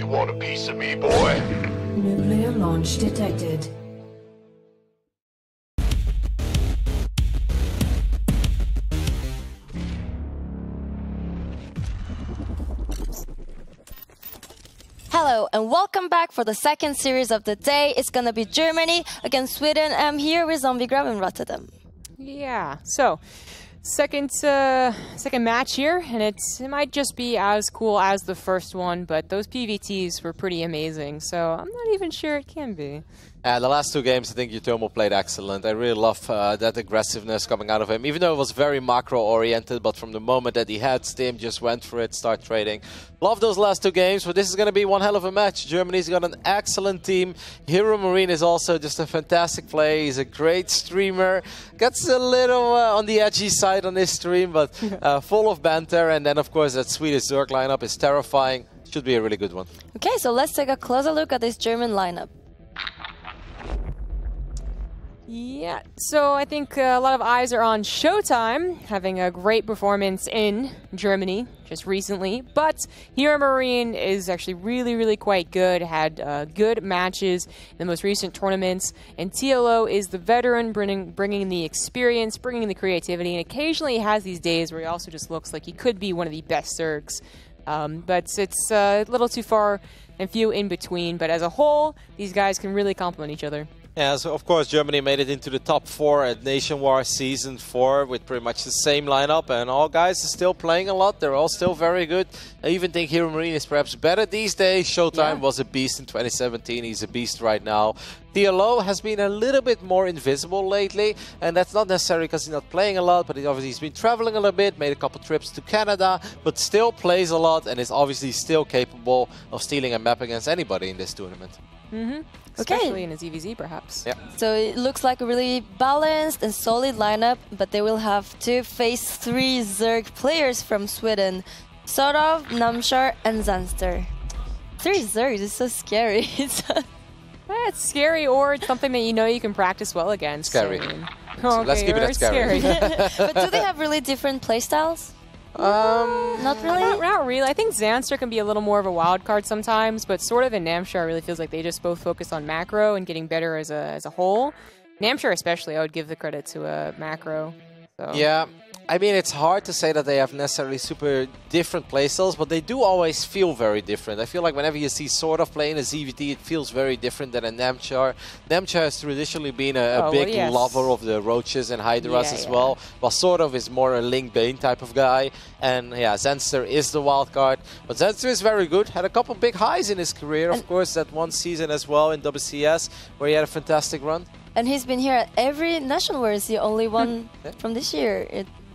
You want a piece of me, boy? Nuclear launch detected. Hello and welcome back for the second series of the day. It's gonna be Germany against Sweden. I'm here with Zombie Grab in Rotterdam. Yeah, so second match here, and it might just be as cool as the first one, but those PVTs were pretty amazing, so I'm not even sure it can be. The last two games, I think Utomo played excellent. I really love that aggressiveness coming out of him, even though it was very macro-oriented, but from the moment that he had Stim, just went for it, start trading. Love those last two games, but this is going to be one hell of a match. Germany's got an excellent team. Hero Marine is also just a fantastic player. He's a great streamer. Gets a little on the edgy side on his stream, but full of banter. And then, of course, that Swedish Zerg lineup is terrifying. Should be a really good one. Okay, so let's take a closer look at this German lineup. Yeah, so I think a lot of eyes are on Showtime, having a great performance in Germany just recently. But Hero Marine is actually really quite good, had good matches in the most recent tournaments. And TLO is the veteran, bringing the experience, bringing the creativity, and occasionally he has these days where he also just looks like he could be one of the best Zergs. But it's a little too far and few in between. But as a whole, these guys can really complement each other. Yeah, so of course Germany made it into the top 4 at Nation War Season 4 with pretty much the same lineup, and all guys are still playing a lot. They're all still very good. I even think Hero Marine is perhaps better these days. Showtime was a beast in 2017. He's a beast right now. TLO has been a little bit more invisible lately, and that's not necessarily because he's not playing a lot, but he's been traveling a little bit, made a couple trips to Canada, but still plays a lot and is obviously still capable of stealing a map against anybody in this tournament. Especially in his EVZ, perhaps. Yeah. So it looks like a really balanced and solid lineup, but they will have to face 3 Zerg players from Sweden. Sorov, Namshar, and Zanster. 3 Zergs is so scary. It's scary, or it's something that you know you can practice well against. Scary. I mean, So let's keep it at scary. But do they have really different playstyles? Not really? Not really. I think Zanster can be a little more of a wild card sometimes, but sort of in Namshar really feels like they just both focus on macro and getting better as a whole. Namshar especially, I would give the credit to macro. So. Yeah, I mean, it's hard to say that they have necessarily super different playstyles, but they do always feel very different. I feel like whenever you see sort of playing a ZVT, it feels very different than a Namchar. Namchar has traditionally been a big lover of the roaches and hydras as well, while sort of is more a Link Bane type of guy. And yeah, Zanster is the wild card, but Zanster is very good. Had a couple big highs in his career, of course, that one season as well in WCS, where he had a fantastic run. And he's been here at every National Wars. He only won from this year.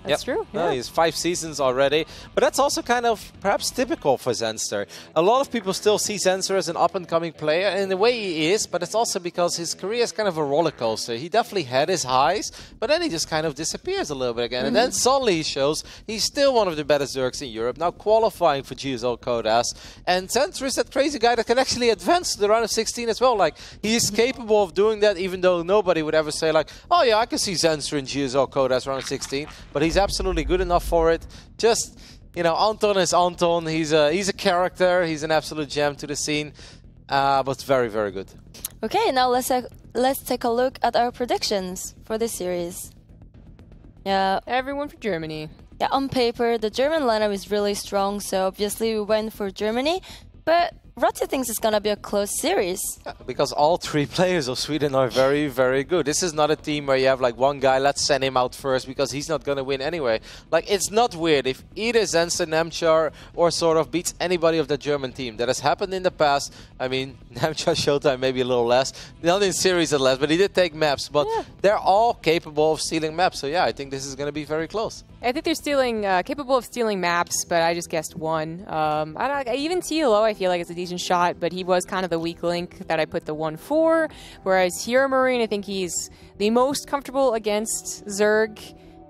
That's true. No, he's 5 seasons already. But that's also kind of perhaps typical for Zanster. A lot of people still see Zanster as an up-and-coming player, and in a way he is, but it's also because his career is kind of a roller coaster. He definitely had his highs, but then he just kind of disappears a little bit again. And then suddenly he shows he's still one of the better Zergs in Europe, now qualifying for GSL Kodas. And Zanster is that crazy guy that can actually advance to the round of 16 as well. Like, he's capable of doing that, even though nobody would ever say like, oh yeah, I can see Zanster in GSL Kodas round of 16, but he's absolutely good enough for it. Just, you know, Anton is Anton. He's a character. He's an absolute gem to the scene, but very good. Okay, now let's take a look at our predictions for this series. Yeah, everyone for Germany. Yeah, on paper the German lineup is really strong, so obviously we went for Germany, but Rotti thinks it's gonna be a close series. Yeah, because all 3 players of Sweden are very good. This is not a team where you have like one guy, let's send him out first because he's not gonna win anyway. Like, it's not weird if either Zanster, Namchar or sort of beats anybody of the German team. That has happened in the past. I mean, Namchar Showtime maybe a little less, not in series at less, but he did take maps. But they're all capable of stealing maps. So yeah, I think this is gonna be very close. I think they're capable of stealing maps, but I just guessed one. Even TLO, I feel like it's a decent shot, but he was kind of the weak link that I put the 1-4. Whereas Hero Marine, I think he's the most comfortable against Zerg.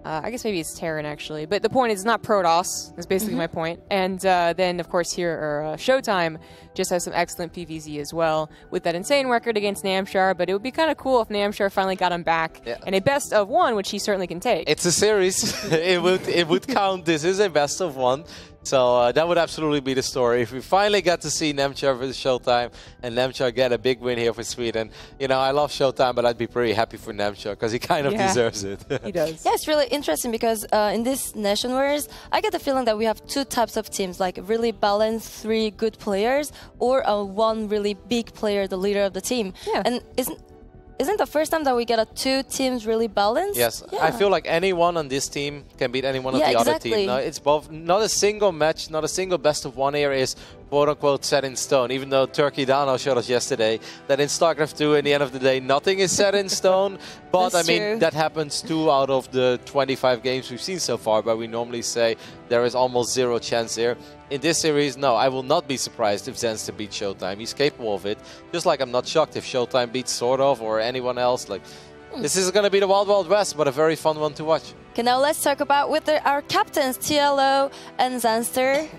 I guess maybe it's Terran, actually. But the point is, it's not Protoss. That's basically my point. And then, of course, Showtime just has some excellent PVZ as well, with that insane record against Namshar. But it would be kind of cool if Namshar finally got him back in a best of 1, which he certainly can take. It's a series. it would count. This is a best of 1. So that would absolutely be the story. If we finally got to see Nemchar versus Showtime and Nemchar get a big win here for Sweden. You know, I love Showtime, but I'd be pretty happy for Nemchar because he kind of deserves it. He does. Yeah, it's really interesting because in this Nation Wars, I get the feeling that we have two types of teams, like really balanced 3 good players or one really big player, the leader of the team. Yeah. And isn't the first time that we get 2 teams really balanced? Yes, yeah. I feel like anyone on this team can beat anyone on the other team. No, it's both. Not a single match, not a single best of 1 here is quote-unquote set in stone, even though Turkey Dano showed us yesterday that in StarCraft 2, in the end of the day, nothing is set in stone. But That's I mean, true. that happens 2 out of the 25 games we've seen so far, but we normally say there is almost 0 chance here. In this series, no, I will not be surprised if Zenster beats Showtime. He's capable of it. Just like I'm not shocked if Showtime beats sort of or anyone else. Like, this is going to be the Wild Wild West, but a very fun one to watch. Okay, now let's talk about with our captains, TLO and Zanster.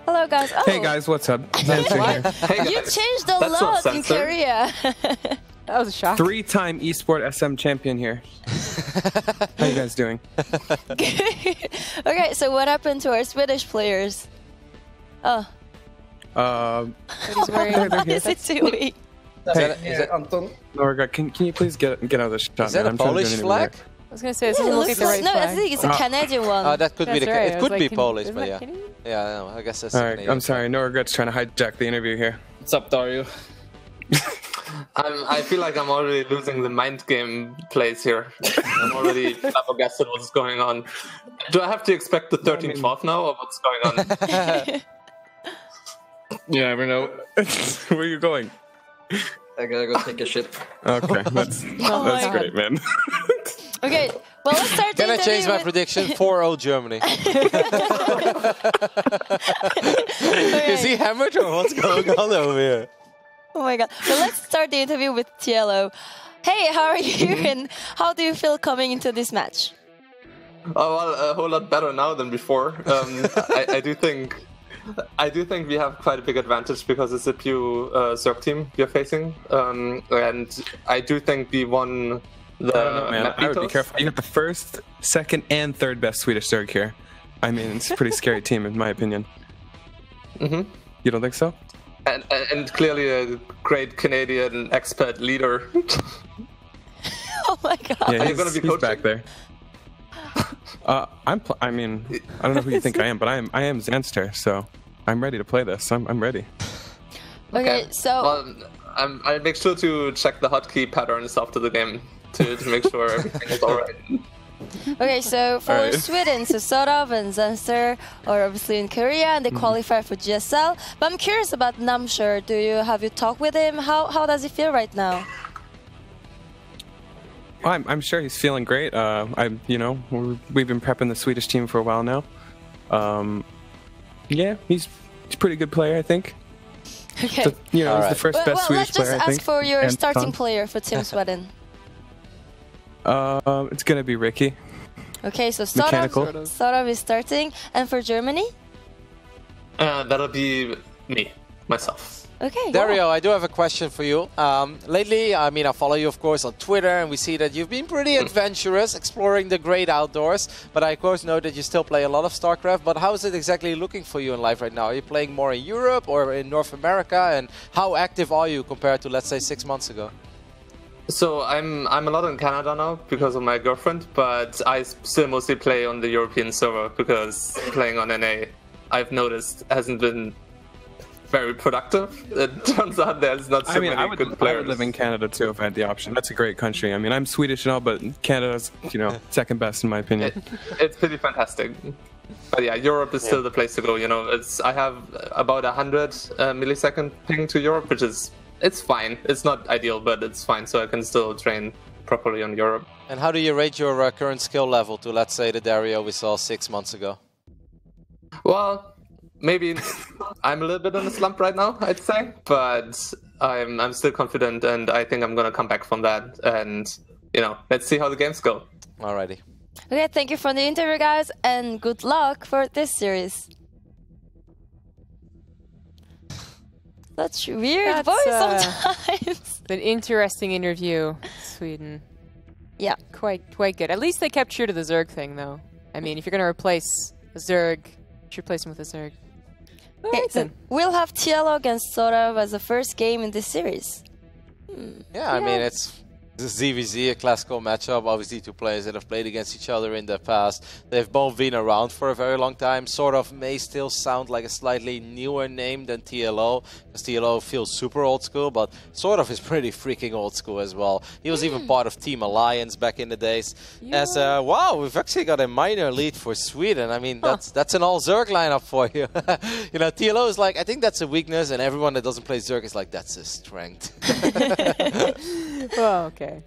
Hello, guys. Oh, Hey guys, what's up? Zanster here. Hey guys. you changed a That's lot not in censored. Korea. That was a shock. 3-time esport SM champion here. How you guys doing? Okay, so what happened to our Swedish players? Oh, He's wearing they're here. is it too weak? Anton. Norga, can you please get out of the shot? Is that man? a I'm trying to do Polish an flag? interview I was going to say, this Yeah, it doesn't look like looks the right no, I flag. think it's a Canadian one. That could be That's the right. It I was could like, be can- Polish, isn't but that yeah. Canadian? Yeah, no, I guess that's here. the Alright, Canadian I'm sorry. Norga's trying to hijack the interview here. What's up, Dario? I feel like I'm already losing the mind game plays here. I'm already flabbergasted what's going on. Do I have to expect the 13th now, or what's going on? You never know. Where are you going? I gotta go take a shit. Okay, that's my great, man. Okay, well, let's start the Can I change interview my with- prediction? 4-0 Germany. Is he hammered or what's going on over here? Oh my god. Well, let's start the interview with TLO. Hey, how are you and how do you feel coming into this match? Oh well, a whole lot better now than before. I do think we have quite a big advantage because it's a pure Zerg team we are facing, and I do think we won the I don't know, man. map I would be ethos. careful. You got the first, second, and third best Swedish Zerg here. I mean, it's a pretty scary team, in my opinion. Mm-hmm. You don't think so? And clearly a great Canadian expert leader. Oh my god. Yeah, Are you gonna be he's coaching? back there. I mean, I don't know who you think I am, but I am Zanster, so I'm ready to play this. I'm ready. Okay, so Well, I'll make sure to check the hotkey patterns after the game to make sure everything is alright. okay, so for Alright. Sweden, so Sorov and Zanster are obviously in Korea and they qualify for GSL. But I'm curious about Namshur. Have you talked with him? How does he feel right now? Well, I'm sure he's feeling great. We've been prepping the Swedish team for a while now. Yeah, he's a pretty good player, I think. Okay. So, he's the Alright. first Well, best let's Swedish just player, I ask think. for your and starting Tom. player for Team Sweden. It's gonna be Ricky. Okay, so Mechanical. Sorov is starting. And for Germany? That'll be me, myself. Okay. Dario, I do have a question for you. Lately, I mean, I follow you, of course, on Twitter, and we see that you've been pretty adventurous, exploring the great outdoors. But I, of course, know that you still play a lot of StarCraft. But how is it exactly looking for you in life right now? Are you playing more in Europe or in North America? And how active are you compared to, let's say, 6 months ago? So I'm a lot in Canada now because of my girlfriend, but I still mostly play on the European server because playing on NA, I've noticed, hasn't been very productive. It turns out there's not so many I would good players. live in Canada too if I had the option. That's a great country. I mean, I'm Swedish and all, but Canada's, second best in my opinion. It's pretty fantastic. But yeah, Europe is still the place to go. I have about 100 millisecond ping to Europe, which is it's fine. It's not ideal, but it's fine. So I can still train properly on Europe. And how do you rate your current skill level to, let's say, the Dario we saw 6 months ago? Well, maybe I'm a little bit in a slump right now, I'd say, but I'm still confident, and I think I'm gonna come back from that. And let's see how the games go. Alrighty. Okay, thank you for the interview, guys, and good luck for this series. Such weird voice sometimes. An interesting interview, Sweden. Yeah. Quite good. At least they kept true to the Zerg thing, though. I mean, if you're going to replace Zerg. Should replace him with a Zerg. Okay, Alright, so then. we'll have TLO against Sora as the first game in this series. Yeah, I mean, it's ZVZ, a classical matchup. Obviously, two players that have played against each other in the past. They've both been around for a very long time. Sort of may still sound like a slightly newer name than TLO, because TLO feels super old school, but sort of is pretty freaking old school as well. He was even part of Team Alliance back in the days. As wow, we've actually got a minor lead for Sweden. I mean, that's an all Zerg lineup for you. You know, TLO is like, I think that's a weakness, and everyone that doesn't play Zerg is like, that's a strength. Oh, okay.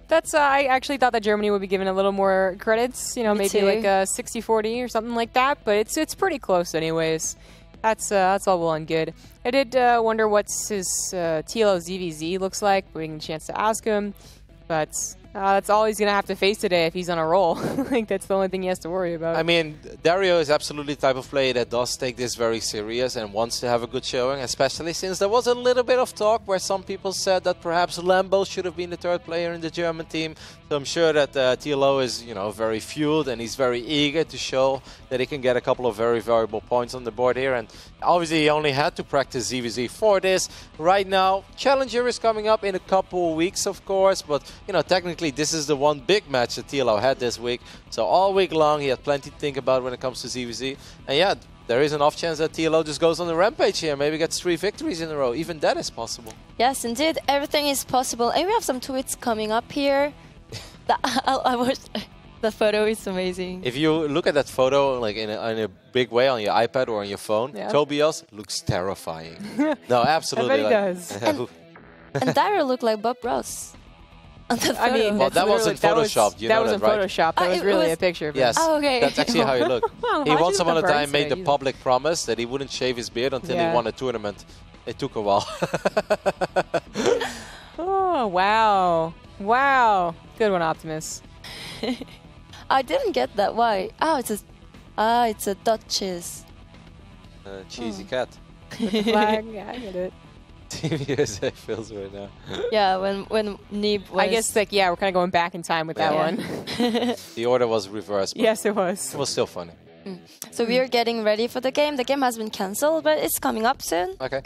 That's I actually thought that Germany would be given a little more credits, you know, maybe too. like a 60-40 or something like that, but it's pretty close anyways. That's all well and good. I did wonder what's his TLO ZVZ looks like, but we didn't get a chance to ask him, but that's all he's going to have to face today if he's on a roll. I think that's the only thing he has to worry about. I mean, Dario is absolutely the type of player that does take this very serious and wants to have a good showing, especially since there was a little bit of talk where some people said that perhaps Lambo should have been the third player in the German team. So I'm sure that TLO is, you know, very fueled and he's very eager to show that he can get a couple of very valuable points on the board here. And obviously he only had to practice ZVZ for this. Right now, Challenger is coming up in a couple of weeks, of course, but, you know, technically this is the one big match that TLO had this week. So all week long he had plenty to think about when it comes to ZVZ. And yeah, there is an off chance that TLO just goes on the rampage here, maybe gets 3 victories in a row. Even that is possible. Yes, indeed, everything is possible. And we have some tweets coming up here. I watched the photo is amazing. If you look at that photo like in a big way on your iPad or on your phone, Tobias looks terrifying. No, absolutely. I bet he does. And Dario looked like Bob Ross. On the I mean, well, that wasn't photoshopped. You know that wasn't right? photoshopped. That was it really was- a picture of him. Yes, Oh, okay. that's actually how he looked. He how'd once you upon a look time made the Bernstein? public promise that he wouldn't shave his beard until he won a tournament. It took a while. Oh, wow. Wow. Good one, Optimus. I didn't get that. Why? Oh, it's a Duchess. Cheesy cat. Flag. Yeah, I get it. Team USA feels right now. Yeah, when Neeb was... I guess, like, yeah, we're kind of going back in time with that one. The order was reversed. But Yes, it was. it was still funny. So we are getting ready for the game. The game has been cancelled, but it's coming up soon. Okay.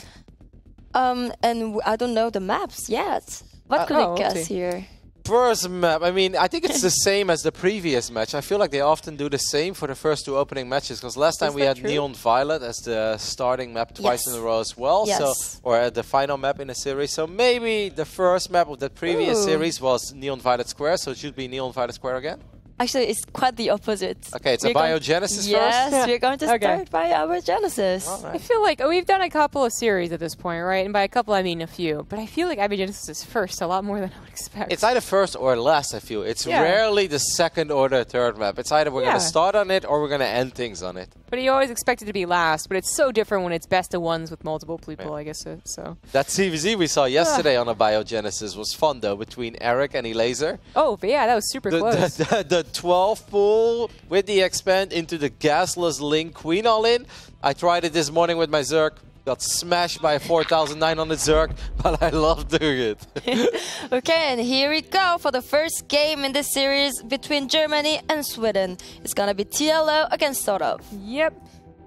And I don't know the maps yet. What could oh, we guess okay. here? First map, I mean, I think it's the same as the previous match. I feel like they often do the same for the first two opening matches, because last time Is we that had true? Neon Violet as the starting map twice Yes. in a row as well, Yes. so or the final map in the series. So maybe the first map of the previous Ooh. series was Neon Violet Square, so it should be Neon Violet Square again. Actually, it's quite the opposite. Okay, it's a We're going- Biogenesis Yes, first. we're going to Okay. start by our Genesis. All I right. feel like we've done a couple of series at this point, right? And by a couple, I mean a few. But I feel like Abiogenesis is first a lot more than I would expect. It's either first or last, I feel. It's Yeah. rarely the second or the third map. It's either we're going Yeah. to start on it or we're going to end things on it. But you always expect it to be last. But it's so different when it's best of ones with multiple people, I guess. So. That CVZ we saw yesterday on a Biogenesis was fun, though, between Eric and Elazer. Oh, but yeah, that was super close. The 12 pool with the expand into the gasless Link Queen all-in. I tried it this morning with my Zerg. Got smashed by a 4,900 Zerg, but I love doing it. Okay, and here we go for the first game in this series between Germany and Sweden. It's gonna be TLO against Sorov. Yep.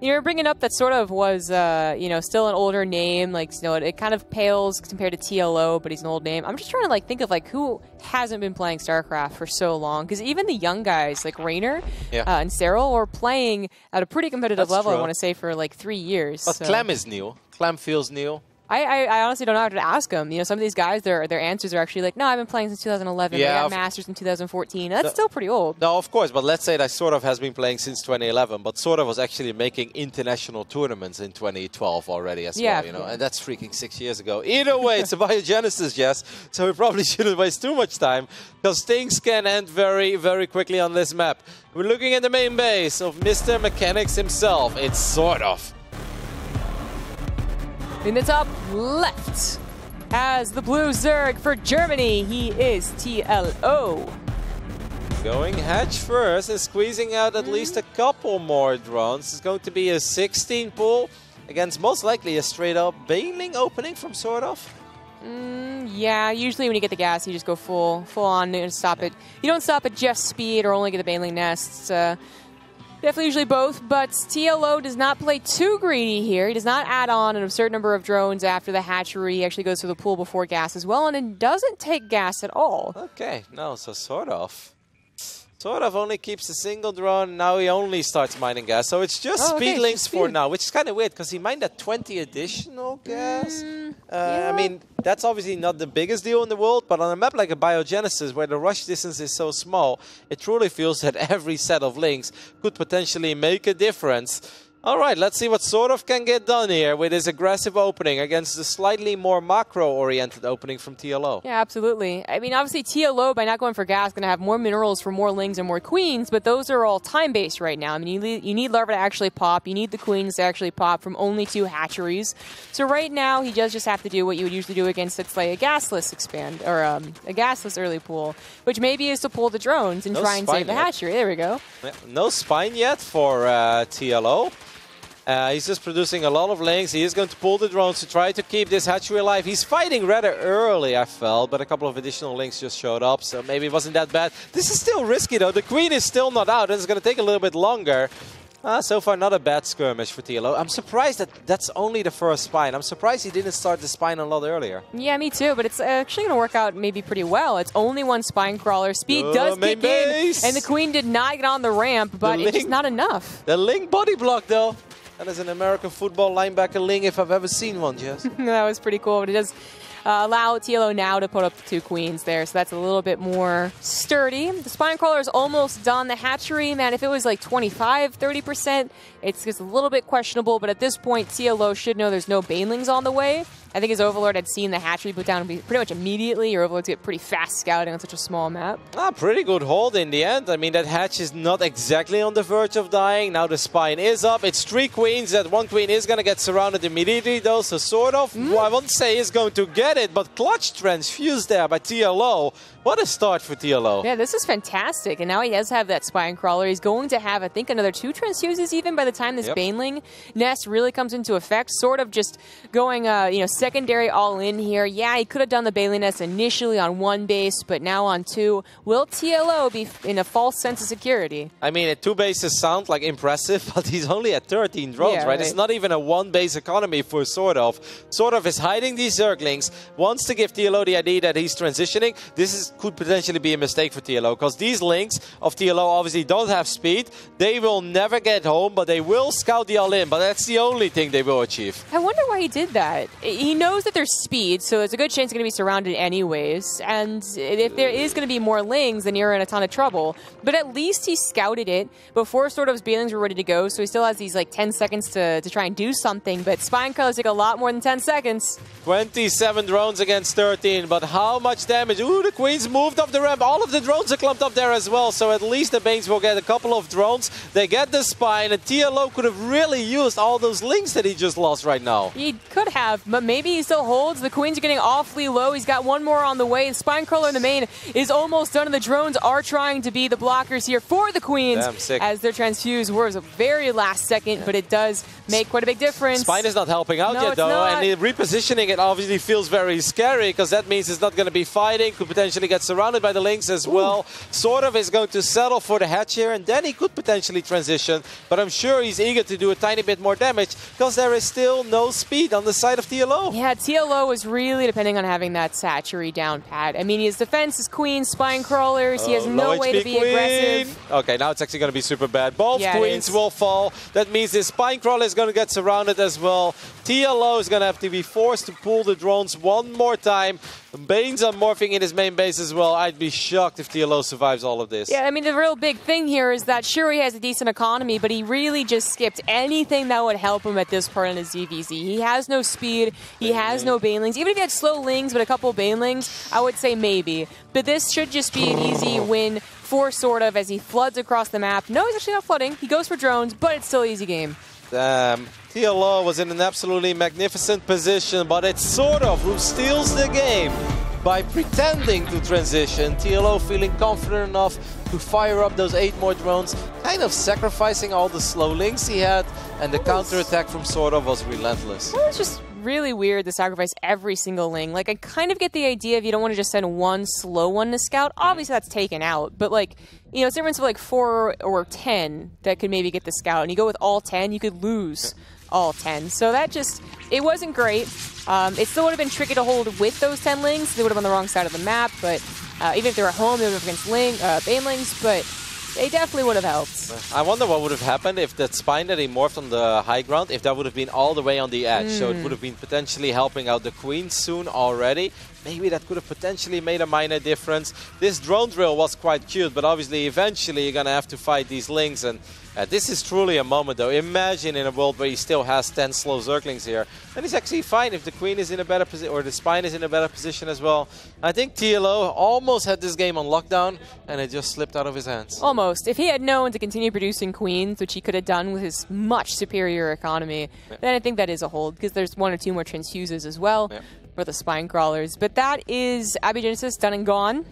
You're bringing up that sort of was, you know, still an older name. Like, you know, it kind of pales compared to TLO, but he's an old name. I'm just trying to, like, think of, like, who hasn't been playing StarCraft for so long. Because even the young guys, like Raynor and Cyril, were playing at a pretty competitive That's level, true. I want to say, for, like, 3 years. But so. Clem is new. Clem feels new. I honestly don't know how to ask them. You know, some of these guys, their answers are actually like, no, I've been playing since 2011. Yeah, I got of- Masters in 2014. That's still pretty old. No, of course, but let's say that sort of has been playing since 2011, but sort of was actually making international tournaments in 2012 already as well, you know, and that's freaking 6 years ago. Either way, it's a Biogenesis, yes, so we probably shouldn't waste too much time, because things can end very, very quickly on this map. We're looking at the main base of Mr. Mechanics himself. It's sort of. In the top left, has the blue Zerg for Germany. He is TLO. Going hedge first and squeezing out at least a couple more drones. It's going to be a 16 pool against most likely a straight up bailing opening from sort of. Yeah, usually when you get the gas, you just go full on and stop it. You don't stop at just speed or only get the bailing nests. Definitely usually both, but TLO does not play too greedy here. He does not add on an absurd number of drones after the hatchery. He actually goes through the pool before gas as well, and it doesn't take gas at all. Okay, no, so sort of only keeps a single drone. Now he only starts mining gas. So it's just speed links for now, which is kind of weird because he mined at 20 additional gas. Yeah. I mean, that's obviously not the biggest deal in the world, but on a map like a Biogenesis where the rush distance is so small, it truly feels that every set of links could potentially make a difference. All right, let's see what sort of can get done here with his aggressive opening against the slightly more macro-oriented opening from TLO. Yeah, absolutely. I mean, obviously, TLO, by not going for gas, is going to have more minerals for more lings and more queens, but those are all time-based right now. I mean, you need larvae to actually pop. You need the queens to actually pop from only 2 hatcheries. So right now, he does just have to do what you would usually do against, let's say, a gasless expand, or a gasless early pool, which maybe is to pull the drones and try and save the hatchery. There we go. Yeah, no spine yet for TLO. He's just producing a lot of links. He is going to pull the drones to try to keep this hatchery alive. He's fighting rather early, I felt, but a couple of additional links just showed up, so maybe it wasn't that bad. This is still risky, though. The queen is still not out, and it's going to take a little bit longer. So far, not a bad skirmish for TLO. I'm surprised that that's only the first spine. I'm surprised he didn't start the spine a lot earlier. Yeah, me too, but it's actually going to work out maybe pretty well. It's only 1 spine crawler. Speed does kick in, and the queen did not get on the ramp, but it's just not enough. The link body block, though. That is an American football linebacker ling if I've ever seen one, Jess. That was pretty cool, but it does allow TLO now to put up 2 queens there, so that's a little bit more sturdy. The spine crawler is almost done. The hatchery, man, if it was like 25, 30%, it's just a little bit questionable, but at this point, TLO should know there's no banelings on the way. I think his Overlord had seen the hatchery put down pretty much immediately. Your Overlords get pretty fast scouting on such a small map. Pretty good hold in the end. I mean, that hatch is not exactly on the verge of dying. Now the spine is up. It's 3 queens. That 1 queen is going to get surrounded immediately, though. So sort of, well, I won't say is going to get it, but clutch transfused there by TLO. What a start for TLO. Yeah, this is fantastic. And now he does have that spine crawler. He's going to have, I think, another 2 transfuses even by the time this baneling nest really comes into effect. Sort of just going, secondary all in here. Yeah, he could have done the baneling nest initially on 1 base, but now on 2. Will TLO be in a false sense of security? I mean, 2 bases sound like impressive, but he's only at 13 drones, right? It's not even a 1 base economy for Sort of. Sort of is hiding these Zerglings, wants to give TLO the idea that he's transitioning. This could potentially be a mistake for TLO, because these links of TLO obviously don't have speed. They will never get home, but they will scout the all-in, but that's the only thing they will achieve. I wonder why he did that. He knows that there's speed, so there's a good chance he's going to be surrounded anyways, and if there is going to be more lings, then you're in a ton of trouble. But at least he scouted it before sort of his banelings were ready to go, so he still has these like 10 seconds to try and do something, but spine colors take a lot more than 10 seconds. 27 drones against 13, but how much damage? Ooh, the queens moved up the ramp. All of the drones are clumped up there as well, so at least the Banes will get a couple of drones. They get the spine, and TLO could have really used all those links that he just lost right now. He could have, but maybe he still holds. The queens are getting awfully low. He's got 1 more on the way. The spine crawler in the main is almost done, and the drones are trying to be the blockers here for the queens. Damn, sick. As their transfuse was a very last second, but it does make quite a big difference. Spine is not helping out yet, though, and repositioning it obviously feels very scary, because that means it's not going to be fighting, could potentially get surrounded by the links as well. Sort of is going to settle for the hatch here, and then he could potentially transition, but I'm sure he's eager to do a tiny bit more damage, because there is still no speed on the side of TLO. Yeah, TLO is really depending on having that hatchery down pat. I mean, his defense is queens, spine crawlers. He has no way to be aggressive. Okay, now it's actually going to be super bad. Both queens will fall. That means his spine crawler is going to get surrounded as well. TLO is going to have to be forced to pull the drones 1 more time. Banes are morphing in his main base as well. I'd be shocked if TLO survives all of this. Yeah, I mean, the real big thing here is that sure, he has a decent economy, but he really just skipped anything that would help him at this part in his ZVZ. He has no speed. He has no banelings. Even if he had slow lings, but a couple of banelings, I would say maybe. But this should just be an easy win for Sort of as he floods across the map. No, he's actually not flooding. He goes for drones, but it's still an easy game. TLO was in an absolutely magnificent position, but it's Sort of who steals the game by pretending to transition. TLO feeling confident enough to fire up those 8 more drones, kind of sacrificing all the slow links he had, and the counterattack from Sort of was relentless. It was just really weird to sacrifice every single Ling. Like, I kind of get the idea if you don't want to just send one slow one to scout. Obviously, that's taken out. But, like, you know, it's a difference of, like, 4 or 10 that could maybe get the scout. And you go with all 10, you could lose all 10. So that just, it wasn't great. It still would have been tricky to hold with those 10 Lings. They would have been on the wrong side of the map. But even if they were at home, they would have against Banelings. But they definitely would have helped. I wonder what would have happened if that spine that he morphed on the high ground, if that would have been all the way on the edge. So it would have been potentially helping out the queen soon already. Maybe that could have potentially made a minor difference. This drone drill was quite cute, but obviously eventually you're going to have to fight these Lings. And this is truly a moment, though. Imagine in a world where he still has 10 slow Zerglings here. And he's actually fine if the queen is in a better position, or the spine is in a better position as well. I think TLO almost had this game on lockdown, and it just slipped out of his hands. Almost. If he had known to continue producing queens, which he could have done with his much superior economy, then I think that is a hold, because there's 1 or 2 more transfuses as well. For the spine crawlers. But that is Abiogenesis done and gone.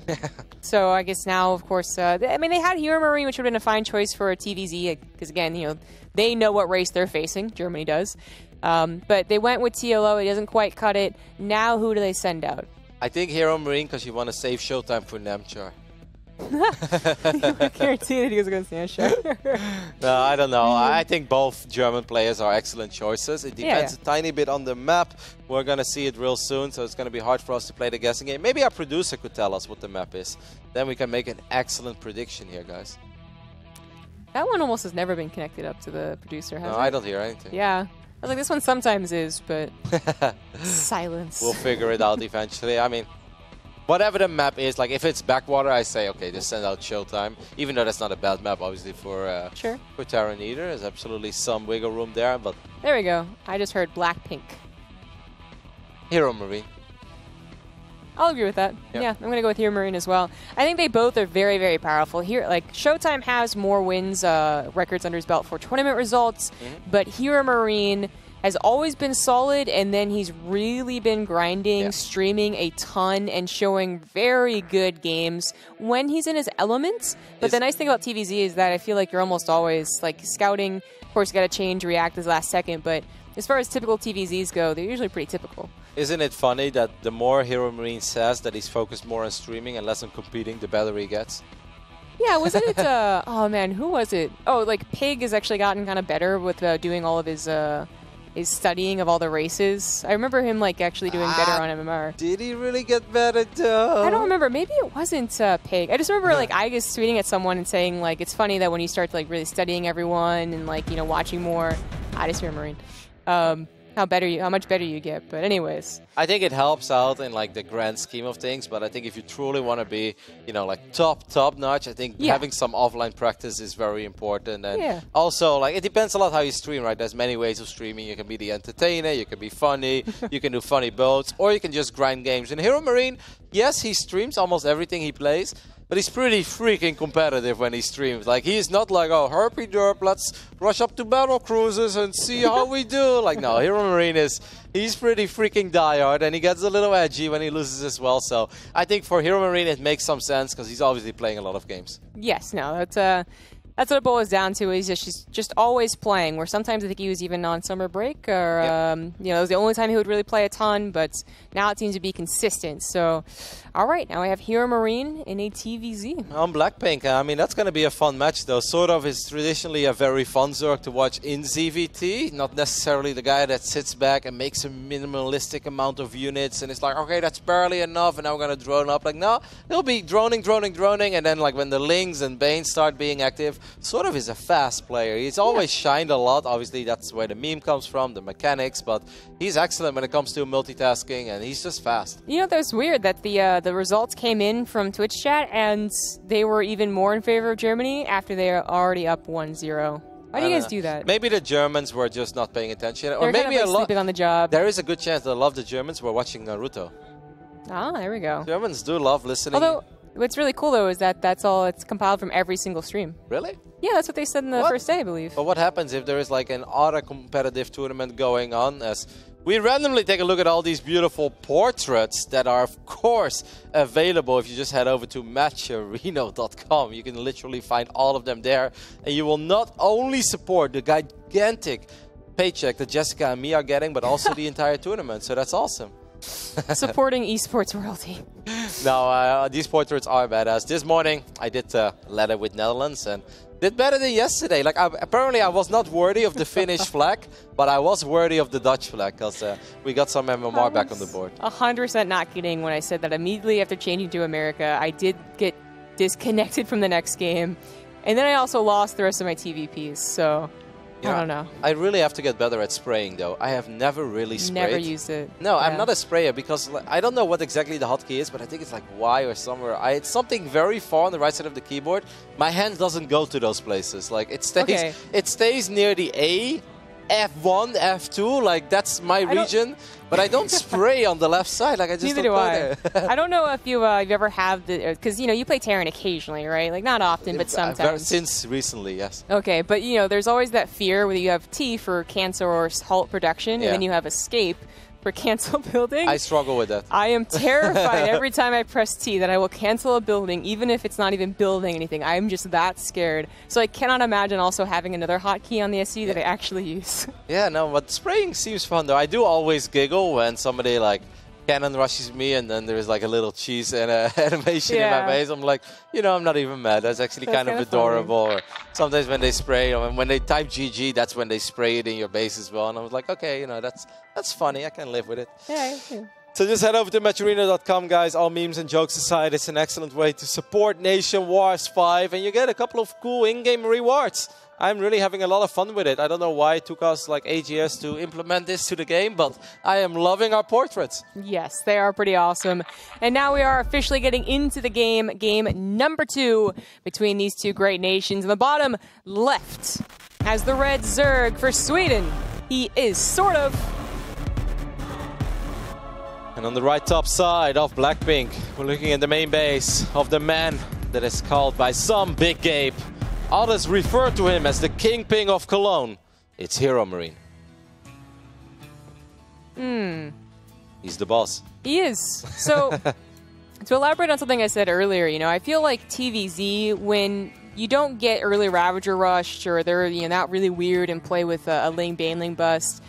So I guess now, of course, I mean, they had Hero Marine, which would have been a fine choice for a TVZ, because again, you know, they know what race they're facing. Germany does. But they went with TLO. It doesn't quite cut it. Now who do they send out? I think Hero Marine, because you want to save showtime for Namchar. I guarantee that he was going to stand sure. No, I don't know. I think both German players are excellent choices. It depends a tiny bit on the map. We're going to see it real soon, so it's going to be hard for us to play the guessing game. Maybe our producer could tell us what the map is. Then we can make an excellent prediction here, guys. That one almost has never been connected up to the producer, has it? No, I don't hear anything. Yeah. I was like, this one sometimes is, but silence. We'll figure it out eventually. I mean, whatever the map is, like if it's backwater, I say, okay, just send out Showtime. Even though that's not a bad map, obviously, for Terran either. There's absolutely some wiggle room there, but... There we go. I just heard Blackpink. Hero Marine. I'll agree with that. Yep. Yeah, I'm going to go with Hero Marine as well. I think they both are very, very powerful. Here, like, Showtime has more wins, records under his belt for tournament results, but Hero Marine has always been solid, and then he's really been grinding, streaming a ton, and showing very good games when he's in his elements. But the nice thing about TVZ is that I feel like you're almost always, like, scouting. Of course, you got to change, react as last second, but as far as typical TVZs go, they're usually pretty typical. Isn't it funny that the more Hero Marine says that he's focused more on streaming and less on competing, the better he gets? Yeah, wasn't it, oh man, who was it? Oh, like, Pig has actually gotten kind of better with doing all of his studying of all the races. I remember him, like, actually doing better on MMR. Did he really get better, though? I don't remember. Maybe it wasn't Pig. I just remember, like, I was tweeting at someone and saying, like, it's funny that when you start, like, really studying everyone and, like, you know, watching more, I just hear Marine. How much better you get. But anyways, I think it helps out in like the grand scheme of things, but I think if you truly want to be, you know, like top notch, I think having some offline practice is very important. And also, like, it depends a lot how you stream, right? There's many ways of streaming. You can be the entertainer, you can be funny, you can do funny builds, or you can just grind games. In Hero Marine, yes, he streams almost everything he plays, but he's pretty freaking competitive when he streams. Like, he's not like, oh, herpy derp, let's rush up to battle cruisers and see how we do. Like, no, Hero Marine he's pretty freaking diehard, and he gets a little edgy when he loses as well. So I think for Hero Marine, it makes some sense because he's obviously playing a lot of games. Yes, no, that's what it boils down to. Is she's just always playing. Where sometimes I think he was even on summer break, or you know, it was the only time he would really play a ton. But now it seems to be consistent. So, all right, now we have Hero Marine in a TVZ. On Blackpink, I mean, that's going to be a fun match, though. Sort of is traditionally a very fun Zerg to watch in ZVT. Not necessarily the guy that sits back and makes a minimalistic amount of units, and it's like, okay, that's barely enough, and now we're going to drone up. Like, no, he'll be droning, and then like when the Lings and Bane start being active, sort of is a fast player. He's always shined a lot. Obviously, that's where the meme comes from, the mechanics, but he's excellent when it comes to multitasking, and he's just fast. You know, that's weird that the results came in from Twitch chat, and they were even more in favor of Germany after they are already up 1-0. Why do you guys do that? Maybe the Germans were just not paying attention, or maybe kind of like sleeping on the job. There is a good chance that a lot of the Germans were watching Naruto. Ah, there we go. Germans do love listening. Although, what's really cool, though, is that that's all, it's compiled from every single stream. Really? Yeah, that's what they said in the first day, I believe. But what happens if there is like an other competitive tournament going on, as we randomly take a look at all these beautiful portraits that are, of course, available if you just head over to matcherino.com. You can literally find all of them there, and you will not only support the gigantic paycheck that Jessica and me are getting, but also the entire tournament. So that's awesome. Supporting esports royalty. No, these portraits are badass. This morning, I did ladder with Netherlands and did better than yesterday. Like, apparently I was not worthy of the Finnish flag, but I was worthy of the Dutch flag because we got some MMR back on the board. 100% not kidding when I said that immediately after changing to America, I did get disconnected from the next game. And then I also lost the rest of my TVPs, so I don't know. I really have to get better at spraying, though. I have never really sprayed. Never used it. No, I'm not a sprayer because I don't know what exactly the hotkey is, but I think it's like Y or somewhere. It's something very far on the right side of the keyboard. My hand doesn't go to those places. Like it stays near the A, F1, F2. Like that's my region. But I don't spray on the left side. Like I just don't go there. I don't know if you've ever had the because you play Terran occasionally, right? Like not often, but sometimes. Since recently, yes. Okay, but there's always that fear where you have T for cancel or halt production, and then you have escape for cancel building. I struggle with that. I am terrified every time I press T that I will cancel a building, even if it's not even building anything. I'm just that scared. So I cannot imagine also having another hotkey on the SE that I actually use. Yeah, no, but spraying seems fun though. I do always giggle when somebody like cannon rushes me and then there's like a little cheese and animation in my face. I'm like, I'm not even mad. That's actually kind of adorable. Or sometimes when they spray, or when they type GG, that's when they spray it in your base as well. And I was like, okay, that's funny. I can live with it. Yeah. So just head over to matcharena.com, guys. All memes and jokes aside, it's an excellent way to support Nation Wars 5, and you get a couple of cool in-game rewards. I'm really having a lot of fun with it. I don't know why it took us like 8 years to implement this to the game, but I am loving our portraits. Yes, they are pretty awesome. And now we are officially getting into the game number 2 between these two great nations. In the bottom left has the red Zerg for Sweden. He is sort of. And on the right top side of Blackpink, we're looking at the main base of the man that is called by some Big Gabe. Others refer to him as the Kingpin of Cologne. It's Hero Marine. He's the boss. He is. So, to elaborate on something I said earlier, I feel like TVZ, when you don't get early Ravager rushed or they're not really weird and play with a Ling Baneling bust,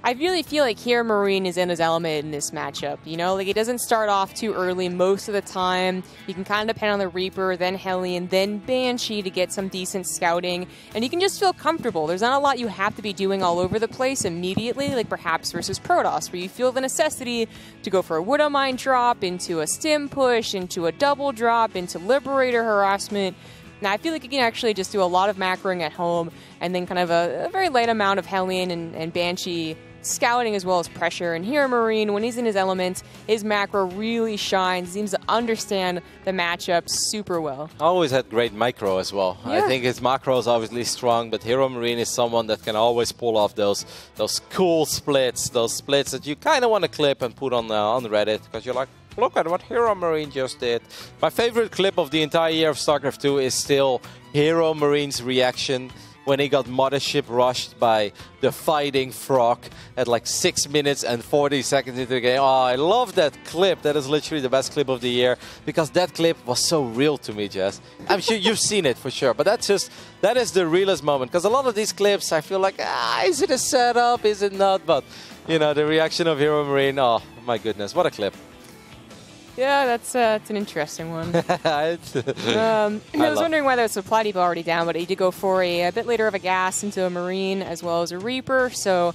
I really feel like Hero Marine is in his element in this matchup. Like it doesn't start off too early most of the time. You can kind of depend on the Reaper, then Hellion, then Banshee to get some decent scouting. And you can just feel comfortable. There's not a lot you have to be doing all over the place immediately, like perhaps versus Protoss, where you feel the necessity to go for a Widow Mine drop, into a Stim push, into a double drop, into Liberator harassment. Now, I feel like you can actually just do a lot of macroing at home and then kind of a very light amount of Hellion and Banshee scouting as well as pressure. And Hero Marine, when he's in his element, his macro really shines. He seems to understand the matchup super well. Always had great micro as well. Yeah. I think his macro is obviously strong, but Hero Marine is someone that can always pull off those cool splits, those splits that you kind of want to clip and put on Reddit because you're like, look at what Hero Marine just did. My favorite clip of the entire year of StarCraft 2 is still Hero Marine's reaction when he got Mothership rushed by the Fighting Frog at like 6 minutes and 40 seconds into the game. Oh, I love that clip. That is literally the best clip of the year because that clip was so real to me, Jess. I'm sure you've seen it for sure, but that is the realest moment because a lot of these clips I feel like, is it a setup? Is it not? But, the reaction of Hero Marine, oh my goodness, what a clip. Yeah, that's an interesting one. I was wondering why the supply depot already down, but he did go for a bit later of a gas into a Marine as well as a Reaper. So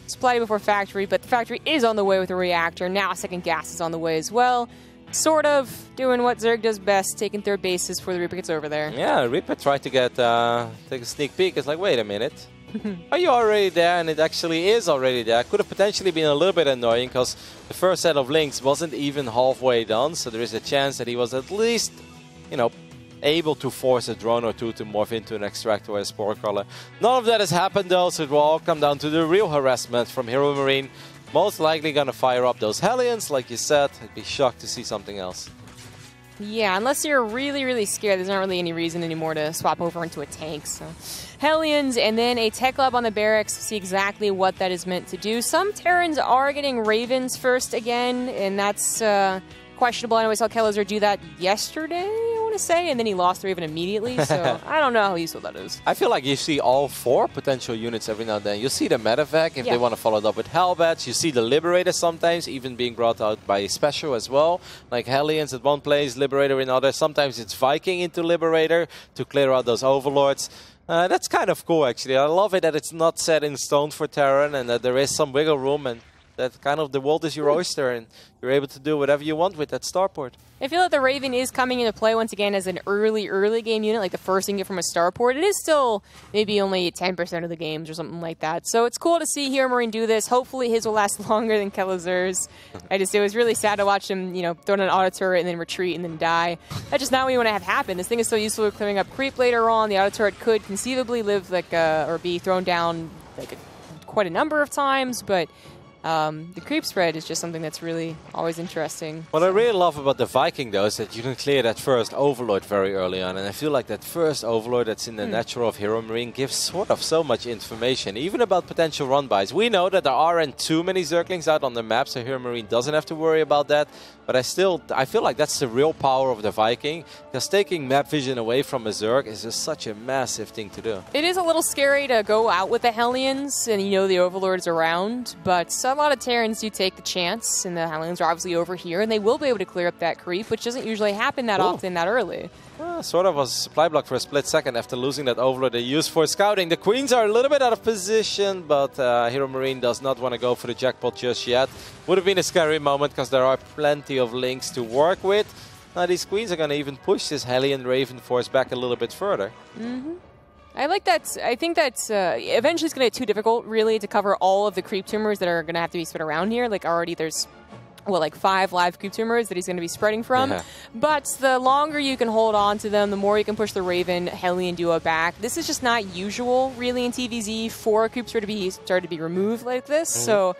supply depot before factory, but the factory is on the way with a reactor. Now a second gas is on the way as well. Sort of doing what Zerg does best, taking third bases before the Reaper gets over there. Yeah, Reaper tried to take a sneak peek. It's like, wait a minute. Are you already there? And it actually is already there. Could have potentially been a little bit annoying because the first set of links wasn't even halfway done. So there is a chance that he was at least, able to force a drone or two to morph into an extractor or a spore crawler. None of that has happened though, so it will all come down to the real harassment from Hero Marine. Most likely going to fire up those Hellions, like you said. I'd be shocked to see something else. Yeah, unless you're really, really scared, there's not really any reason anymore to swap over into a tank. So, Hellions and then a Tech Lab on the barracks. See exactly what that is meant to do. Some Terrans are getting Ravens first again, and that's questionable. I know we saw Kellezer do that yesterday, I want want to say, and then he lost the Raven immediately, so I don't know how useful that is. I feel like you see all 4 potential units every now and then. You see the medevac if Yeah. they want to follow it up with Hellbats. You see the Liberator sometimes, even being brought out by Special as well. Like Hellions at one place, Liberator in other. Sometimes it's Viking into Liberator to clear out those Overlords. That's kind of cool, actually. I love it that it's not set in stone for Terran and that there is some wiggle room and that kind of the world is your oyster and you're able to do whatever you want with that starport. I feel like the Raven is coming into play once again as an early game unit, like the first thing you get from a starport. It is still maybe only 10% of the games or something like that. So it's cool to see Hero Marine do this. Hopefully his will last longer than Kelazur's. It was really sad to watch him, throw in an auto turret and then retreat and then die. That's just not what you want to have happen. This thing is so useful for clearing up creep later on. The auto turret could conceivably live or be thrown down quite a number of times, but the creep spread is just something that's really always interesting. What I really love about the Viking, though, is that you can clear that first Overlord very early on. And I feel like that first Overlord that's in the natural of Hero Marine gives sort of so much information, even about potential run-bys. We know that there aren't too many Zerglings out on the map, so Hero Marine doesn't have to worry about that. But I feel like that's the real power of the Viking, because taking map vision away from a Zerg is just such a massive thing to do. It is a little scary to go out with the Hellions, and the Overlord's around, but a lot of Terrans do take the chance, and the Hellions are obviously over here, and they will be able to clear up that creep, which doesn't usually happen that often that early. Sort of was a supply block for a split second after losing that Overlord they used for scouting. The Queens are a little bit out of position, but Hero Marine does not want to go for the jackpot just yet. Would have been a scary moment because there are plenty of links to work with. Now these Queens are going to even push this Hellion Raven force back a little bit further. I like that. I think that's eventually it's going to get too difficult, really, to cover all of the creep tumors that are going to have to be spread around here. Like already there's 5 live creep tumors that he's going to be spreading from. Yeah. But the longer you can hold on to them, the more you can push the Raven Hellion duo back. This is just not usual, really, in TVZ for a creep to be started to be removed like this. So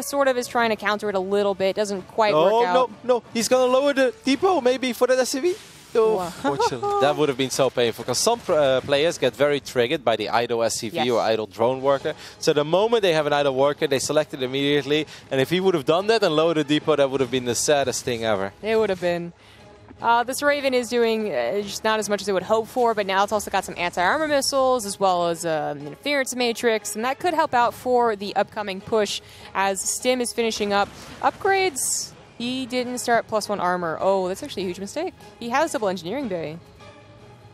sort of is trying to counter it a little bit. Doesn't quite work out. No. He's going to lower the depot maybe for the SWE. That would have been so painful because some players get very triggered by the idle SCV or idle drone worker. So the moment they have an idle worker, they select it immediately. And if he would have done that and lowered the depot, that would have been the saddest thing ever. It would have been. This Raven is doing just not as much as they would hope for, but now it's also got some anti-armor missiles as well as an interference matrix, and that could help out for the upcoming push as Stim is finishing up upgrades. He didn't start +1 armor. Oh, that's actually a huge mistake. He has double engineering bay.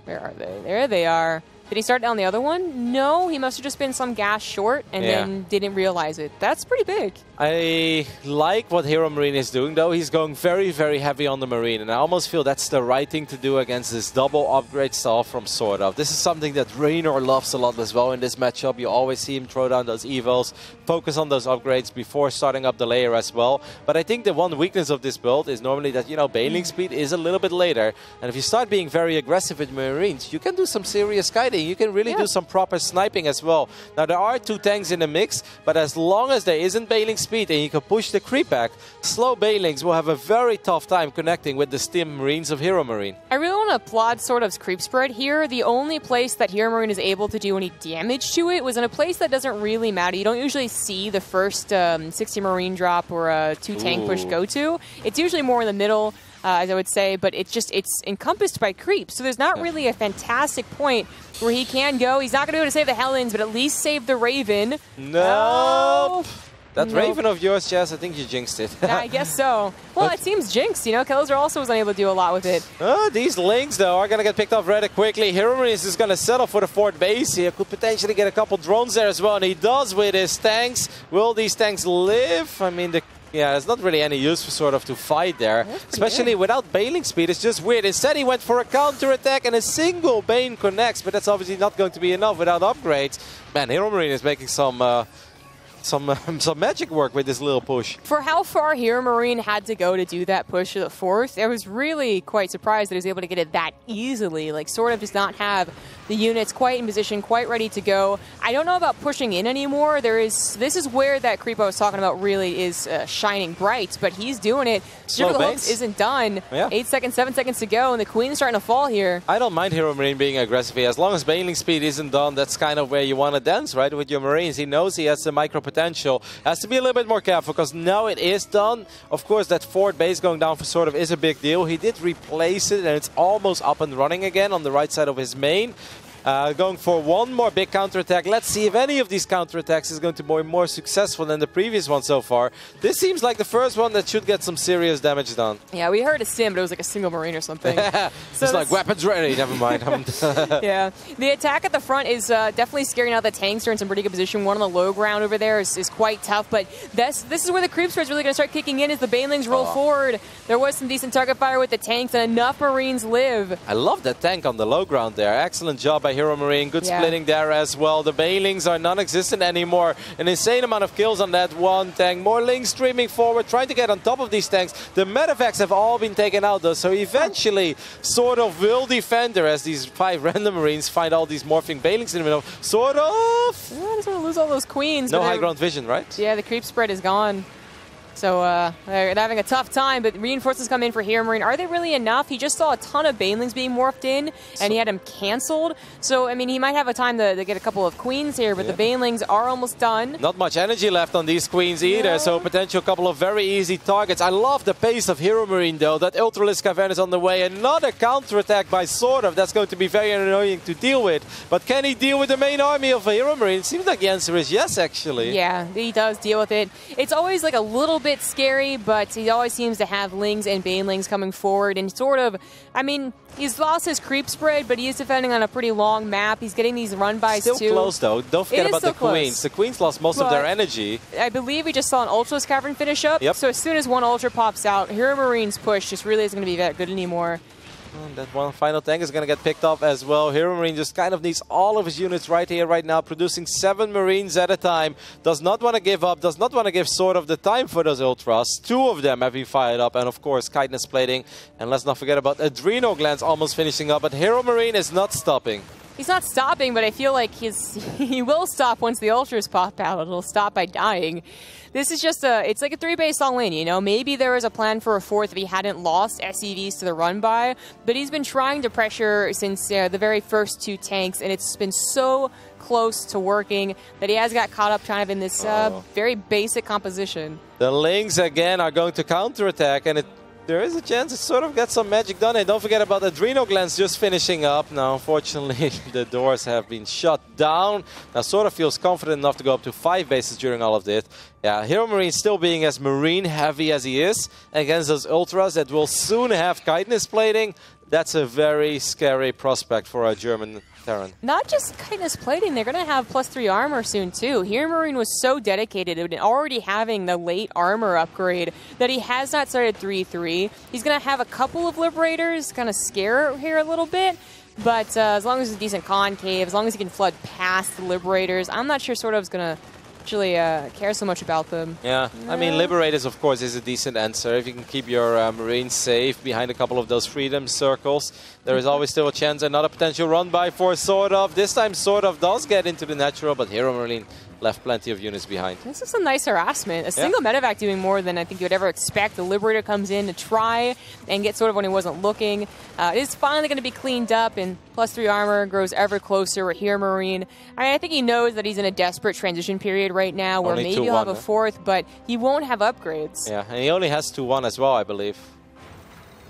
Where are they? There they are. Did he start down the other one? No, he must have just been some gas short and then didn't realize it. That's pretty big. I like what Hero Marine is doing, though. He's going very, very heavy on the Marine, and I almost feel that's the right thing to do against this double upgrade style from Sword Of. This is something that Raynor loves a lot as well in this matchup. You always see him throw down those evils, focus on those upgrades before starting up the layer as well. But I think the one weakness of this build is normally that, bailing speed is a little bit later. And if you start being very aggressive with Marines, you can do some serious guiding. You can really do some proper sniping as well. Now, there are 2 tanks in the mix, but as long as there isn't bailing speed and you can push the creep back, slow bailings will have a very tough time connecting with the Stim Marines of Hero Marine. I really want to applaud Sword Of's creep spread here. The only place that Hero Marine is able to do any damage to it was in a place that doesn't really matter. You don't usually see the first 60 Marine drop or a 2 tank push go to. It's usually more in the middle, as I would say, but it's encompassed by creep. So there's not really a fantastic point where he can go. He's not going to be able to save the Hellions, but at least save the Raven. Nope. That Raven of yours, Jazz, I think you jinxed it. Yeah, I guess so. Well, it seems jinxed, Kelazur also was unable to do a lot with it. These links, though, are going to get picked off rather quickly. Hero Marine is just going to settle for the 4th base here. Could potentially get a couple drones there as well, and he does with his tanks. Will these tanks live? I mean, there's not really any use for Sword Of to fight there, especially without bailing speed. It's just weird. Instead, he went for a counter-attack, and a single Bane connects, but that's obviously not going to be enough without upgrades. Man, Hero Marine is making some magic work with this little push. For how far Hero Marine had to go to do that push to the 4th, I was really quite surprised that he was able to get it that easily. Like, Sword Of does not have the units quite in position, quite ready to go. I don't know about pushing in anymore. This is where that creep I was talking about really is shining bright, but he's doing it. Sugar the Hooks isn't done. Yeah. 8 seconds, 7 seconds to go, and the Queen's starting to fall here. I don't mind Hero Marine being aggressive here. As long as Baneling speed isn't done, that's kind of where you want to dance, right, with your Marines. He knows he has the micro potential. Has to be a little bit more careful, because now it is done. Of course, that forward base going down for sort of is a big deal. He did replace it, and it's almost up and running again on the right side of his main. Going for one more big counterattack. Let's see if any of these counterattacks is going to be more successful than the previous one so far. This seems like the first one that should get some serious damage done. Yeah, we heard a sim, but it was like a single Marine or something. So it's like weapons ready. Never mind. Yeah, the attack at the front is definitely scaring out the tanks. They're in some pretty good position. One on the low ground over there is quite tough, but this is where the creep spread is really going to start kicking in as the Banelings roll forward. There was some decent target fire with the tanks, and enough Marines live. I love that tank on the low ground there. Excellent job by Hero Marine. Good splitting there as well. The Banelings are non-existent anymore. An insane amount of kills on that one tank. More Lings streaming forward, trying to get on top of these tanks. The medevacs have all been taken out though, so eventually sort of will defend her as these 5 random Marines find all these morphing Banelings in the middle. Sort of. Yeah, just want to lose all those Queens. No high ground vision, right? Yeah, the creep spread is gone. So they're having a tough time, but reinforcements come in for Hero Marine. Are they really enough? He just saw a ton of Banelings being morphed in, and he had them canceled. So, I mean, he might have a time to get a couple of Queens here, but the Banelings are almost done. Not much energy left on these Queens either, so potential couple of very easy targets. I love the pace of Hero Marine, though. That Ultralisk Cavern is on the way. Another counterattack by Sort of. That's going to be very annoying to deal with. But can he deal with the main army of Hero Marine? It seems like the answer is yes, actually. Yeah, he does deal with it. It's always like a little bit scary, but he always seems to have Lings and Banelings coming forward, and sort of, I mean, he's lost his creep spread, but he is defending on a pretty long map. He's getting these run-bys too. Still close, though. Don't forget about the Queens. The Queens lost most of their energy. I believe we just saw an Ultra's Cavern finish up, so as soon as one Ultra pops out, Hero Marine's push just really isn't going to be that good anymore. That one final tank is going to get picked up as well. Hero Marine just kind of needs all of his units right here, right now, producing 7 Marines at a time. Does not want to give up, does not want to give sort of the time for those Ultras. 2 of them have been fired up, and of course, Chitinous Plating. And let's not forget about Adrenal Glands almost finishing up, but Hero Marine is not stopping. He's not stopping, but I feel like he will stop once the Ultras pop out. It'll stop by dying. This is just it's like a 3-base all-in, you know? Maybe there was a plan for a 4th if he hadn't lost SEVs to the run-by, but he's been trying to pressure since the very first 2 tanks, and it's been so close to working that he has got caught up kind of in this very basic composition. The Lings, again, are going to counterattack, and there is a chance to sort of get some magic done. And don't forget about Adrenal Glands just finishing up. Now, unfortunately, the doors have been shut down. Now, sort of feels confident enough to go up to 5 bases during all of this. Yeah, Hero Marine still being as Marine heavy as he is against those Ultras that will soon have Chitinous Plating. That's a very scary prospect for a German Terran. Not just Chitinous Plating, they're going to have +3 armor soon too. Hero Marine was so dedicated in already having the late armor upgrade that he has not started 3-3. He's going to have a couple of Liberators, kind of scare here a little bit. But as long as it's a decent concave, as long as he can flood past the Liberators, I'm not sure sort of is going to actually care so much about them. Yeah, I mean, Liberators, of course, is a decent answer. If you can keep your Marines safe behind a couple of those freedom circles, there is always still a chance. Another potential run-by for Sort of. This time, Sort of does get into the natural, but Hero Marine left plenty of units behind. This is a nice harassment. A single medevac doing more than I think you would ever expect. The Liberator comes in to try and get Sort of when he wasn't looking. It is finally going to be cleaned up, and +3 armor grows ever closer with Hero Marine. I mean, I think he knows that he's in a desperate transition period right now where maybe he'll have a 4th, but he won't have upgrades. Yeah, and he only has 2-1 as well, I believe.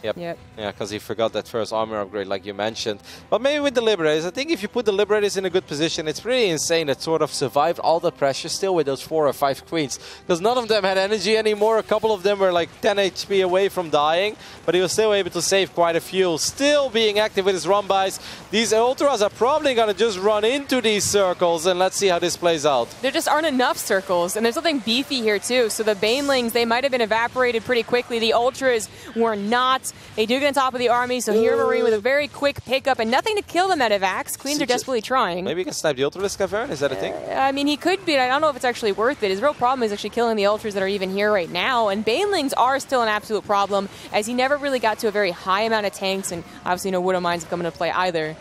Yep. Yeah, because he forgot that first armor upgrade, like you mentioned. But maybe with the Liberators, I think if you put the Liberators in a good position, it's pretty insane that Sort of survived all the pressure still with those 4 or 5 Queens. Because none of them had energy anymore. A couple of them were like 10 HP away from dying, but he was still able to save quite a few. Still being active with his run-bys. These Ultras are probably going to just run into these circles, and let's see how this plays out. There just aren't enough circles, and there's something beefy here too. So the Banelings, they might have been evaporated pretty quickly. The Ultras were not. They do get on top of the army, so Hero Marine with a very quick pickup and nothing to kill the medevacs. Queens are desperately trying. Maybe he can snipe the Ultralisk Cavern? Is that a thing? I mean, he could be. I don't know if it's actually worth it. His real problem is actually killing the Ultras that are even here right now, and Banelings are still an absolute problem, as he never really got to a very high amount of tanks, and obviously no Widow Mines come into play either.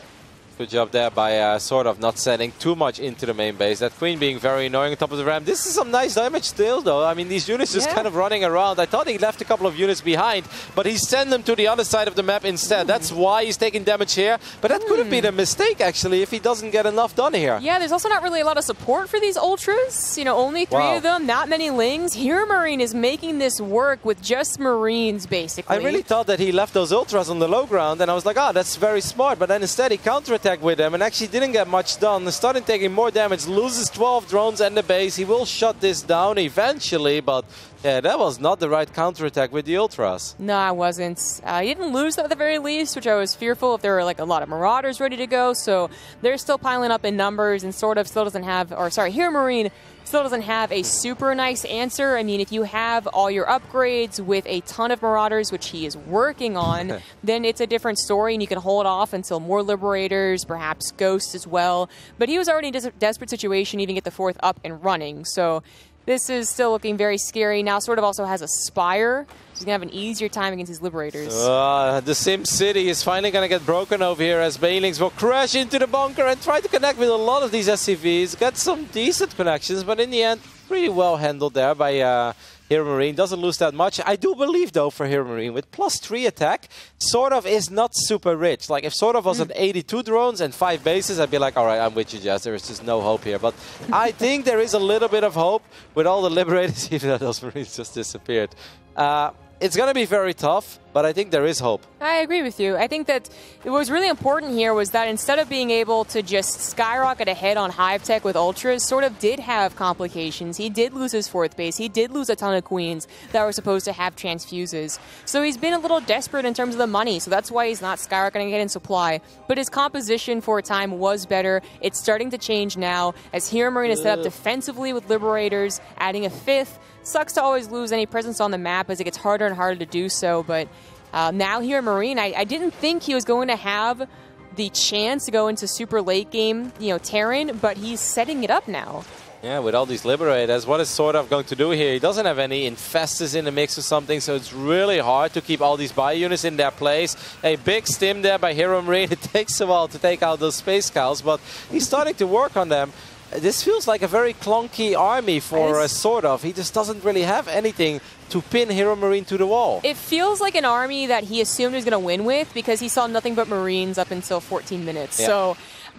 Good job there by sort of not sending too much into the main base. That queen being very annoying on top of the ramp. This is some nice damage still, though. I mean, these units just kind of running around. I thought he left a couple of units behind, but he sent them to the other side of the map instead. That's why he's taking damage here. But that could have been a mistake, actually, if he doesn't get enough done here. Yeah, there's also not really a lot of support for these ultras. You know, only 3 of them, not many lings. Hero Marine is making this work with just Marines, basically. I really thought that he left those ultras on the low ground, and I was like, oh, that's very smart. But then instead, he counterattacked with them and actually didn't get much done. Started taking more damage, loses 12 drones and the base. He will shut this down eventually, but yeah, that was not the right counterattack with the ultras. No, I wasn't. He didn't lose them at the very least, which I was fearful if there were like a lot of Marauders ready to go. So they're still piling up in numbers and sort of still doesn't have, or sorry, Hero Marine still doesn't have a super nice answer. I mean, if you have all your upgrades with a ton of Marauders, which he is working on, then it's a different story and you can hold off until more Liberators, perhaps Ghosts as well. But he was already in a desperate situation, even get the 4th up and running. So this is still looking very scary. Now sort of also has a Spire. He's going to have an easier time against his Liberators. The Sim City is finally going to get broken over here as Banelings will crash into the bunker and try to connect with a lot of these SCVs. Got some decent connections, but in the end, pretty well handled there by Hero Marine. Doesn't lose that much. I do believe, though, for Hero Marine, with +3 attack, sort of is not super rich. Like, if sort of was at 82 drones and 5 bases, I'd be like, all right, I'm with you, Jazz. There is just no hope here. But I think there is a little bit of hope with all the Liberators, even though those Marines just disappeared. It's going to be very tough, but I think there is hope. I agree with you. I think that what was really important here was that instead of being able to just skyrocket ahead on Hive Tech with Ultras, sort of did have complications. He did lose his 4th base. He did lose a ton of Queens that were supposed to have transfuses. So he's been a little desperate in terms of the money, so that's why he's not skyrocketing ahead in supply. But his composition for a time was better. It's starting to change now as Hero Marine is set up defensively with Liberators, adding a 5th. Sucks to always lose any presence on the map as it gets harder and harder to do so, but now here in Marine, I didn't think he was going to have the chance to go into super late game, you know, Terran, but he's setting it up now. Yeah, with all these Liberators, what is sort of going to do here? He doesn't have any Infestors in the mix or something, so it's really hard to keep all these bio units in their place. A big stim there by Hero Marine. It takes a while to take out those Space Cows, but he's starting to work on them. This feels like a very clunky army for sort of. He just doesn't really have anything to pin Hero Marine to the wall. It feels like an army that he assumed he was going to win with because he saw nothing but Marines up until 14 minutes. Yeah. So,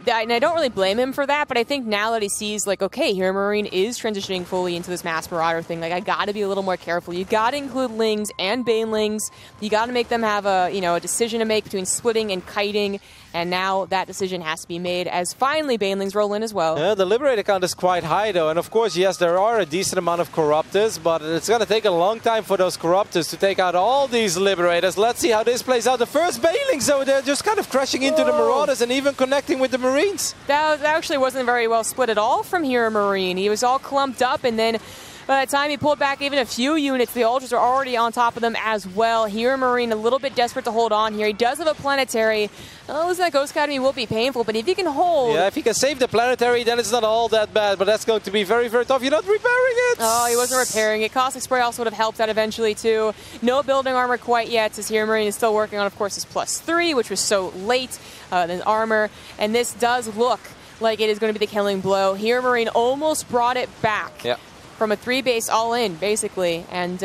and I don't really blame him for that, but I think now that he sees, like, okay, Hero Marine is transitioning fully into this Mass Marauder thing, like, I gotta be a little more careful. You gotta include Lings and Banelings. You gotta make them have a, you know, a decision to make between splitting and kiting, and now that decision has to be made as finally Banelings roll in as well. Yeah, the Liberator count is quite high, though, and of course, yes, there are a decent amount of Corruptors, but it's gonna take a long time for those Corruptors to take out all these Liberators. Let's see how this plays out. The first Banelings, though, they're just kind of crashing into the Marauders and even connecting with the Marines. That actually wasn't very well split at all from Hero Marine. He was all clumped up, and then by the time he pulled back even a few units, the Ultras are already on top of them as well. Hero Marine a little bit desperate to hold on here. He does have a Planetary. Losing that Ghost Academy will be painful, but if he can hold... Yeah, if he can save the Planetary, then it's not all that bad, but that's going to be very, very tough. You're not repairing it! Oh, he wasn't repairing it. Caustic Spray also would have helped out eventually, too. No building armor quite yet, as Hero Marine is still working on, of course, his +3, which was so late, than armor, and this does look like it is going to be the killing blow. Hero Marine almost brought it back. Yeah. From a 3-base all-in, basically, and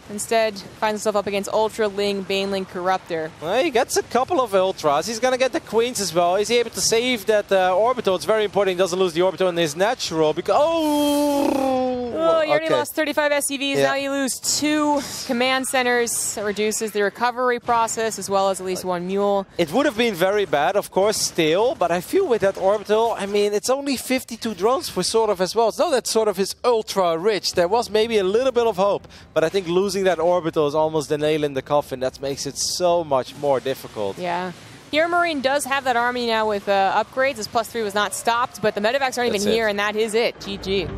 instead finds himself up against Ultra, Ling, Baneling, Corruptor. Well, he gets a couple of Ultras. He's going to get the Queens as well. Is he able to save that Orbital? It's very important he doesn't lose the Orbital in his natural, because... Oh, you already lost 35 SCVs, now you lose 2 command centers. That reduces the recovery process, as well as at least 1 mule. It would have been very bad, of course, still, but I feel with that Orbital, I mean, it's only 52 drones for sort of as well. It's not that sort of is ultra rich. There was maybe a little bit of hope, but I think losing that Orbital is almost the nail in the coffin. That makes it so much more difficult. Yeah. Hero Marine does have that army now with upgrades. His +3 was not stopped, but the medevacs aren't even here, and that is it. GG.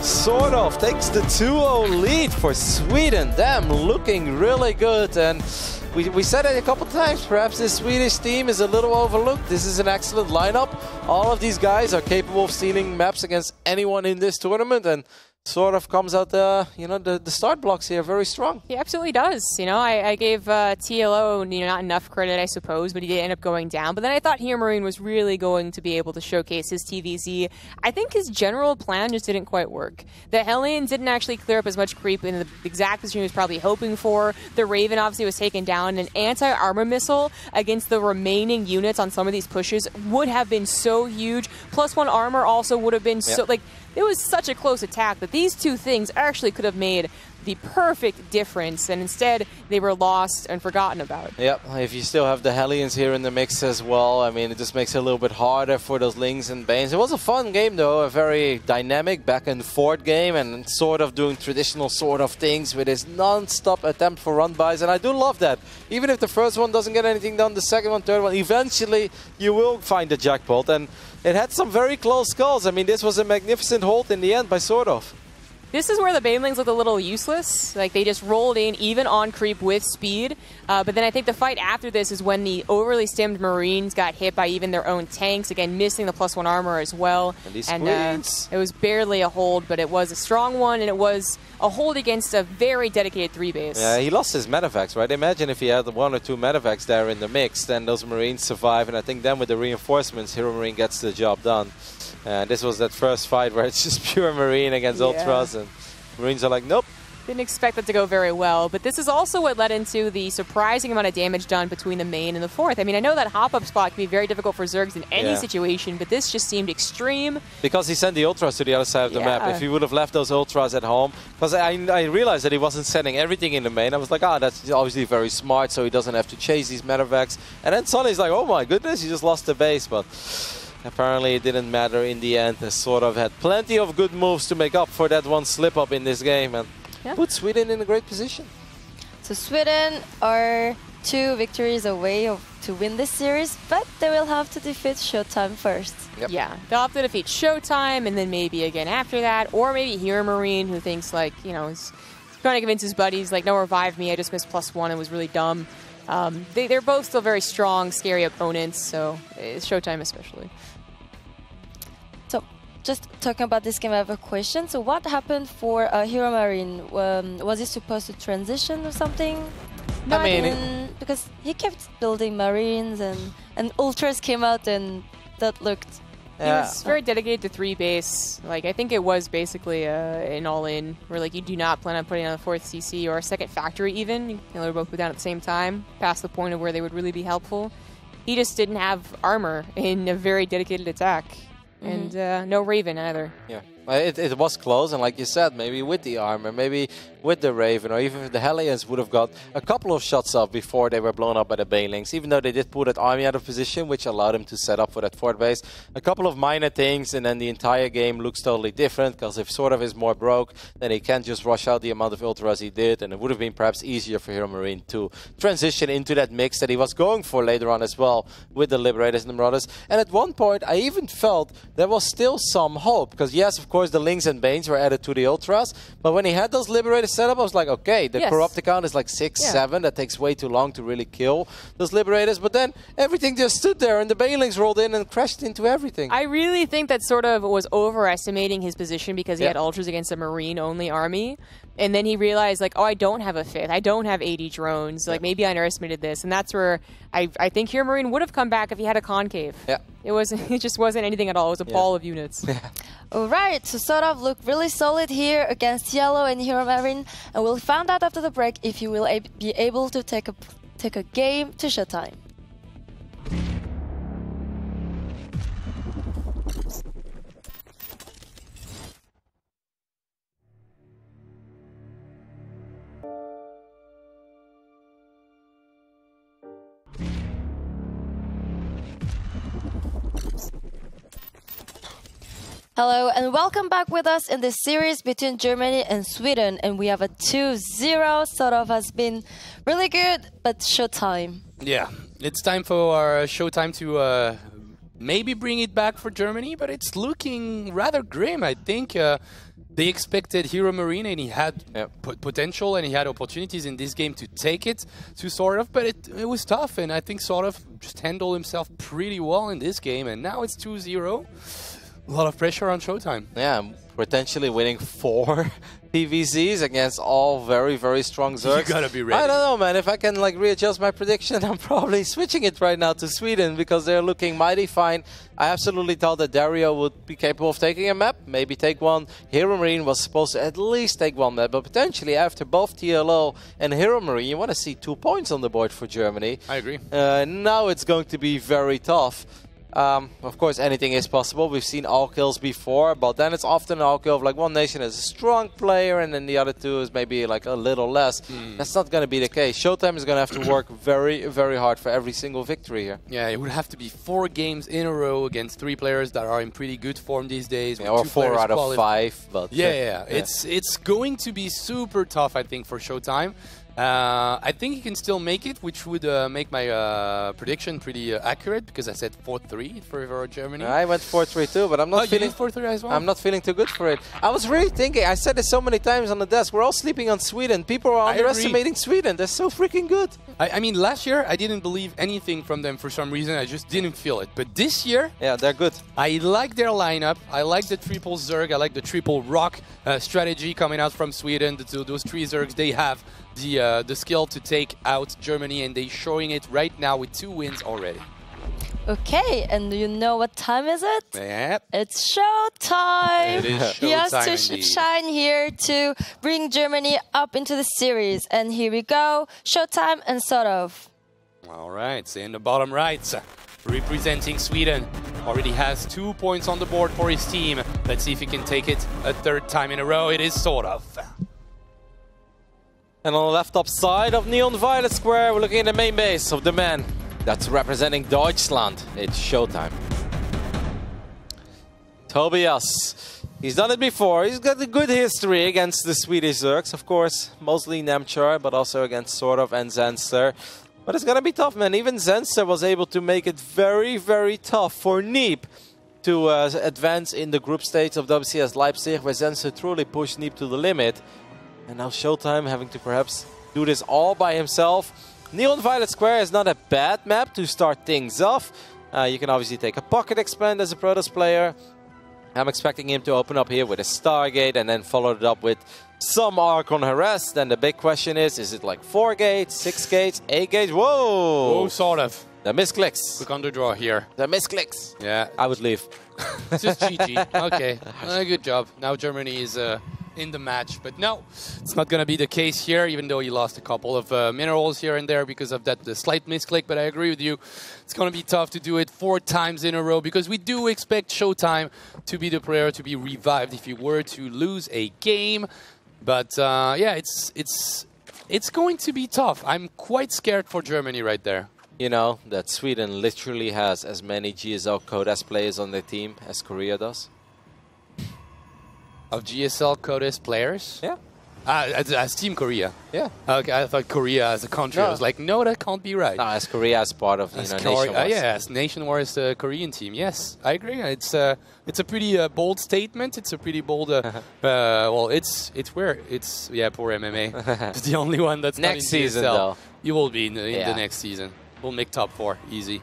Sort of takes the 2-0 lead for Sweden. Them looking really good, and we said it a couple times, perhaps this Swedish team is a little overlooked. This is an excellent lineup. All of these guys are capable of stealing maps against anyone in this tournament, and sort of comes out the start blocks here very strong. He absolutely does. You know, I gave TLO not enough credit, I suppose, but he did end up going down. But then I thought Hero Marine was really going to be able to showcase his TVZ. I think his general plan just didn't quite work. The Hellion didn't actually clear up as much creep in the exact position he was probably hoping for. The Raven obviously was taken down. An anti-armor missile against the remaining units on some of these pushes would have been so huge. +1 armor also would have been so, like, it was such a close attack that these two things actually could have made the perfect difference, and instead they were lost and forgotten about. Yep, if you still have the Hellions here in the mix as well, I mean, it just makes it a little bit harder for those Lings and Banes. It was a fun game though, a very dynamic back and forth game, and sort of doing traditional sort of things with his non-stop attempt for run-bys, and I do love that. Even if the first one doesn't get anything done, the second one, third one, eventually you will find the jackpot, and it had some very close calls. I mean, this was a magnificent hold in the end by sort of. This is where the Banelings looked a little useless. Like, they just rolled in, even on creep with speed. But then I think the fight after this is when the overly stimmed Marines got hit by even their own tanks, again, missing the +1 armor as well. And it was barely a hold, but it was a strong one, and it was a hold against a very dedicated 3-base. Yeah, he lost his medevacs, right? Imagine if he had 1 or 2 medevacs there in the mix, then those Marines survive, and I think then with the reinforcements, Hero Marine gets the job done. And this was that first fight where it's just pure Marine against Ultras, and Marines are like, nope. Didn't expect that to go very well, but this is also what led into the surprising amount of damage done between the main and the fourth. I mean, I know that hop-up spot can be very difficult for Zergs in any situation, but this just seemed extreme. Because he sent the Ultras to the other side of the map. If he would have left those Ultras at home, because I realized that he wasn't sending everything in the main. I was like, that's obviously very smart, so he doesn't have to chase these medevacs. And then suddenly he's like, oh my goodness, he just lost the base, but apparently it didn't matter in the end. They sort of had plenty of good moves to make up for that one slip-up in this game, and put Sweden in a great position. So Sweden are 2 victories away to win this series, but they will have to defeat Showtime first. Yep. Yeah, they'll have to defeat Showtime, and then maybe again after that, or maybe Hero Marine, who thinks, like, you know, is trying to convince his buddies, like, no, revive me, I just missed +1 and was really dumb. They're both still very strong, scary opponents, so Showtime especially. Just talking about this game, I have a question. So what happened for Hero Marine? Was he supposed to transition or something? No, I mean, because he kept building Marines and Ultras came out and that looked... He was very dedicated to 3-base. Like, I think it was basically an all-in, where, like, you do not plan on putting on a 4th CC or a 2nd factory even. You know, they're both put down at the same time, past the point of where they would really be helpful. He just didn't have armor in a very dedicated attack. And no Raven either. Yeah, it was close, and like you said, maybe with the armor, maybe with the Raven, or even if the Hellions would have got a couple of shots up before they were blown up by the Banelings, even though they did put that army out of position, which allowed him to set up for that 4th base. A couple of minor things, and then the entire game looks totally different, because if sort of is more broke, then he can't just rush out the amount of Ultras he did, and it would have been perhaps easier for Hero Marine to transition into that mix that he was going for later on as well, with the Liberators and the Marauders. And at one point, I even felt there was still some hope, because yes, of course, the Lings and Banes were added to the Ultras, but when he had those Liberators set up, I was like, okay, the corrupt account is like 6, 7. That takes way too long to really kill those Liberators. But then everything just stood there, and the Banelings rolled in and crashed into everything. I really think that sort of was overestimating his position because he had Ultras against a Marine-only army. And then he realized, like, oh, I don't have a 5th. I don't have 80 drones. Like, maybe I underestimated this. And that's where I think Hero Marine would have come back if he had a concave. Yeah. It just wasn't anything at all. It was a ball of units. Alright, so sort of look really solid here against Yellow and Hero Marine. And we'll find out after the break if you will be able to take a game to Showtime. Hello and welcome back with us in this series between Germany and Sweden, and we have a 2-0. Sort of has been really good, but Showtime. Yeah, it's time for our Showtime to maybe bring it back for Germany, but it's looking rather grim. I think they expected Hero Marine, and he had potential and he had opportunities in this game to take it to sort of, but it was tough, and I think sort of just handled himself pretty well in this game, and now it's 2-0. A lot of pressure on Showtime. Yeah, potentially winning 4 PVZs against all very, very strong Zergs. You gotta be ready. I don't know, man. If I can like readjust my prediction, I'm probably switching it right now to Sweden because they're looking mighty fine. I absolutely thought that Dario would be capable of taking a map, maybe take one. Hero Marine was supposed to at least take one map, but potentially after both TLO and Hero Marine, you want to see 2 points on the board for Germany. I agree. Now it's going to be very tough. Of course, anything is possible. We've seen all kills before, but then it's often an all kill of like one nation is a strong player and then the other 2 is maybe like a little less. That's not going to be the case. Showtime is going to have to work very, very hard for every single victory here. Yeah, it would have to be 4 games in a row against 3 players that are in pretty good form these days. Yeah, or 4 out of 5. But yeah. It's going to be super tough, I think, for Showtime. I think he can still make it, which would make my prediction pretty accurate because I said 4-3 for Germany. I went 4-3 too, but I'm not feeling 4-3 as well. I'm not feeling too good for it. I was really thinking. I said it so many times on the desk. We're all sleeping on Sweden. People are underestimating Sweden. They're so freaking good. I mean, last year I didn't believe anything from them for some reason. I just didn't feel it. But this year, yeah, they're good. I like their lineup. I like the triple Zerg. I like the triple Rock strategy coming out from Sweden. Those 3 Zergs, they have the skill to take out Germany, and they're showing it right now with 2 wins already. Okay, and do you know what time is it? Yep. It's showtime! It is He has to showtime indeed. shine here to bring Germany up into the series. And here we go, showtime and sort of. All right, so in the bottom right, representing Sweden, already has 2 points on the board for his team. Let's see if he can take it a 3rd time in a row. It is sort of. And on the left top side of Neon Violet Square, we're looking at the main base of the man that's representing Deutschland. It's showtime. Tobias. He's done it before. He's got a good history against the Swedish Zergs, of course. Mostly Nemchar, but also against Sordov and Zenster. But it's going to be tough, man. Even Zenster was able to make it very, very tough for Neep to advance in the group stage of WCS Leipzig, where Zenster truly pushed Neep to the limit. And now Showtime having to perhaps do this all by himself. Neon Violet Square is not a bad map to start things off. You can obviously take a Pocket Expand as a Protoss player. I'm expecting him to open up here with a Stargate and then follow it up with some Archon Harass. Then the big question is it like 4 gates, 6 gates, 8 gates? Whoa! Oh, sort of. The misclicks. Quick underdraw here. The misclicks. Yeah. I would leave. Just GG. Okay. Good job. Now Germany is in the match. But no, it's not going to be the case here, even though he lost a couple of minerals here and there because of that slight misclick. But I agree with you. It's going to be tough to do it 4 times in a row because we do expect Showtime to be the player to be revived if you were to lose a game. But yeah, it's going to be tough. I'm quite scared for Germany right there. You know that Sweden literally has as many GSL Codas players on their team as Korea does. Of GSL Codas players? Yeah. As Team Korea? Yeah. Okay, I thought Korea as a country. No. I was like, no, that can't be right. No, as Korea as part of Nation-wise. Yeah, as Nation-wise Korean team. Yes, I agree. It's a pretty bold statement. It's a pretty bold. Well, it's poor MMA. It's the only one that's next not in season GSL. though. You will be in the next season. We'll make top 4 easy.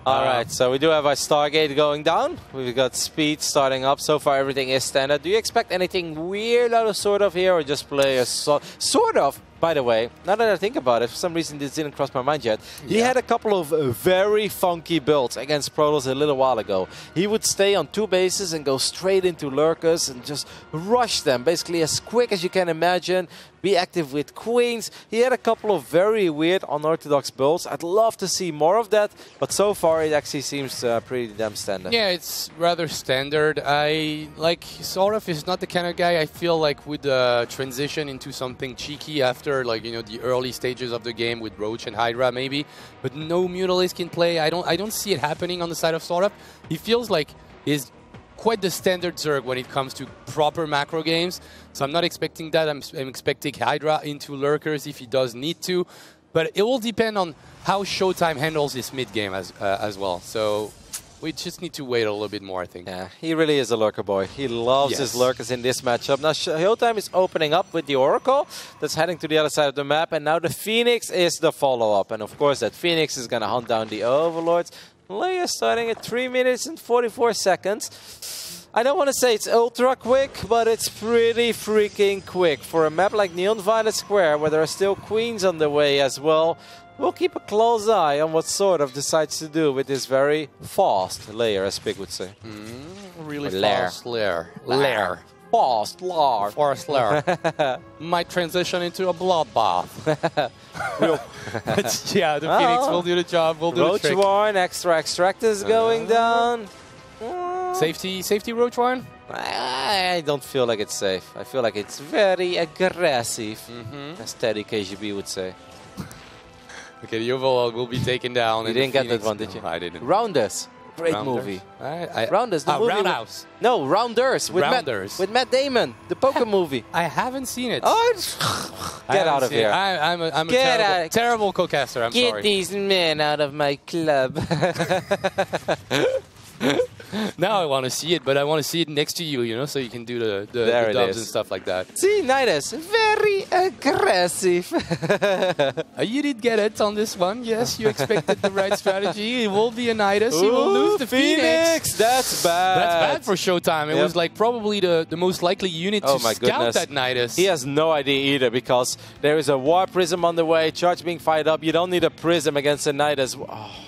All right, so we do have our Stargate going down. We've got speed starting up. So far, everything is standard. Do you expect anything weird out of Sort of here, or just play a Sort of? By the way, now that I think about it, for some reason this didn't cross my mind yet. He had a couple of very funky builds against Protoss a little while ago. He would stay on 2 bases and go straight into lurkers and just rush them, basically as quick as you can imagine. Be active with queens. He had a couple of very weird, unorthodox builds. I'd love to see more of that, but so far it actually seems pretty damn standard. Yeah, it's rather standard. I like Sort of is not the kind of guy I feel like would transition into something cheeky after the early stages of the game with Roach and Hydra maybe, but no Mutalisk in play. I don't see it happening on the side of Sort of. He feels like he's quite the standard Zerg when it comes to proper macro games, so I'm not expecting that. I'm expecting Hydra into lurkers if he does need to, but it will depend on how Showtime handles his mid game as well. So we just need to wait a little bit more, I think. Yeah, he really is a lurker boy. He loves his lurkers in this matchup. Now, Showtime is opening up with the Oracle that's heading to the other side of the map, and now the Phoenix is the follow-up. And of course, that Phoenix is going to hunt down the Overlords. Leia starting at 3 minutes and 44 seconds. I don't want to say it's ultra quick, but it's pretty freaking quick. For a map like Neon Violet Square, where there are still queens on the way as well, we'll keep a close eye on what sort of decides to do with this very fast layer, as Pig would say. Really Lair. fast lair. Lair. Fast lair. Forest lair. Might transition into a bloodbath. But yeah, the Phoenix will do the job, will do the trick. Roach Warren, extra extract is going down. Safety Roach Warren? I don't feel like it's safe. I feel like it's very aggressive, as Teddy KGB would say. Okay, the overlord will be taken down. You didn't get that one, did you? No, I didn't. Rounders. Great Rounders. movie. Rounders, the movie. Roundhouse. No, Rounders. With Matt Damon. The poker movie. I haven't seen it. Oh, get out of here. I'm a terrible co-caster. I'm sorry. Get these men out of my club. Now I want to see it, but I want to see it next to you, you know, so you can do the dubs and stuff like that. See, Nidus, very aggressive. You did get it on this one. Yes, you expected the right strategy. It will be a Nidus. He will lose the Phoenix. That's bad. That's bad for Showtime. It was like probably the most likely unit to scout that Nidus. He has no idea either, because there is a War Prism on the way, charge being fired up. You don't need a Prism against a Nidus. Oh.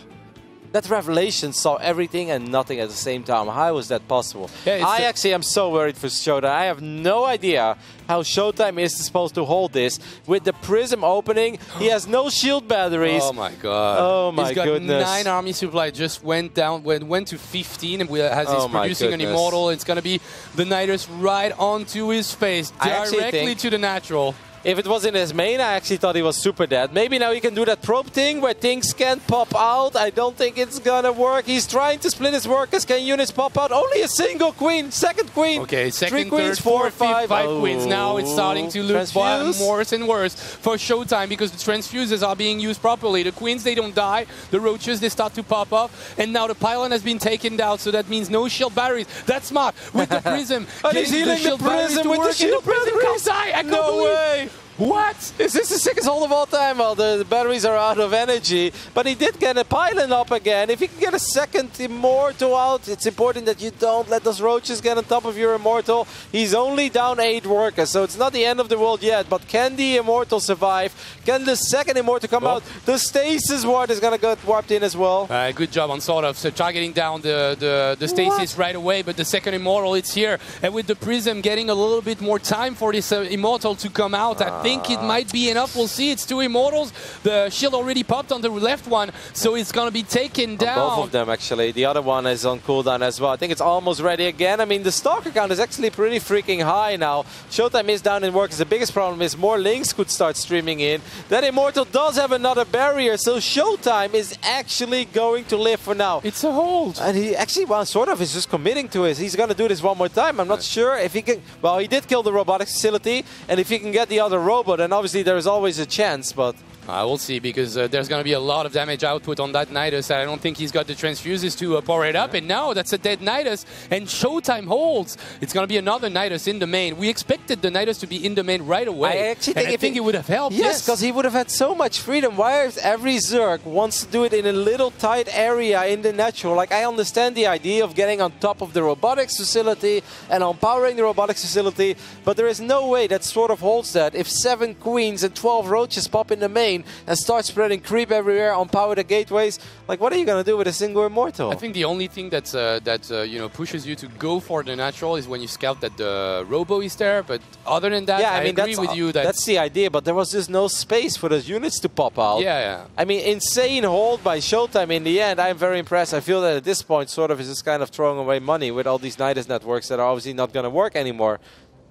That Revelation saw everything and nothing at the same time. How was that possible? Yeah, I actually am so worried for Showtime. I have no idea how Showtime is supposed to hold this. With the Prism opening, he has no shield batteries. Oh my god. Oh my goodness. 9 army supply, just went down, went to 15, and as he's producing an Immortal, it's going to be the Nidus right onto his face, directly to the natural. If it was in his main, I actually thought he was super dead. Maybe now he can do that probe thing where things can pop out. I don't think it's gonna work. He's trying to split his workers. Can units pop out? Only a single queen. Second queen. Okay, second, 3 queens, third, 4, fourth, 5 5 queens. Now it's starting to look worse and worse for Showtime, because the transfuses are being used properly. The queens, they don't die. The roaches, they start to pop up. And now the pylon has been taken down, so that means no shield batteries. That's smart. With the Prism. And he's healing the Prism with the shield batteries. No way. What? Is this the sickest hold of all time? Well, the batteries are out of energy, but he did get a pylon up again. If he can get a second Immortal out, it's important that you don't let those roaches get on top of your Immortal. He's only down 8 workers, so it's not the end of the world yet, but can the Immortal survive? Can the second Immortal come out? The Stasis Ward is going to get warped in as well. Good job on sort of targeting down the Stasis right away, but the second Immortal, it's here. And with the Prism getting a little bit more time for this Immortal to come out, I think it might be enough. We'll see. It's 2 Immortals. The shield already popped on the left one, so it's going to be taken down. Both of them, actually. The other one is on cooldown as well. I think it's almost ready again. I mean, the Stalker count is actually pretty freaking high now. Showtime is down in workers. The biggest problem is more links could start streaming in. That Immortal does have another barrier, so Showtime is actually going to live for now. It's a hold. And he actually, well, sort of is just committing to it. He's going to do this one more time. I'm not sure if he can... Well, he did kill the robotics facility, and if he can get the other robot, and obviously there is always a chance, but... We'll see, because there's going to be a lot of damage output on that Nidus. I don't think he's got the transfuses to power it up. And now that's a dead Nidus, and Showtime holds. It's going to be another Nidus in the main. We expected the Nidus to be in the main right away. I actually think it would have helped. Yes, because he would have had so much freedom. Why if every Zerg wants to do it in a little tight area in the natural? Like, I understand the idea of getting on top of the robotics facility and empowering the robotics facility, but there is no way that sort of holds that if 7 queens and 12 roaches pop in the main and start spreading creep everywhere on power the gateways. Like, what are you going to do with a single Immortal? I think the only thing that's you know, pushes you to go for the natural is when you scout that the Robo is there. But other than that, I agree with you. That's the idea, but there was just no space for those units to pop out. Yeah. I mean, insane hold by Showtime in the end. I'm very impressed. I feel that at this point, sort of, is just kind of throwing away money with all these Nidus networks that are obviously not going to work anymore.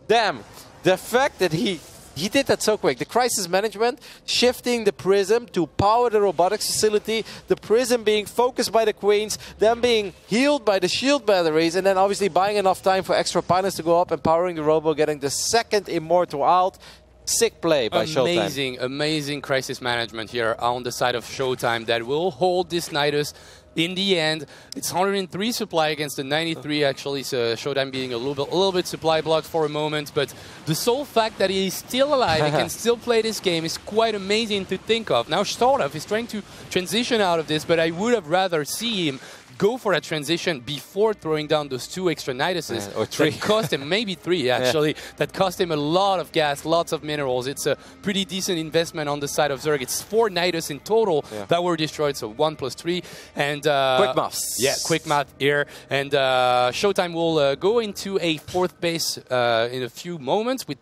Damn, the fact that he did that so quick. The crisis management, shifting the Prism to power the robotics facility, the Prism being focused by the queens, then being healed by the shield batteries, and then obviously buying enough time for extra pylons to go up, empowering the Robo, getting the second Immortal out. Sick play by Showtime. Amazing crisis management here on the side of Showtime that will hold this Nidus. In the end, it's 103 supply against the 93, actually, so Showtime being a little bit supply blocked for a moment, but the sole fact that he's still alive and can still play this game is quite amazing to think of. Now, sort of, he's trying to transition out of this, but I would have rather see him go for a transition before throwing down those 2 extra Niduses. Or 3. That cost him, maybe 3 actually, that cost him a lot of gas, lots of minerals. It's a pretty decent investment on the side of Zerg. It's 4 Nidus in total that were destroyed, so 1 + 3. And quick maths. Yeah, quick math here. And Showtime will go into a 4th base in a few moments with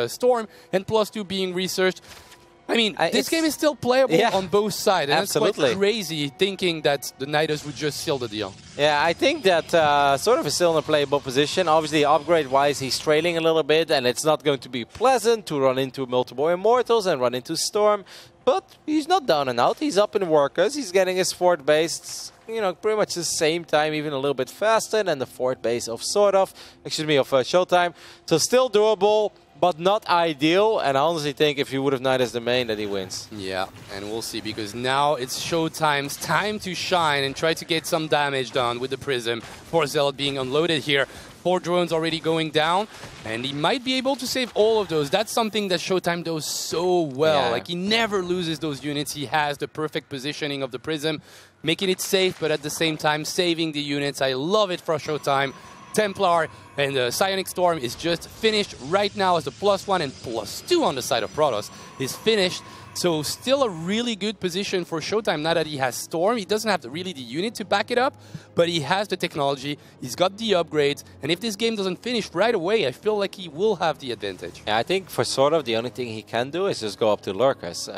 Storm and +2 being researched. I mean, this game is still playable on both sides. And Absolutely. it's quite crazy thinking that the Nidus would just seal the deal. Yeah, I think that sort of is still in a playable position. Obviously, upgrade-wise, he's trailing a little bit, and it's not going to be pleasant to run into multiple Immortals and run into Storm. But he's not down and out. He's up in workers. He's getting his 4th base, you know, pretty much the same time, even a little bit faster than the 4th base of Showtime. So still doable, but not ideal. And I honestly think if he would have Nidus the main, that he wins. Yeah, and we'll see, because now it's Showtime's time to shine and try to get some damage done with the Prism. 4 Zealot being unloaded here. 4 drones already going down, and he might be able to save all of those. That's something that Showtime does so well. Like, he never loses those units. He has the perfect positioning of the Prism, making it safe, but at the same time saving the units. I love it for Showtime. Templar and the Psionic Storm is just finished right now as the +1 and +2 on the side of Protoss is finished. So still a really good position for Showtime now that he has Storm. He doesn't have really the unit to back it up, but he has the technology, he's got the upgrades, and if this game doesn't finish right away, I feel like he will have the advantage. Yeah, I think for sort of the only thing he can do is just go up to Lurkers,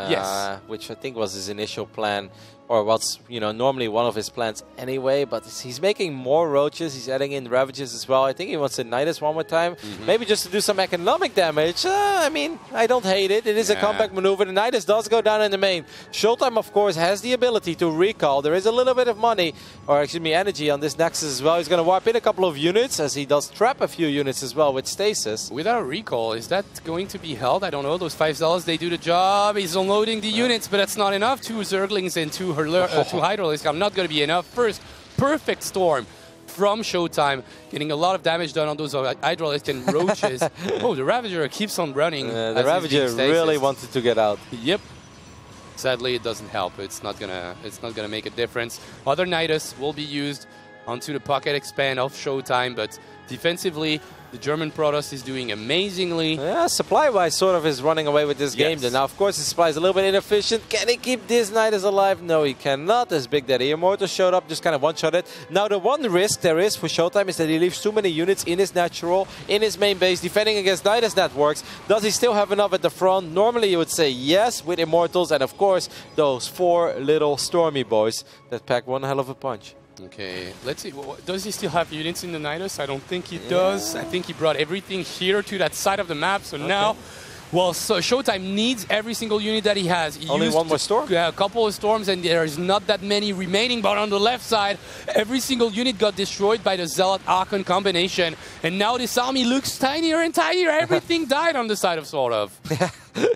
which I think was his initial plan, or what's, you know, normally one of his plans anyway, but he's making more Roaches, he's adding in Ravages as well. I think he wants to Nidus one more time, maybe just to do some economic damage. I mean, I don't hate it. It is a comeback maneuver. The Nidus does go down in the main. Showtime, of course, has the ability to recall. There is a little bit of money, or excuse me, energy on this Nexus as well. He's going to warp in a couple of units, as he does trap a few units as well with Stasis. Without a recall, is that going to be held? I don't know. Those 5 Zealots, they do the job. He's unloading the units, but that's not enough. 2 Zerglings and 2 Hydralisks are not going to be enough. First, perfect Storm from Showtime, getting a lot of damage done on those Hydralisks and Roaches. Oh, the Ravager keeps on running. The Ravager really wanted to get out. Yep. Sadly, it doesn't help. It's not gonna make a difference. Other Nidus will be used onto the pocket expand of Showtime, but defensively, the German Protoss is doing amazingly. Yeah, supply-wise, sort of is running away with this game. Then now, of course, his supply is a little bit inefficient. Can he keep this Nidus alive? No, he cannot. As Big Daddy Immortal showed up, just kind of one-shot it. Now, the one risk there is for Showtime is that he leaves too many units in his natural, in his main base, defending against Nidus networks. Does he still have enough at the front? Normally, you would say yes, with Immortals, and of course, those 4 little Stormy boys that pack one hell of a punch. Okay, let's see. Does he still have units in the Nidus? I don't think he does. I think he brought everything here to that side of the map. So now, well, so Showtime needs every single unit that he has. He Only used one more Storm? A couple of Storms, and there's not that many remaining. But on the left side, every single unit got destroyed by the Zealot Archon combination. And now this army looks tinier and tinier. Everything died on the side of sort of.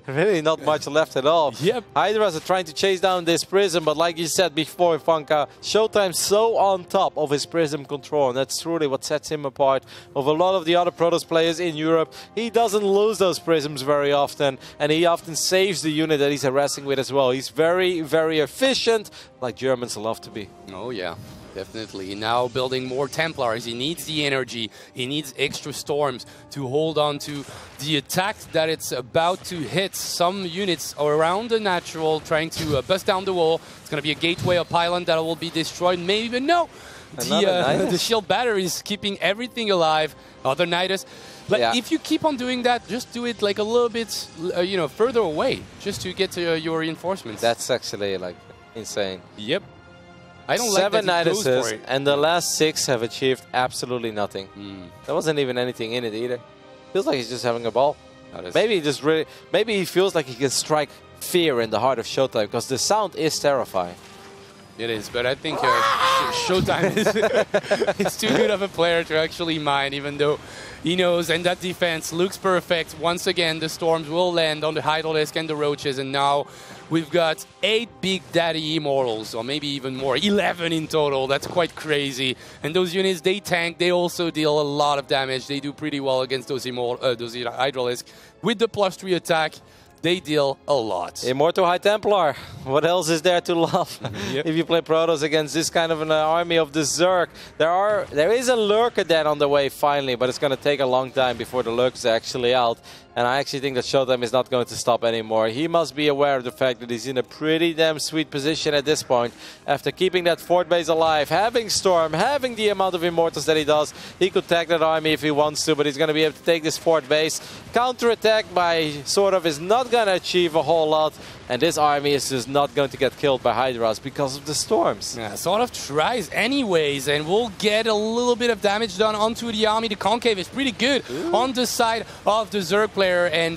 Really not much left at all. Yep. Hydras are trying to chase down this Prism, but like you said before, Funka, Showtime's so on top of his Prism control, and that's truly what sets him apart of a lot of the other Protoss players in Europe. He doesn't lose those Prisms very often, and he often saves the unit that he's harassing with as well. He's very, very efficient, like Germans love to be. Oh, yeah. Definitely. Now building more Templars. He needs the energy. He needs extra Storms to hold on to the attack that it's about to hit. Some units around the natural trying to bust down the wall. It's going to be a gateway, a pylon that will be destroyed. Maybe, but no. The shield battery is keeping everything alive. Other Nidus. Like, if you keep on doing that, just do it like a little bit, you know, further away, just to get to your reinforcements. That's actually like insane. Yep. I don't 7 like that he goes Niduses, for it. and the last 6 have achieved absolutely nothing. There wasn't even anything in it either. Feels like he's just having a ball. Maybe he just really, maybe he feels like he can strike fear in the heart of Showtime, because the sound is terrifying. It is, but I think Showtime is too good of a player to actually mind, even though he knows, and that defense looks perfect. Once again, the Storms will land on the Hydralisk and the Roaches, and now we've got 8 Big Daddy Immortals, or maybe even more, 11 in total. That's quite crazy. And those units, they tank, they also deal a lot of damage. They do pretty well against those Hydralisk. With the +3 attack, they deal a lot. Immortal High Templar. What else is there to love? Yep. If you play Protoss against this kind of an army of the Zerg, there is a Lurker then on the way finally, but it's going to take a long time before the Lurk is actually out. And I actually think that Showtime is not going to stop anymore. He must be aware of the fact that he's in a pretty damn sweet position at this point. After keeping that fort base alive, having Storm, having the amount of Immortals that he does, he could tag that army if he wants to, but he's going to be able to take this fort base. Counterattack by sort of is not going to achieve a whole lot. And this army is just not going to get killed by Hydras because of the storms. Yeah, sort of tries anyways, and we'll get a little bit of damage done onto the army. The Concave is pretty good on the side of the Zerg player. And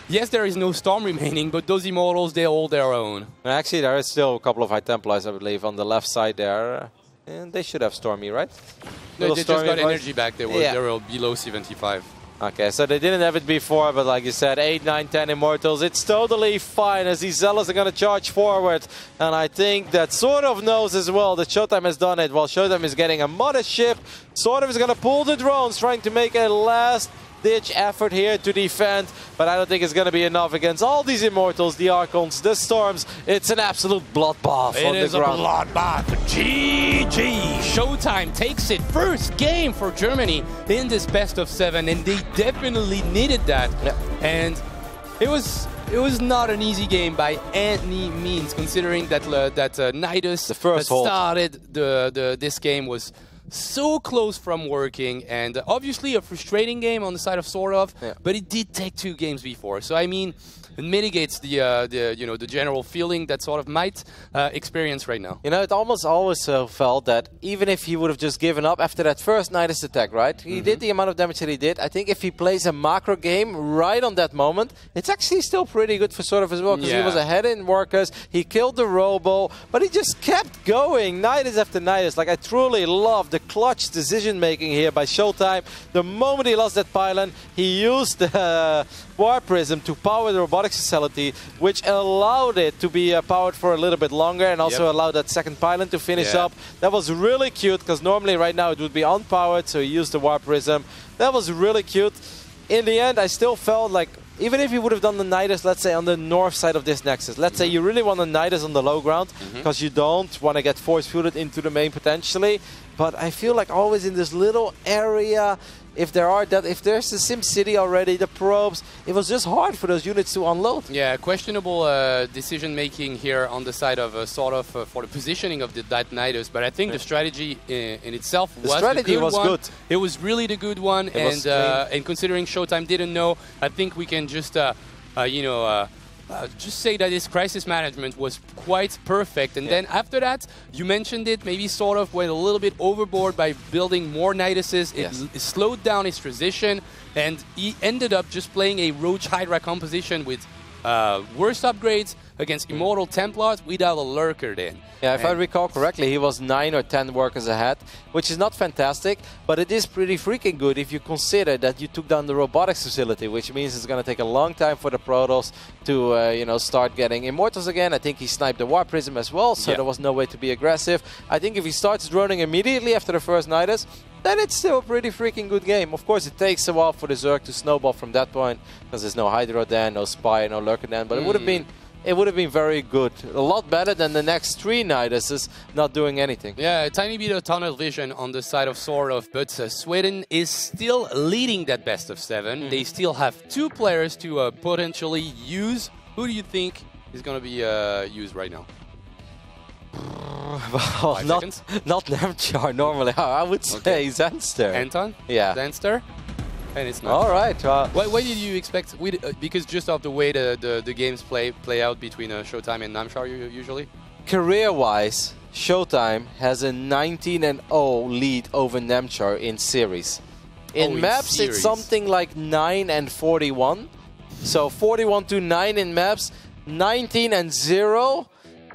yes, there is no Storm remaining, but those Immortals, they hold their own. Actually, there is still a couple of High Templars, I believe, on the left side there. And they should have Stormy, right? They just got boys. energy back. They were below 75. Okay, so they didn't have it before, but like you said, 8, 9, 10 Immortals, it's totally fine as these Zealots are going to charge forward. And I think that sort of knows as well that Showtime has done it. While Showtime is getting a mothership, sort of is going to pull the drones, trying to make a last-ditch effort here to defend. But I don't think it's going to be enough against all these Immortals, the Archons, the Storms. It's an absolute bloodbath on the ground. It is a bloodbath. GG. Showtime takes it. First game for Germany in this best of 7, and they definitely needed that. Yep. And it was not an easy game by any means, considering that Nidus the first that started this game was so close from working, and obviously a frustrating game on the side of sort of, but it did take 2 games before. So I mean, it mitigates the general feeling that sort of might experience right now. You know, it almost always felt that even if he would have just given up after that first Nidus attack, right? He did the amount of damage that he did. I think if he plays a macro game right on that moment, it's actually still pretty good for sort of as well, because he was ahead in workers, he killed the Robo, but he just kept going, Nidus after Nidus. Like, I truly love the clutch decision-making here by Showtime. The moment he lost that pylon, he used the War Prism to power the robotics facility, which allowed it to be powered for a little bit longer, and also allowed that second pylon to finish up. That was really cute, because normally right now it would be unpowered, so he used the War Prism. That was really cute. In the end, I still felt like, even if you would have done the Nidus, let's say, on the north side of this Nexus, let's say you really want a Nidus on the low ground, because you don't want to get force-fielded into the main potentially, but I feel like always in this little area, if there's the Sim City already, the probes, it was just hard for those units to unload. Yeah, questionable decision-making here on the side of for the positioning of that Nidus, but I think the strategy in itself was good. It was really the good one, and considering Showtime didn't know, I think we can just, just say that his crisis management was quite perfect. And then after that, you mentioned it, maybe sort of went a little bit overboard by building more Niduses. It slowed down his transition, and he ended up just playing a Roach Hydra composition with worse upgrades against Immortal Templars without a Lurker then. Yeah, if I recall correctly, he was 9 or 10 workers ahead, which is not fantastic, but it is pretty freaking good if you consider that you took down the robotics facility, which means it's going to take a long time for the Protoss to start getting Immortals again. I think he sniped the War Prism as well, so there was no way to be aggressive. I think if he starts droning immediately after the first Nidus, then it's still a pretty freaking good game. Of course, it takes a while for the Zerg to snowball from that point, because there's no Hydra then, no Spy, no Lurker then, but it would have been very good. A lot better than the next 3 Niduses not doing anything. Yeah, a tiny bit of tunnel vision on the side of sort of, but Sweden is still leading that best of 7. They still have 2 players to potentially use. Who do you think is going to be used right now? Well, not Nemchar normally. I would say Zenster. Anton? Yeah. Zenster? And it's not. All right. Why did you expect? Because just of the way the games play out between Showtime and Namshar usually. Career-wise, Showtime has a 19-0 lead over Nemchar in series. In maps, it's something like 9-41. So 41-9 in maps, 19-0.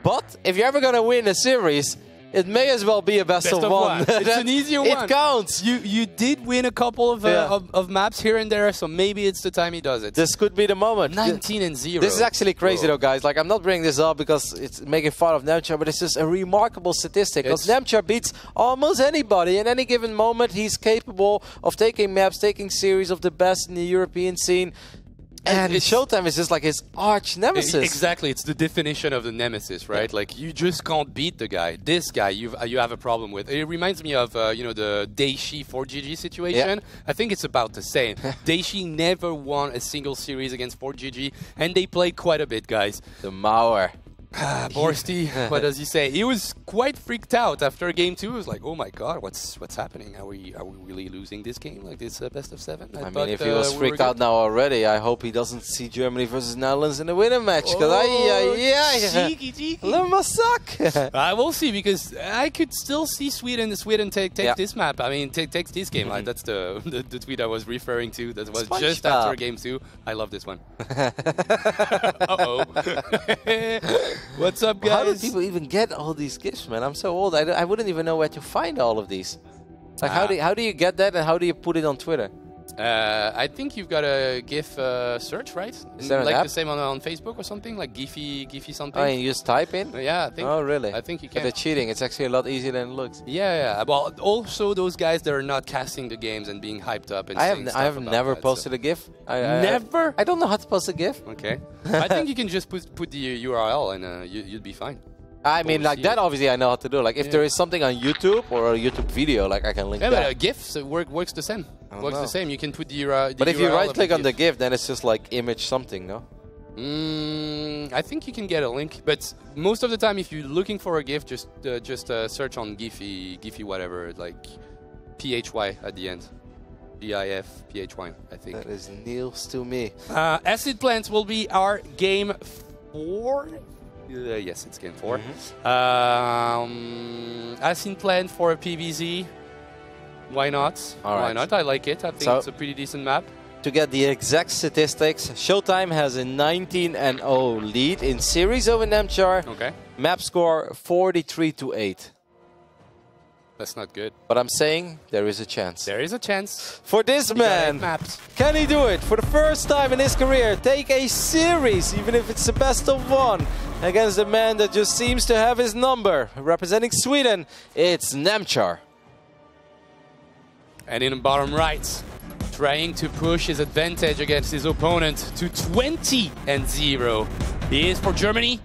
But if you're ever gonna win a series, it may as well be a best of one. It's an easier one. It counts. You did win a couple of maps here and there, so maybe it's the time he does it. This could be the moment. 19-0. This is actually crazy though, guys. Like, I'm not bringing this up because it's making fun of Nemchar, but it's just a remarkable statistic. Because Nemchar beats almost anybody. In any given moment, he's capable of taking maps, taking series of the best in the European scene. And Showtime is just like his arch nemesis. Exactly, it's the definition of the nemesis, right? Like you just can't beat the guy. This guy, you have a problem with. It reminds me of you know, the Daishi 4GG situation. I think it's about the same. Daishi never won a single series against 4GG, and they played quite a bit, guys. The Mauer. Borsty, what does he say? He was quite freaked out after game 2. He was like, "Oh my God, what's happening? Are we really losing this game like this best of 7?" I mean, if he was freaked out now already, I hope he doesn't see Germany versus Netherlands in the winner match. Cheeky. Let suck. I will see, because I could still see Sweden take this map. I mean, take this game. That's the tweet I was referring to. That was just after game 2. I love this one. Uh-oh. What's up, guys? How do people even get all these gifts, man? I'm so old. I wouldn't even know where to find all of these. Like, how do you get that, and how do you put it on Twitter? I think you've got a GIF search, right? Is there like an app? the same on Facebook or something, like Giphy something. Oh, and you just type in? Yeah, I think. Oh, really? I think you But can. they're cheating. It's actually a lot easier than it looks. Yeah. Well, also those guys that are not casting the games and being hyped up and I saying have stuff never about posted a GIF. Never? I don't know how to post a GIF. Okay. I think you can just put the URL and you'd be fine. I mean, like that, obviously, I know how to do. Like, if there is something on YouTube or a YouTube video, like, I can link Yeah, that. but GIFs works the same. Works the same. You can put the URL. But if you right-click on the GIF, then it's just like image something, no? I think you can get a link, but most of the time, if you're looking for a GIF, just search on Giphy whatever, like PHY at the end. GIF PHY, I think. That is news to me. Acid Plants will be our game 4. Yes, it's game 4. Acid Plant for a PVZ. Why not? Why not? I like it. I think it's a pretty decent map. To get the exact statistics, Showtime has a 19-0 lead in series over Namchar. Okay. Map score 43-8. That's not good. But I'm saying there is a chance. There is a chance. For this man, can he do it? For the first time in his career, take a series, even if it's the best of 1, against the man that just seems to have his number. Representing Sweden, it's Namchar. And in the bottom right, trying to push his advantage against his opponent to 20-0. He is for Germany.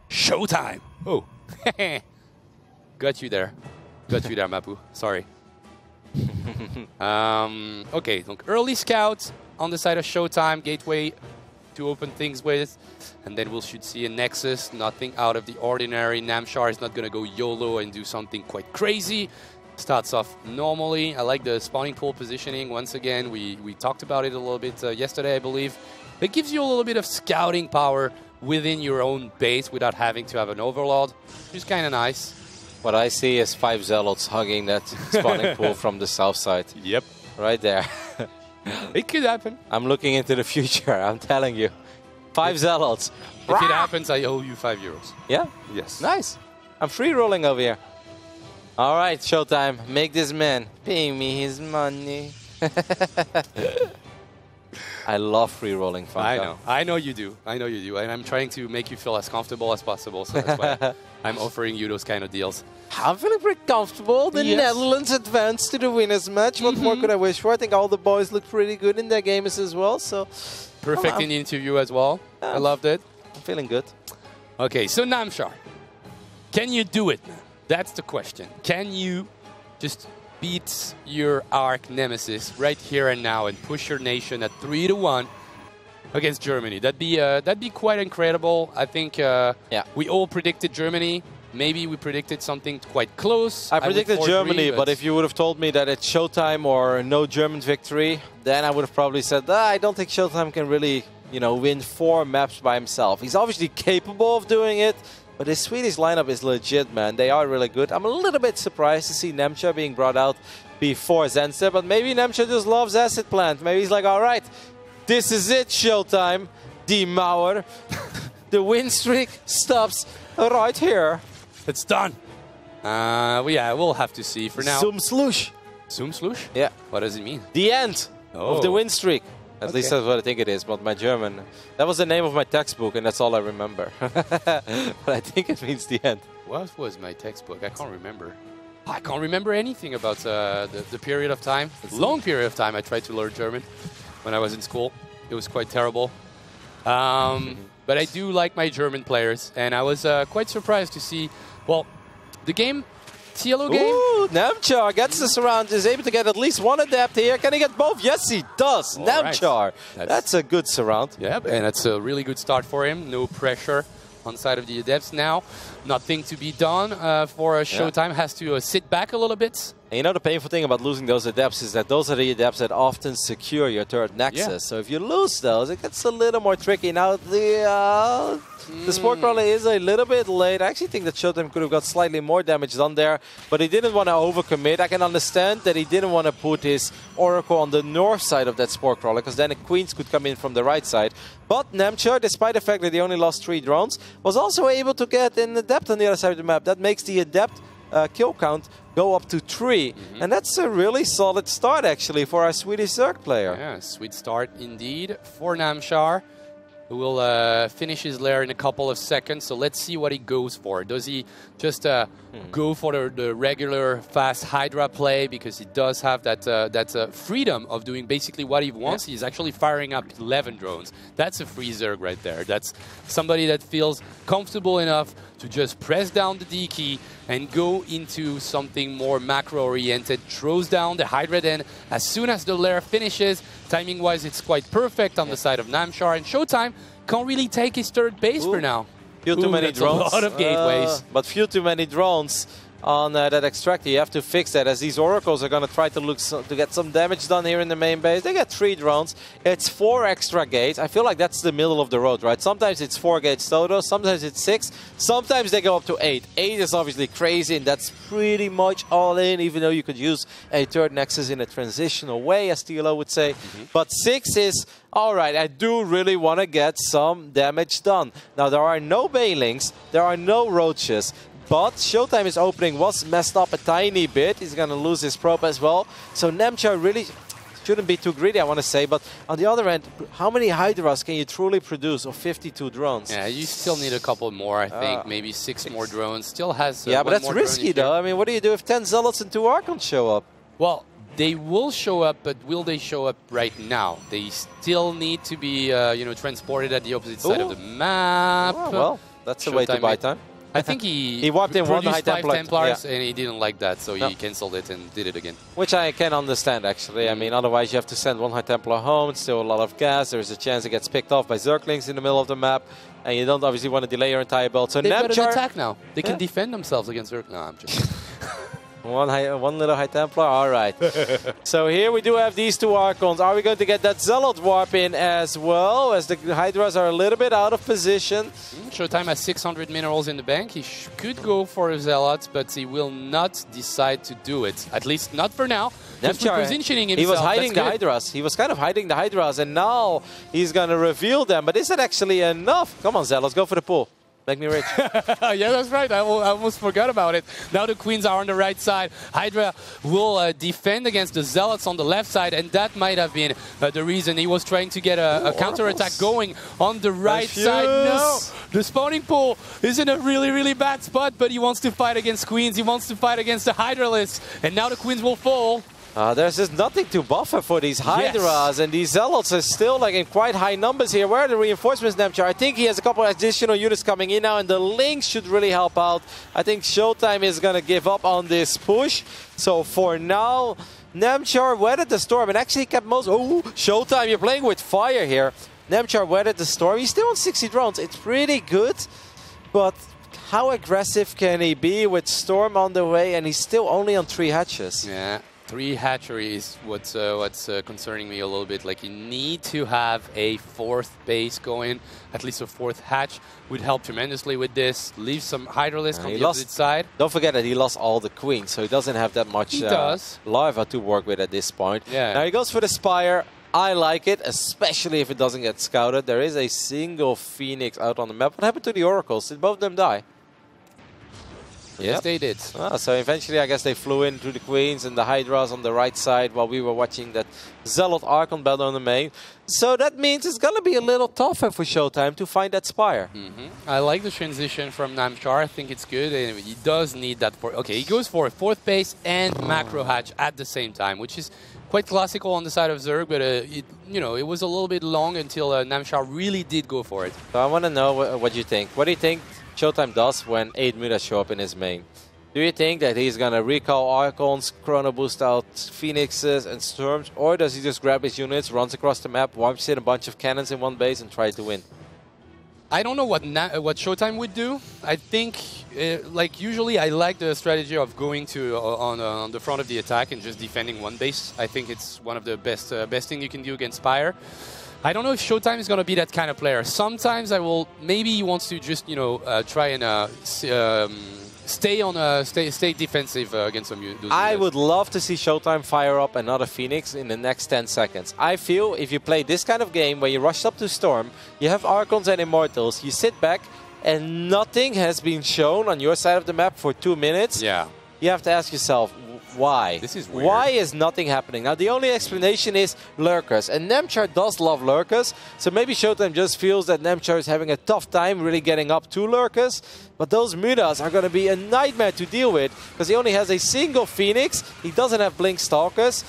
Showtime. Oh, got you there. Got you there, Mapu. Sorry. Okay, donc early scout on the side of Showtime, gateway to open things with, and then we should see a Nexus, nothing out of the ordinary. Namchar is not going to go YOLO and do something quite crazy. Starts off normally. I like the spawning pool positioning. Once again, we talked about it a little bit yesterday, I believe. It gives you a little bit of scouting power within your own base without having to have an overlord, which is kind of nice. What I see is 5 Zealots hugging that spawning pool from the south side. Yep. Right there. It could happen. I'm looking into the future, I'm telling you. 5 Zealots. If it happens, I owe you €5. Yeah? Yes. Nice. I'm free rolling over here. All right, Showtime. Make this man pay me his money. I love free rolling, Franco. I know you do. I know you do. And I'm trying to make you feel as comfortable as possible. So that's why I'm offering you those kind of deals. I'm feeling pretty comfortable. The Netherlands advanced to the winners match. What more could I wish for? I think all the boys look pretty good in their games as well. So perfect in the interview as well. I loved it. I'm feeling good. Okay, so Namchar, can you do it, man? That's the question. Can you just beat your arch nemesis right here and now and push your nation at 3-1 against Germany? That'd be quite incredible. I think we all predicted Germany. Maybe we predicted something quite close. I predicted Germany, but if you would have told me that it's Showtime or no German victory, then I would have probably said, I don't think Showtime can really, win 4 maps by himself. He's obviously capable of doing it, but his Swedish lineup is legit, man. They are really good. I'm a little bit surprised to see Namchar being brought out before Zenster, but maybe Namchar just loves Acid Plant. Maybe he's like, all right, this is it, Showtime, Die Mauer. The win streak stops right here. It's done. We'll have to see for now. Zum Slush. Zum Slush? Yeah. What does it mean? The end of the win streak. At least that's what I think it is, but my German... That was the name of my textbook, and that's all I remember. But I think it means the end. What was my textbook? I can't remember. I can't remember anything about the period of time. Long period of time I tried to learn German when I was in school. It was quite terrible. But I do like my German players, and I was quite surprised to see, well, the game, TLO game. Ooh, Namchar gets the surround, is able to get at least one adept here. Can he get both? Yes, he does. All Namchar. Right. That's a good surround. Yeah, and that's a really good start for him. No pressure on side of the adepts now. Nothing to be done for Showtime. Has to sit back a little bit. And you know the painful thing about losing those adepts is that those are the adepts that often secure your third nexus. Yeah. So if you lose those, it gets a little more tricky. Now the Sport Crawler is a little bit late. I actually think that Showtime could have got slightly more damage done there, but he didn't want to overcommit. I can understand that he didn't want to put his Oracle on the north side of that Sport Crawler, because then the Queens could come in from the right side. But Namchar, despite the fact that he only lost 3 drones, was also able to get an adept on the other side of the map. That makes the adept kill count go up to 3. And that's a really solid start, actually, for our Swedish Zerg player. Yeah, sweet start indeed for Namchar, who will finish his lair in a couple of seconds. So let's see what he goes for. Does he just go for the regular fast Hydra play, because he does have that freedom of doing basically what he wants? He's actually firing up 11 drones. That's a free Zerg right there. That's somebody that feels comfortable enough to just press down the D key and go into something more macro-oriented. Throws down the Hydra then as soon as the lair finishes. Timing-wise, it's quite perfect on the side of Namchar, and Showtime can't really take his third base for now. Few too many that's drones. A lot of gateways. But few too many drones on that extractor. You have to fix that, as these Oracles are going to try to get some damage done here in the main base. They get 3 drones. It's 4 extra gates. I feel like that's the middle of the road, right? Sometimes it's 4 gates total. Sometimes it's 6. Sometimes they go up to 8. 8 is obviously crazy, and that's pretty much all in, even though you could use a third nexus in a transitional way, as TLO would say. But 6 is, all right, I do really want to get some damage done. Now, there are no Bailings. There are no Roaches. But Showtime opening was messed up a tiny bit. He's going to lose his probe as well. So Namchar really shouldn't be too greedy, I want to say. But on the other end, how many Hydras can you truly produce of 52 drones? Yeah, you still need a couple more, I think. Maybe 6 more drones. Still has yeah, but one that's more risky, though. I mean, what do you do if 10 Zealots and 2 Archons show up? Well, they will show up, but will they show up right now? They still need to be, transported at the opposite side of the map. Oh, well, that's a way to buy time. I think he wiped in one High 5 Templars, yeah. and he didn't like that, so he cancelled it and did it again. Which I can understand, actually. I mean, otherwise you have to send 1 High Templar home. It's still a lot of gas. There's a chance it gets picked off by Zerglings in the middle of the map, and you don't obviously want to delay your entire build. So They've got an Namchar attack now. They can defend themselves against Zerglings. No, I'm just... One little High Templar, all right. So here we do have these 2 Archons. Are we going to get that Zealot warp in as well, as the Hydras are a little bit out of position? Showtime has 600 minerals in the bank. He could go for a Zealot, but he will not decide to do it. At least not for now. Positioning himself. He was hiding the Hydras. He was kind of hiding the Hydras, and now he's going to reveal them. But is that actually enough? Come on, Zealots, go for the pull. Make me rich. Yeah, that's right. I almost forgot about it. Now the Queens are on the right side. Hydra will defend against the Zealots on the left side, and that might have been the reason he was trying to get a counter-attack going on the right side. No! The spawning pool is in a really, really bad spot, but he wants to fight against Queens. He wants to fight against the Hydralists, and now the Queens will fall. There's just nothing to buffer for these Hydras, and these Zealots are still like in quite high numbers here. Where are the reinforcements, Namchar? I think he has a couple of additional units coming in now, and the Lynx should really help out. I think Showtime is going to give up on this push. So for now, Namchar weathered the storm and actually kept most... Oh, Showtime, you're playing with fire here. Namchar weathered the storm. He's still on 60 drones. It's pretty good, but how aggressive can he be with Storm on the way, and he's still only on 3 hatches? Yeah. 3 hatcheries, what's concerning me a little bit. Like, you need to have a 4th base going, at least a 4th hatch would help tremendously with this. Leave some Hydralisk on the opposite side. Don't forget that he lost all the Queens, so he doesn't have that much larva to work with at this point. Yeah. Now he goes for the Spire. I like it, especially if it doesn't get scouted. There is a single Phoenix out on the map. What happened to the Oracles? Did both of them die? Yes, they did. So eventually, I guess they flew into the Queens and the Hydras on the right side while we were watching that Zealot Archon battle on the main. So that means it's going to be a little tougher for Showtime to find that Spire. I like the transition from Namchar. I think it's good. And he does need that. Okay, he goes for a 4th base and macro hatch at the same time, which is quite classical on the side of Zerg, but it was a little bit long until Namshar really did go for it. So I want to know what you think. What do you think Showtime does when 8 mutas show up in his main? Do you think that he's going to recall Archons, Chrono Boost out Phoenixes and Storms, or does he just grab his units, runs across the map, wipes in a bunch of cannons in one base and try to win? I don't know what Showtime would do. I think, like usually, I like the strategy of going to on the front of the attack and just defending one base. I think it's one of the best thing you can do against Spire. I don't know if Showtime is going to be that kind of player. Sometimes maybe he wants to just try and stay defensive against some units. I would love to see Showtime fire up another Phoenix in the next 10 seconds. I feel if you play this kind of game where you rush up to Storm, you have Archons and Immortals, you sit back and nothing has been shown on your side of the map for 2 minutes. Yeah. You have to ask yourself, why? This is weird. Why is nothing happening? Now, the only explanation is Lurkers. And Namchar does love Lurkers. So maybe Showtime just feels that Namchar is having a tough time really getting up to Lurkers. But those mutas are going to be a nightmare to deal with. Because he only has a single Phoenix. He doesn't have Blink Stalkers.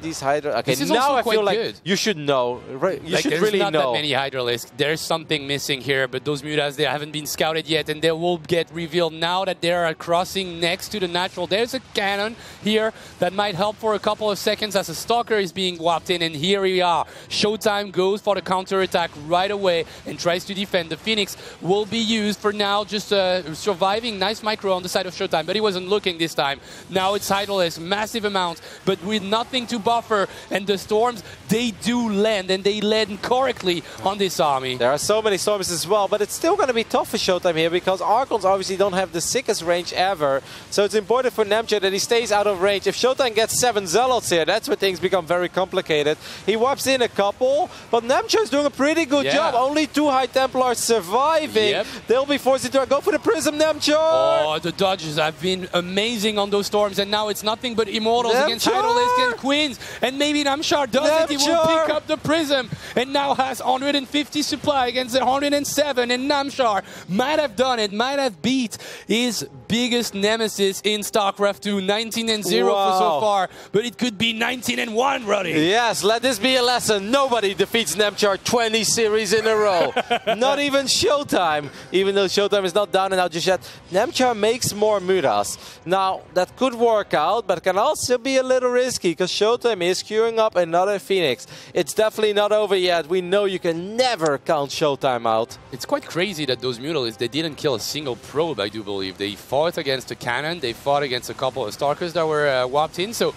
These Hydra... Okay, now I feel like good. You should know. Right? You should there's really not know. that many Hydralisks. There's something missing here, but those mutas, they haven't been scouted yet, and they will get revealed now that they are crossing next to the natural. There's a cannon here that might help for a couple of seconds as a Stalker is being whopped in, and here we are. Showtime goes for the counterattack right away and tries to defend. The Phoenix will be used for now, just surviving. Nice micro on the side of Showtime, but he wasn't looking this time. Now it's Hydralisk, massive amounts, but with nothing to buffer, and the Storms, they do land, and they land correctly on this army. There are so many Storms as well, but it's still going to be tough for Showtime here because Archons obviously don't have the sickest range ever. So it's important for Namchar that he stays out of range. If Showtime gets 7 Zealots here, that's where things become very complicated. He wipes in a couple, but Namchar is doing a pretty good job. Only 2 High Templars surviving. Yep. They'll be forced into a go for the Prism, Namchar! Oh, the dodges have been amazing on those Storms, and now it's nothing but Immortals against Hydralisk and Queens. And maybe Namchar does it. He will pick up the Prism and now has 150 supply against 107. And Namchar might have done it, might have beat his biggest nemesis in StarCraft 2. 19-0 for so far, but it could be 19-1, Roddy. Yes, let this be a lesson. Nobody defeats Namchar 20 series in a row. Not even Showtime. Even though Showtime is not down and out just yet, Namchar makes more mutas. Now, that could work out, but can also be a little risky because Showtime is queuing up another Phoenix. It's definitely not over yet. We know you can never count Showtime out. It's quite crazy that those Mutalists, they didn't kill a single probe, I do believe. They fought against a cannon, they fought against a couple of Stalkers that were whopped in, so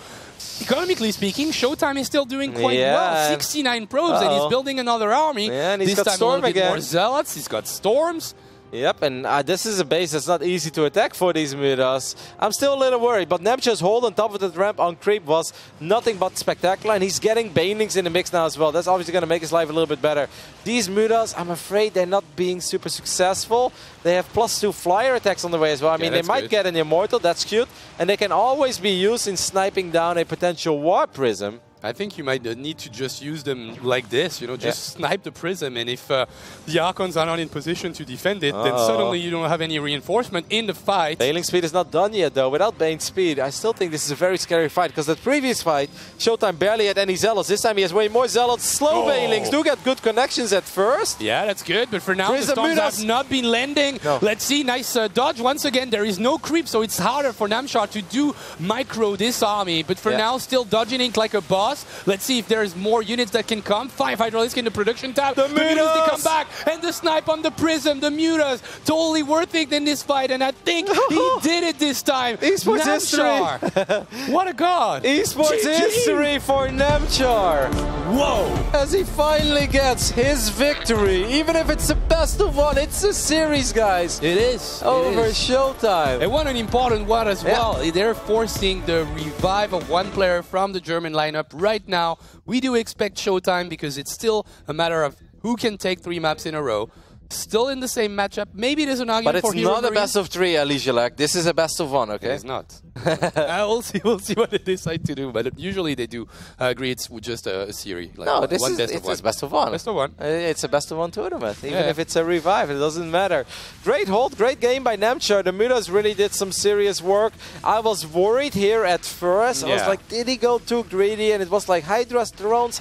economically speaking, Showtime is still doing quite well. 69 probes, and he's building another army. Yeah, and he's this got time Storm a little bit again. more Zealots, he's got Storms. Yep, and this is a base that's not easy to attack for these mutas. I'm still a little worried, but Namchar's hold on top of the ramp on creep was nothing but spectacular, and he's getting Banelings in the mix now as well. That's obviously going to make his life a little bit better. These mutas, I'm afraid they're not being super successful. They have +2 flyer attacks on the way as well. I mean, they might get an Immortal, that's cute, and they can always be used in sniping down a potential Warp Prism. I think you might need to just use them like this, just snipe the Prism, and if the Archons are not in position to defend it, then suddenly you don't have any reinforcement in the fight. Baneling speed is not done yet, though. Without Bane speed, I still think this is a very scary fight, because that previous fight, Showtime barely had any Zealots. This time he has way more Zealots. Slow Banelings do get good connections at first. Yeah, that's good, but for now Prism the Storms mutas have not been landing. No. Let's see, nice dodge. Once again, there is no creep, so it's harder for Namchar to do micro this army, but for now, still dodging it like a boss. Let's see if there's more units that can come. 5 Hydralisk in the production tab. The mutas! They come back, and the snipe on the Prism, the mutas, totally worth it in this fight, and I think he did it this time. Esports history. What a god. Esports history for Namchar. Whoa. As he finally gets his victory. Even if it's the best of one, it's a series, guys. It is. Over it is. Showtime. And what an important one as well. They're forcing the revive of one player from the German lineup right now. We do expect Showtime because it's still a matter of who can take 3 maps in a row. Still in the same matchup. Maybe there's an But argument it's for Hero not a Marine. best of 3, Elijah. This is a best of 1, okay? It's not. We'll see what they decide to do. But usually they do agree it's with just a series. Like No, this one is best it's of one. best of 1. Best of one. It's a best of 1 tournament. Even Yeah. if it's a revive, it doesn't matter. Great hold, great game by Namchar. The Mutas really did some serious work. I was worried here at first. I was Yeah. like, did he go too greedy? And it was like Hydra's drones,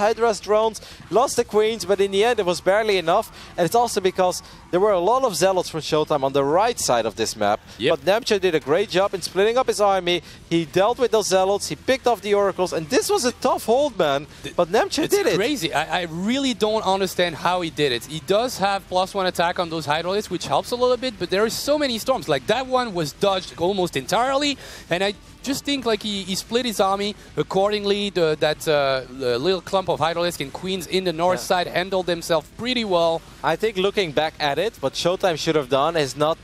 lost the queens, but in the end it was barely enough. And it's also because there were a lot of zealots from Showtime on the right side of this map. Yep. But Namchar did a great job in splitting up his army. He dealt with those zealots, he picked off the oracles, and this was a tough hold, man. But Namchar did it. It's crazy. I really don't understand how he did it. He does have +1 attack on those hydralisks, which helps a little bit, but there are so many storms. Like that one was dodged almost entirely, and I just think like he split his army accordingly. That little clump of hydralisk and queens in the north side handled themselves pretty well. I think looking back at it, what Showtime should have done is not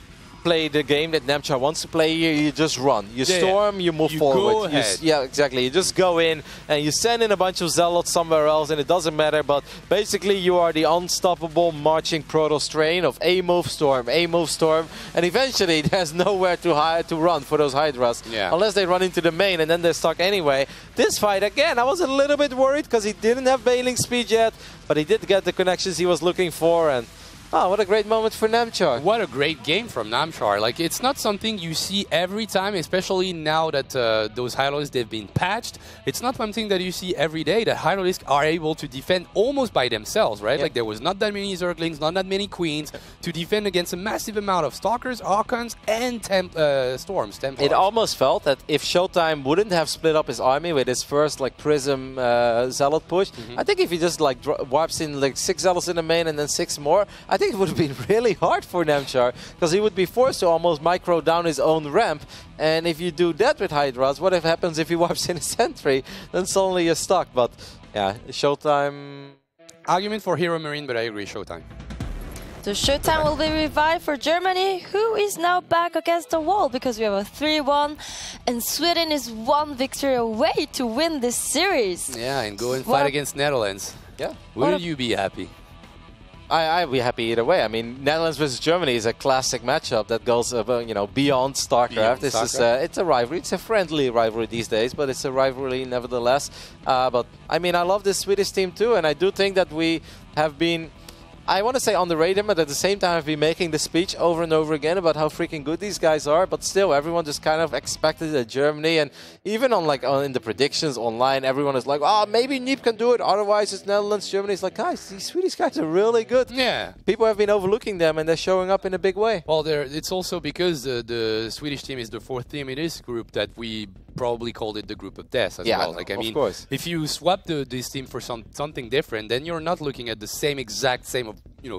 play the game that Namchar wants to play here. You just run. You storm, you move forward. Go ahead. Yeah, exactly. You just go in and you send in a bunch of zealots somewhere else and it doesn't matter, but basically you are the unstoppable marching Protoss train of A move storm, and eventually there's nowhere to run for those Hydras unless they run into the main and then they're stuck anyway. This fight, again, I was a little bit worried because he didn't have bailing speed yet, but he did get the connections he was looking for, and oh, what a great moment for Namchar. What a great game from Namchar. Like, it's not something you see every time, especially now that those hydralisks, they've been patched. It's not something that you see every day, that hydralisks are able to defend almost by themselves, right? Like, there was not that many Zerglings, not that many Queens to defend against a massive amount of Stalkers, Archons, and Storms, Templars. It almost felt that if Showtime wouldn't have split up his army with his first, like, Prism Zealot push, I think if he just, like, wipes in, like, 6 Zealots in the main and then 6 more, I think it would have been really hard for Namchar, because he would be forced to almost micro down his own ramp. And if you do that with Hydras, what if happens if he wipes in a sentry? Then suddenly you're stuck. But yeah, Showtime. Argument for Hero Marine, but I agree, Showtime. So Showtime will be revived for Germany, who is now back against the wall because we have a 3-1, and Sweden is 1 victory away to win this series. Yeah, and go and fight against Netherlands. Yeah. Will you be happy? I'd be happy either way. I mean, Netherlands versus Germany is a classic matchup that goes, you know, beyond StarCraft. This is it's a rivalry. It's a friendly rivalry these days, but it's a rivalry nevertheless. But I mean, I love this Swedish team too, and I do think that we have been, I want to say underrated, but at the same time I've been making the speech over and over again about how freaking good these guys are, but still everyone just kind of expected that Germany, and even on in the predictions online, everyone is like, oh, maybe Neep can do it, otherwise it's Netherlands, Germany. It's like, guys, these Swedish guys are really good. Yeah. People have been overlooking them and they're showing up in a big way. Well, it's also because the Swedish team is the 4th team in this group that we probably called it the group of death as well. Like, I mean, if you swap this team for something different, then you're not looking at the same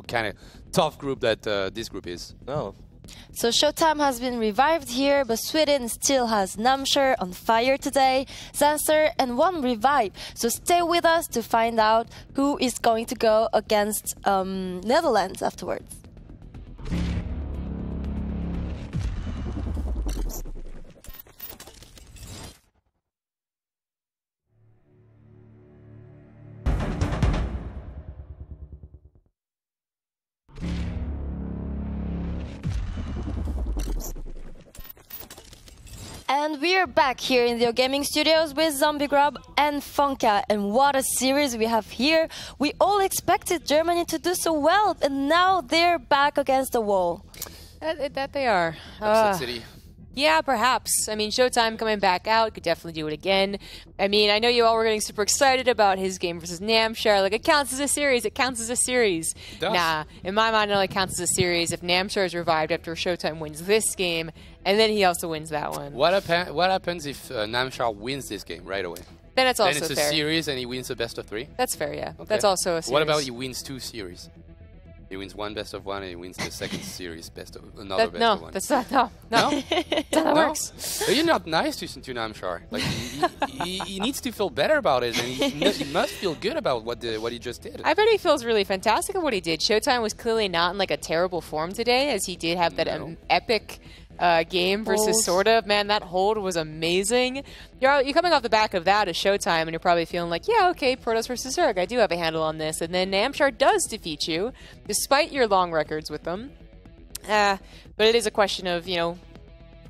kind of tough group that this group is. No. So Showtime has been revived here, but Sweden still has Namchar on fire today, Zanster, and 1 revive. So stay with us to find out who is going to go against Netherlands afterwards. And we are back here in the gaming studios with Zombie Grub and Funka, and what a series we have here. We all expected Germany to do so well, and now they're back against the wall. That they are. Upset City. Yeah, perhaps. I mean, Showtime coming back out could definitely do it again. I mean, I know you all were getting super excited about his game versus Namchar. Like, it counts as a series. It counts as a series. It does. Nah, in my mind, it only counts as a series if Namchar is revived after Showtime wins this game, and then he also wins that one. What happens if Namchar wins this game right away? Then it's also fair. Then it's a series and he wins a best of 3? That's fair, yeah. Okay. That's also a series. What about he wins 2 series? He wins 1 best of 1 and he wins the second series best of another best of 1. That's not, no. That's not how it works. But you're not nice to Namchar. Like, he needs to feel better about it, and he must feel good about what he just did. I bet he feels really fantastic at what he did. Showtime was clearly not in like a terrible form today, as he did have that epic game versus Hold. sort of. Man, that hold was amazing. You're coming off the back of that at Showtime, and you're probably feeling like, yeah, okay, Protoss versus Zerg, I do have a handle on this. And then Namshar does defeat you, despite your long records with them. But it is a question of, you know,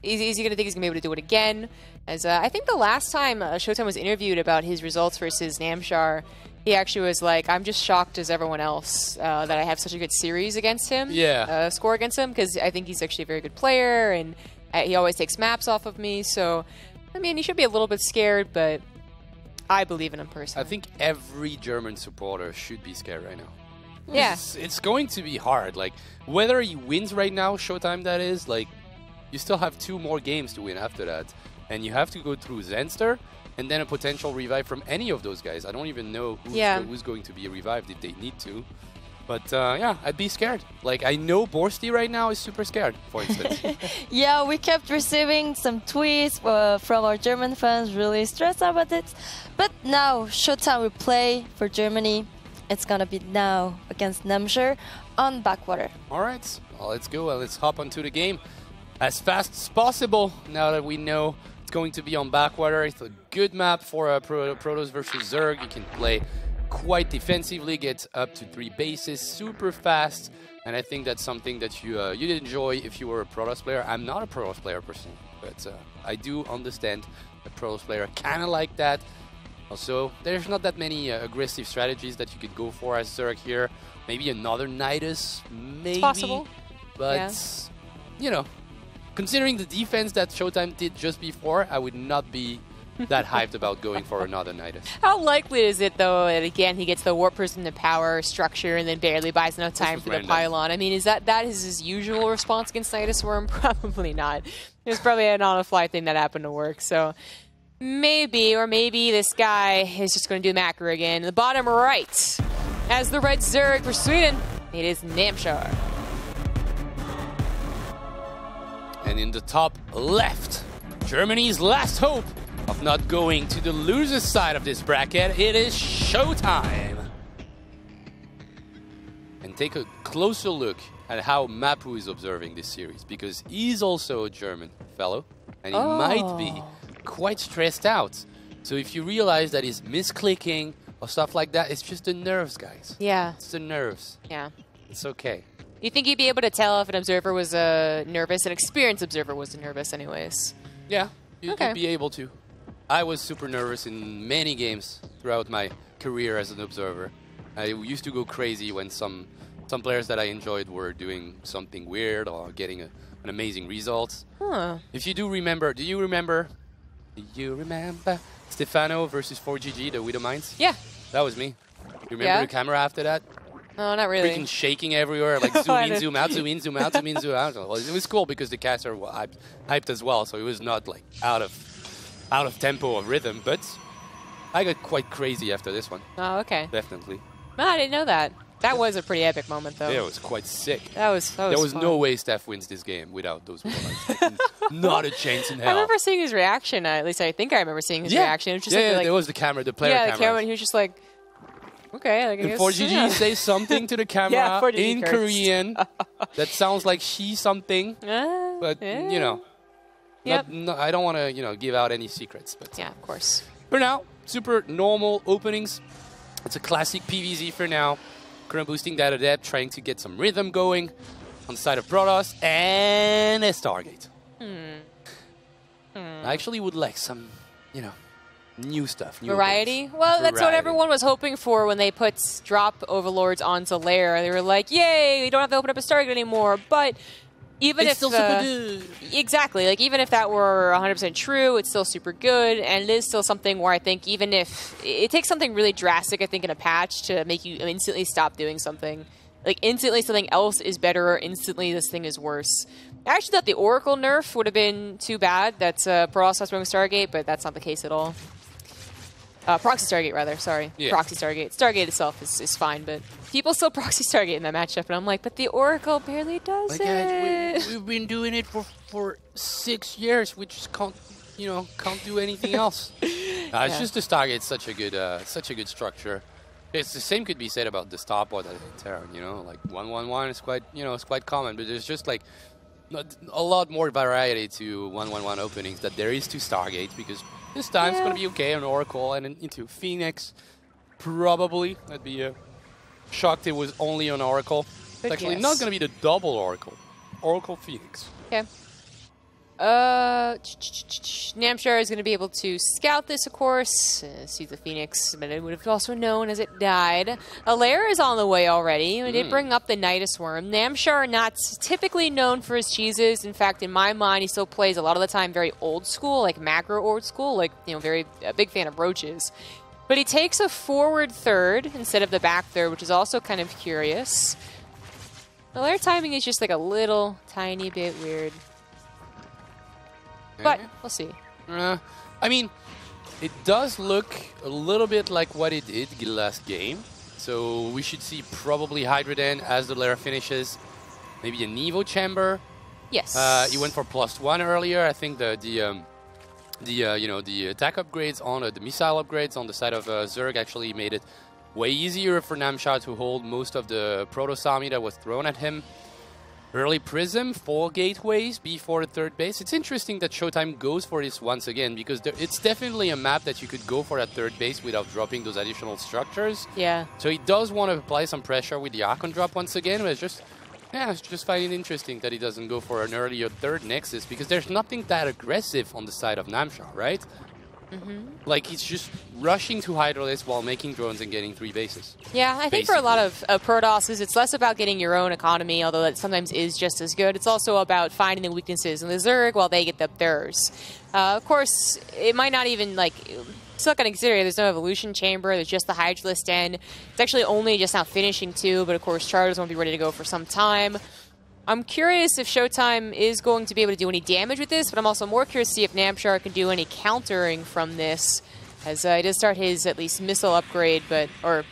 is he going to think he's going to be able to do it again? As I think the last time Showtime was interviewed about his results versus Namshar, he actually was like, I'm just shocked as everyone else that I have such a good series against him. Yeah. Score against him, because I think he's actually a very good player, and he always takes maps off of me. So, I mean, he should be a little bit scared, but I believe in him personally. I think every German supporter should be scared right now. Yeah. It's going to be hard. Like, whether he wins right now, Showtime that is, like, you still have 2 more games to win after that. And you have to go through Zenster, and then a potential revive from any of those guys. I don't even know who's going to be revived if they need to. But yeah, I'd be scared. Like, I know Borsty right now is super scared, for instance. Yeah, we kept receiving some tweets from our German fans, really stressed about it. But now, Showtime will play for Germany. It's gonna be now against Namshar on Backwater. All right, well, let's go. Let's hop onto the game as fast as possible. Now that we know it's going to be on Backwater, it's a good map for Protoss versus Zerg. You can play quite defensively, get up to 3 bases, super fast, and I think that's something that you'd enjoy if you were a Protoss player. I'm not a Protoss player personally, but I do understand a Protoss player kind of like that. Also, there's not that many aggressive strategies that you could go for as Zerg here. Maybe another Nidus, maybe. It's possible. But, you know, considering the defense that Showtime did just before, I would not be that hyped about going for another Nidus. How likely is it, though, that again he gets the warp person to power structure and then barely buys enough time for random. the pylon? I mean, is that his usual response against Nidus Worm? Probably not. It was probably an on-the-fly thing that happened to work. So maybe, or maybe this guy is just going to do macro again. The bottom right, as the red Zerg for Sweden, it is Namshar. And in the top left, Germany's last hope of not going to the loser's side of this bracket, it is Showtime. And take a closer look at how Mapu is observing this series, because he's also a German fellow, and he might be quite stressed out. So if you realize that he's misclicking or stuff like that, it's just the nerves, guys. Yeah. It's the nerves. Yeah. It's okay. You think you'd be able to tell if an observer was nervous? An experienced observer was nervous anyways. Yeah, you'd be able to. I was super nervous in many games throughout my career as an observer. I used to go crazy when some players that I enjoyed were doing something weird or getting an amazing result. Huh. If you do remember, do you remember Stefano versus 4GG, the Widow Mines? Yeah. That was me. You remember the camera after that? No, not really. Freaking shaking everywhere, like zoom in, zoom out, zoom in, zoom out, zoom in, zoom out. Well, it was cool because the caster were hyped as well, so it was not like out of tempo or rhythm, but I got quite crazy after this one. Oh, okay. Definitely. No, I didn't know that. That was a pretty epic moment, though. Yeah, it was quite sick. That was There was fun. no way Steph wins this game without those moments. Not a chance in hell. I remember seeing his reaction. At least I think I remember seeing his reaction. It was just like, there was the camera, the player camera. the camera, and he was just like, okay, like, I guess, 4GG says something to the camera 4GG in cursed. Korean that sounds like she something, but you know, I don't want to give out any secrets. But yeah, of course. for now, super normal openings. It's a classic PvZ for now. Current boosting data depth, trying to get some rhythm going on the side of Protoss and a Stargate. I actually would like some, new stuff. New Variety? openings. Well, that's what Variety. everyone was hoping for when they put drop overlords onto lair. They were like, yay, we don't have to open up a Stargate anymore. But even It's if still super good. Exactly. Like, even if that were 100% true, it's still super good. And it is still something where I think even if it takes something really drastic, I think, in a patch to make you instantly stop doing something. Like, instantly something else is better, or instantly this thing is worse. I actually thought the Oracle nerf would have been too bad. That's Protoss throwing Stargate, but that's not the case at all. Proxy Stargate, rather. Sorry. Yeah. Proxy Stargate. Stargate itself is fine, but people still proxy Stargate in that matchup, and I'm like, but the Oracle barely does it. We've been doing it for 6 years. We just can't do anything else. It's just the Stargate. Such a good structure. It's the same could be said about the Starport at Terran. Like 1-1-1 is quite it's quite common, but there's just like a lot more variety to 1-1-1 openings that there is to Stargate, because this time it's going to be okay on Oracle and into Phoenix. Probably. I'd be shocked it was only on Oracle. It's actually not going to be the double Oracle. Oracle Phoenix. Okay. Namshar is going to be able to scout this, of course. See the Phoenix, but it would have also known as it died. A lair is on the way already. We did bring up the Nidus Worm. Namshar not typically known for his cheeses. In fact, in my mind, he still plays a lot of the time very old school, like macro old school, like, you know, very a big fan of roaches. But he takes a forward third instead of the back third, which is also kind of curious. The lair timing is just like a little tiny bit weird. But we'll see. I mean, it does look a little bit like what it did the last game. So we should see probably Hydroden as the lair finishes. Maybe an Evo chamber. Yes. He went for +1 earlier. I think the attack upgrades on the missile upgrades on the side of Zerg actually made it way easier for Namshar to hold most of the Protoss army that was thrown at him. Early Prism, 4 gateways before the third base. It's interesting that Showtime goes for this once again, because it's definitely a map that you could go for that third base without dropping those additional structures. Yeah. So he does want to apply some pressure with the Archon drop once again, but it's just finding it interesting that he doesn't go for an earlier third Nexus, because there's nothing that aggressive on the side of Namshar, right? Like, he's just rushing to Hydrolis while making drones and getting 3 bases. Yeah, I think for a lot of Protosses, it's less about getting your own economy, although that sometimes is just as good. It's also about finding the weaknesses in the Zerg while they get theirs. Of course, it might not even, like, it's not going to consider it. There's no evolution chamber. There's just the Hydralisk Den. It's actually only just now finishing 2, but of course, Charters won't be ready to go for some time. I'm curious if Showtime is going to be able to do any damage with this, but I'm also more curious to see if Namshar can do any countering from this, as he does start his at least missile upgrade, or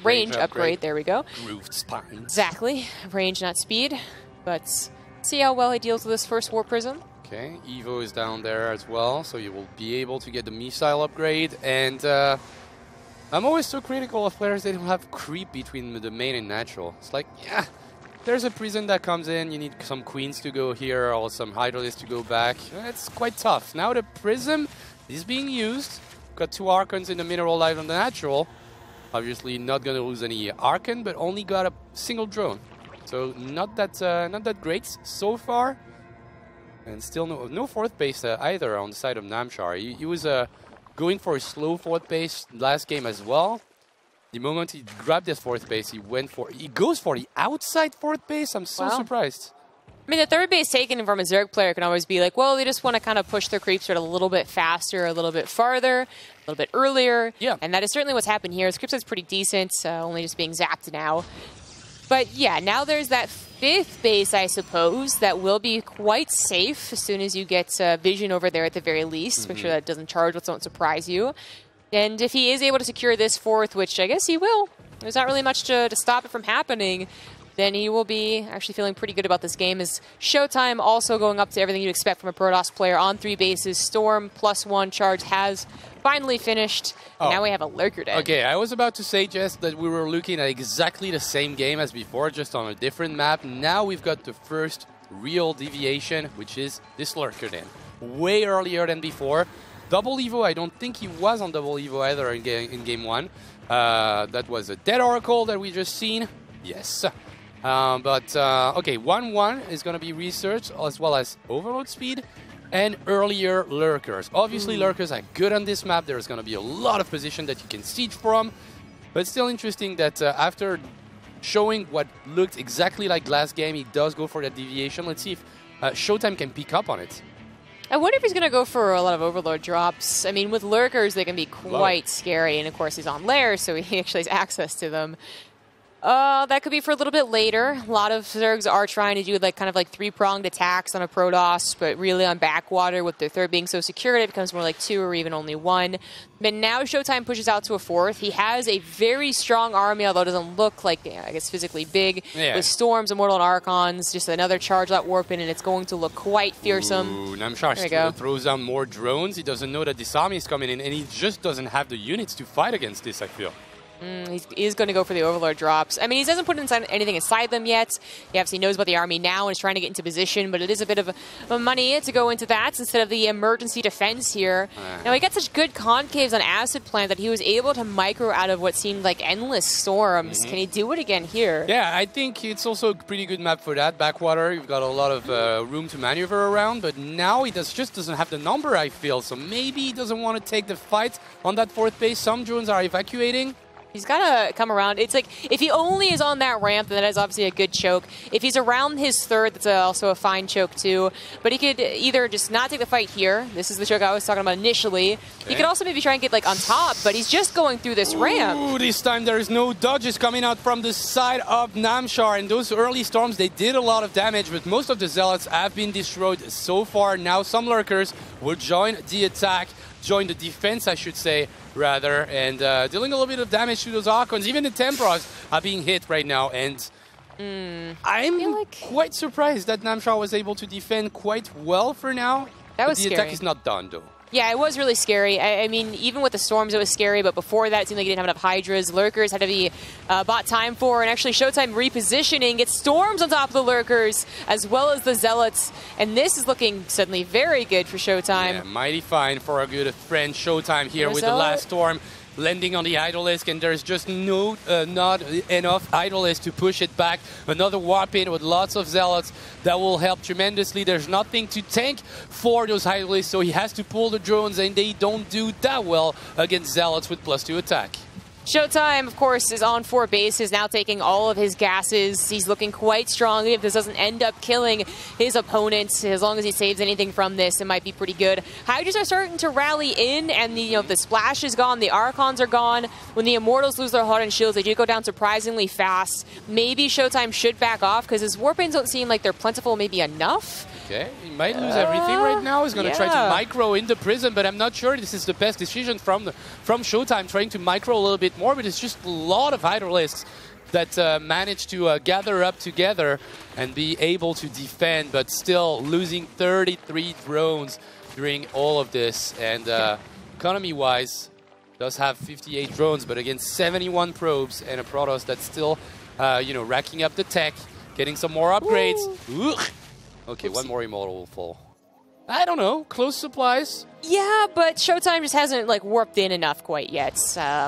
range upgrade. There we go. Grooved spines. Exactly. Range, not speed. But see how well he deals with this first War Prism. Okay, Evo is down there as well, so you will be able to get the missile upgrade. And I'm always so critical of players that don't have creep between the main and natural. It's like, yeah, there's a prison that comes in, you need some queens to go here or some Hydralisk to go back. It's quite tough. Now the prism is being used. Got 2 Archons in the mineral light on the natural. Obviously not going to lose any Archon, but only got a single drone. So not that great so far. And still no 4th base either on the side of Namshar. He was going for a slow 4th base last game as well. The moment he grabbed this 4th base, he goes for the outside 4th base. I'm so surprised. I mean, the 3rd base taken from a Zerg player can always be like, well, they just want to kind of push their creeps a little bit faster, a little bit farther, a little bit earlier. Yeah. And that is certainly what's happened here. His creep is pretty decent, only just being zapped now. But yeah, now there's that 5th base, I suppose, that will be quite safe as soon as you get vision over there at the very least. Make sure that it doesn't charge, which won't surprise you. And if he is able to secure this 4th, which I guess he will, there's not really much to stop it from happening, then he will be actually feeling pretty good about this game. As Showtime also going up to everything you'd expect from a Protoss player on 3 bases. Storm +1 charge has finally finished. And now we have a Lurker Den. Okay, I was about to say, Jess, that we were looking at exactly the same game as before, just on a different map. Now we've got the first real deviation, which is this Lurker Den. Way earlier than before. Double Evo, I don't think he was on Double Evo either in game 1. That was a dead Oracle that we just seen. Yes. Okay, 1-1 is going to be researched, as well as Overload Speed and earlier Lurkers. Obviously, Lurkers are good on this map. There's going to be a lot of position that you can siege from. But it's still interesting that after showing what looked exactly like last game, he does go for that deviation. Let's see if Showtime can pick up on it. I wonder if he's going to go for a lot of Overlord drops. I mean, with Lurkers, they can be quite scary. And, of course, he's on layers, so he actually has access to them. That could be for a little bit later. A lot of Zergs are trying to do kind of 3-pronged attacks on a Protoss, but really on backwater with their 3rd being so secured, it becomes more like 2 or even only 1. But now Showtime pushes out to a 4th. He has a very strong army, although it doesn't look like, I guess, physically big. Yeah. With Storms, Immortal, and Archons, just another charge out warp in, and it's going to look quite fearsome. Ooh, Namshar throws down more drones. He doesn't know that this army is coming in, and he just doesn't have the units to fight against this, I feel. He is going to go for the Overlord drops. I mean, he doesn't put anything inside them yet. He obviously knows about the army now and is trying to get into position, but it is a bit of money to go into that instead of the emergency defense here. Now, he got such good concaves on Acid Plant that he was able to micro out of what seemed like endless storms. Can he do it again here? Yeah, I think it's also a pretty good map for that. Backwater, you've got a lot of room to maneuver around, but now he just doesn't have the number, I feel. So maybe he doesn't want to take the fight on that 4th base. Some drones are evacuating. He's got to come around. It's like, if he only is on that ramp, then that is obviously a good choke. If he's around his 3rd, that's also a fine choke too. But he could either just not take the fight here. This is the choke I was talking about initially. He could also maybe try and get like on top, but he's just going through this ramp. Ooh, this time there is no dodges coming out from the side of Namshar. And those early storms, they did a lot of damage, but most of the Zealots have been destroyed so far. Now some Lurkers will join the attack. Join the defense, I should say, rather, and dealing a little bit of damage to those Archons. Even the Templars are being hit right now, and I'm quite surprised that Namshar was able to defend quite well for now. That was scary. The attack is not done, though. Yeah, it was really scary. I mean, even with the storms, it was scary, but before that, it seemed like he didn't have enough Hydras. Lurkers had to be bought time for, and actually Showtime repositioning. Gets storms on top of the Lurkers, as well as the Zealots, and this is looking suddenly very good for Showtime. Yeah, mighty fine for our good friend Showtime here with the last storm. Landing on the Idolisk, and there's just not enough Idolisk to push it back. Another warp in with lots of Zealots that will help tremendously. There's nothing to tank for those Idolisks, so he has to pull the drones, and they don't do that well against Zealots with +2 attack. Showtime, of course, is on 4 bases, now taking all of his gases. He's looking quite strong. If this doesn't end up killing his opponents, as long as he saves anything from this, it might be pretty good. Hydras are starting to rally in, and the splash is gone, the Archons are gone. When the Immortals lose their Hardened Shields, they do go down surprisingly fast. Maybe Showtime should back off, because his Warpanes don't seem like they're plentiful maybe enough. Okay, he might lose everything right now. He's going to try to micro into prison, but I'm not sure this is the best decision from Showtime, trying to micro a little bit more, but it's just a lot of Hydralisks that manage to gather up together and be able to defend, but still losing 33 drones during all of this. And economy-wise, does have 58 drones, but against 71 probes and a Protoss that's still, racking up the tech, getting some more upgrades. Okay, one more Immortal will fall. I don't know, close supplies. Yeah, but Showtime just hasn't warped in enough quite yet.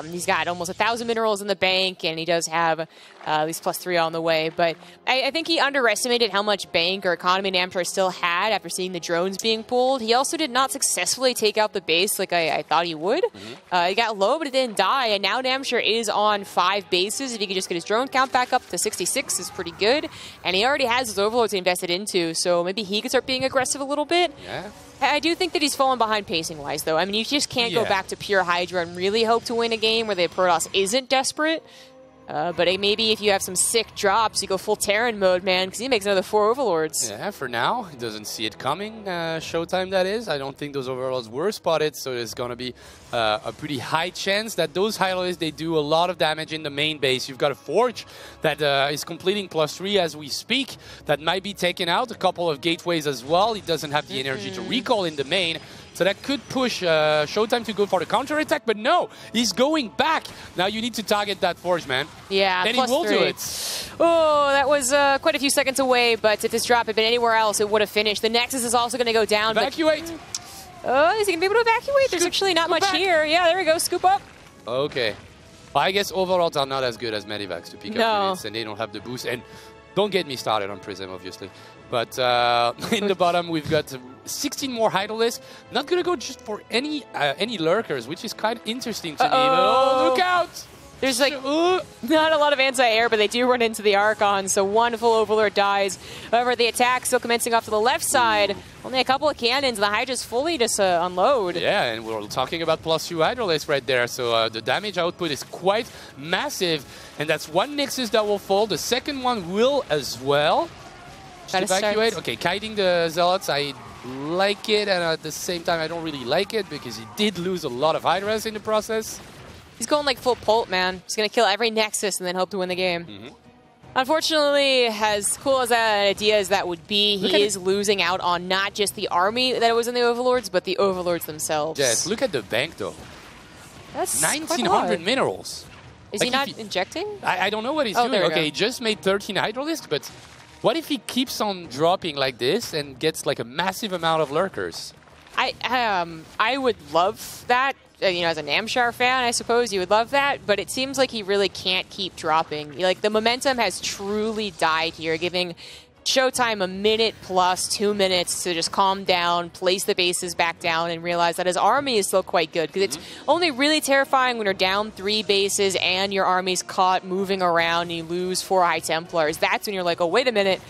He's got almost 1,000 minerals in the bank, and he does have at least +3 on the way. But I think he underestimated how much bank or economy Namshar still had after seeing the drones being pulled. He also did not successfully take out the base like I thought he would. He got low, but it didn't die, and now Namshar is on 5 bases. If he could just get his drone count back up to 66 is pretty good. And he already has his Overlords invested into, so maybe he could start being aggressive a little bit. Yeah. I do think that he's fallen behind pacing-wise, though. I mean, you just can't go back to pure Hydra and really hope to win a game where the Protoss isn't desperate. But maybe if you have some sick drops, you go full Terran mode, man, because he makes another 4 Overlords. Yeah, for now, he doesn't see it coming. Showtime, that is. I don't think those Overlords were spotted, so there's going to be a pretty high chance that those Hydralisks, they do a lot of damage in the main base. You've got a Forge that is completing +3 as we speak. That might be taken out. A couple of gateways as well. He doesn't have the energy to recall in the main. So that could push Showtime to go for the counter-attack, but no, he's going back. Now you need to target that Forge, man. Yeah, then he will do it. Oh, that was quite a few seconds away, but if this drop had been anywhere else, it would have finished. The Nexus is also going to go down. Evacuate! Is he going to be able to evacuate? There's actually not much here. Yeah, there we go. Scoop up. Okay. Well, I guess Overlords are not as good as Medivacs to pick up units, and they don't have the boost. And don't get me started on Prism, obviously. But in the bottom, we've got 16 more Hydralisks. Not going to go just for any Lurkers, which is kind of interesting to me. But, oh, look out! There's not a lot of anti-air, but they do run into the Archon, so one full Overlord dies. However, the attack still commencing off to the left side. Only a couple of cannons, the Hydras fully just unload. Yeah, and we're talking about +2 Hydralisks right there, so the damage output is quite massive. And that's one Nexus that will fall. The second one will as well. Just evacuate. Okay, kiting the Zealots, I like it, and at the same time, I don't really like it because he did lose a lot of Hydras in the process. He's going like full Pult, man. He's going to kill every Nexus and then hope to win the game. Unfortunately, as cool as that idea as that would be, he is losing out on not just the army that was in the Overlords, but the Overlords themselves. Yes, look at the bank, though. That's 1,900 minerals. Is Like he not if injecting? I don't know what he's Oh, doing. there we Okay, go. he just made 13 Hydralisks, but what if he keeps on dropping like this and gets like a massive amount of lurkers? I would love that. You know, as a Namshar fan, I suppose you would love that, but it seems like he really can't keep dropping. Like, the momentum has truly died here, giving Showtime a minute plus 2 minutes to just calm down, place the bases back down, and realize that his army is still quite good. Because it's only really terrifying when you're down 3 bases and your army's caught moving around and you lose 4 High Templars. That's when you're like, oh, wait a minute,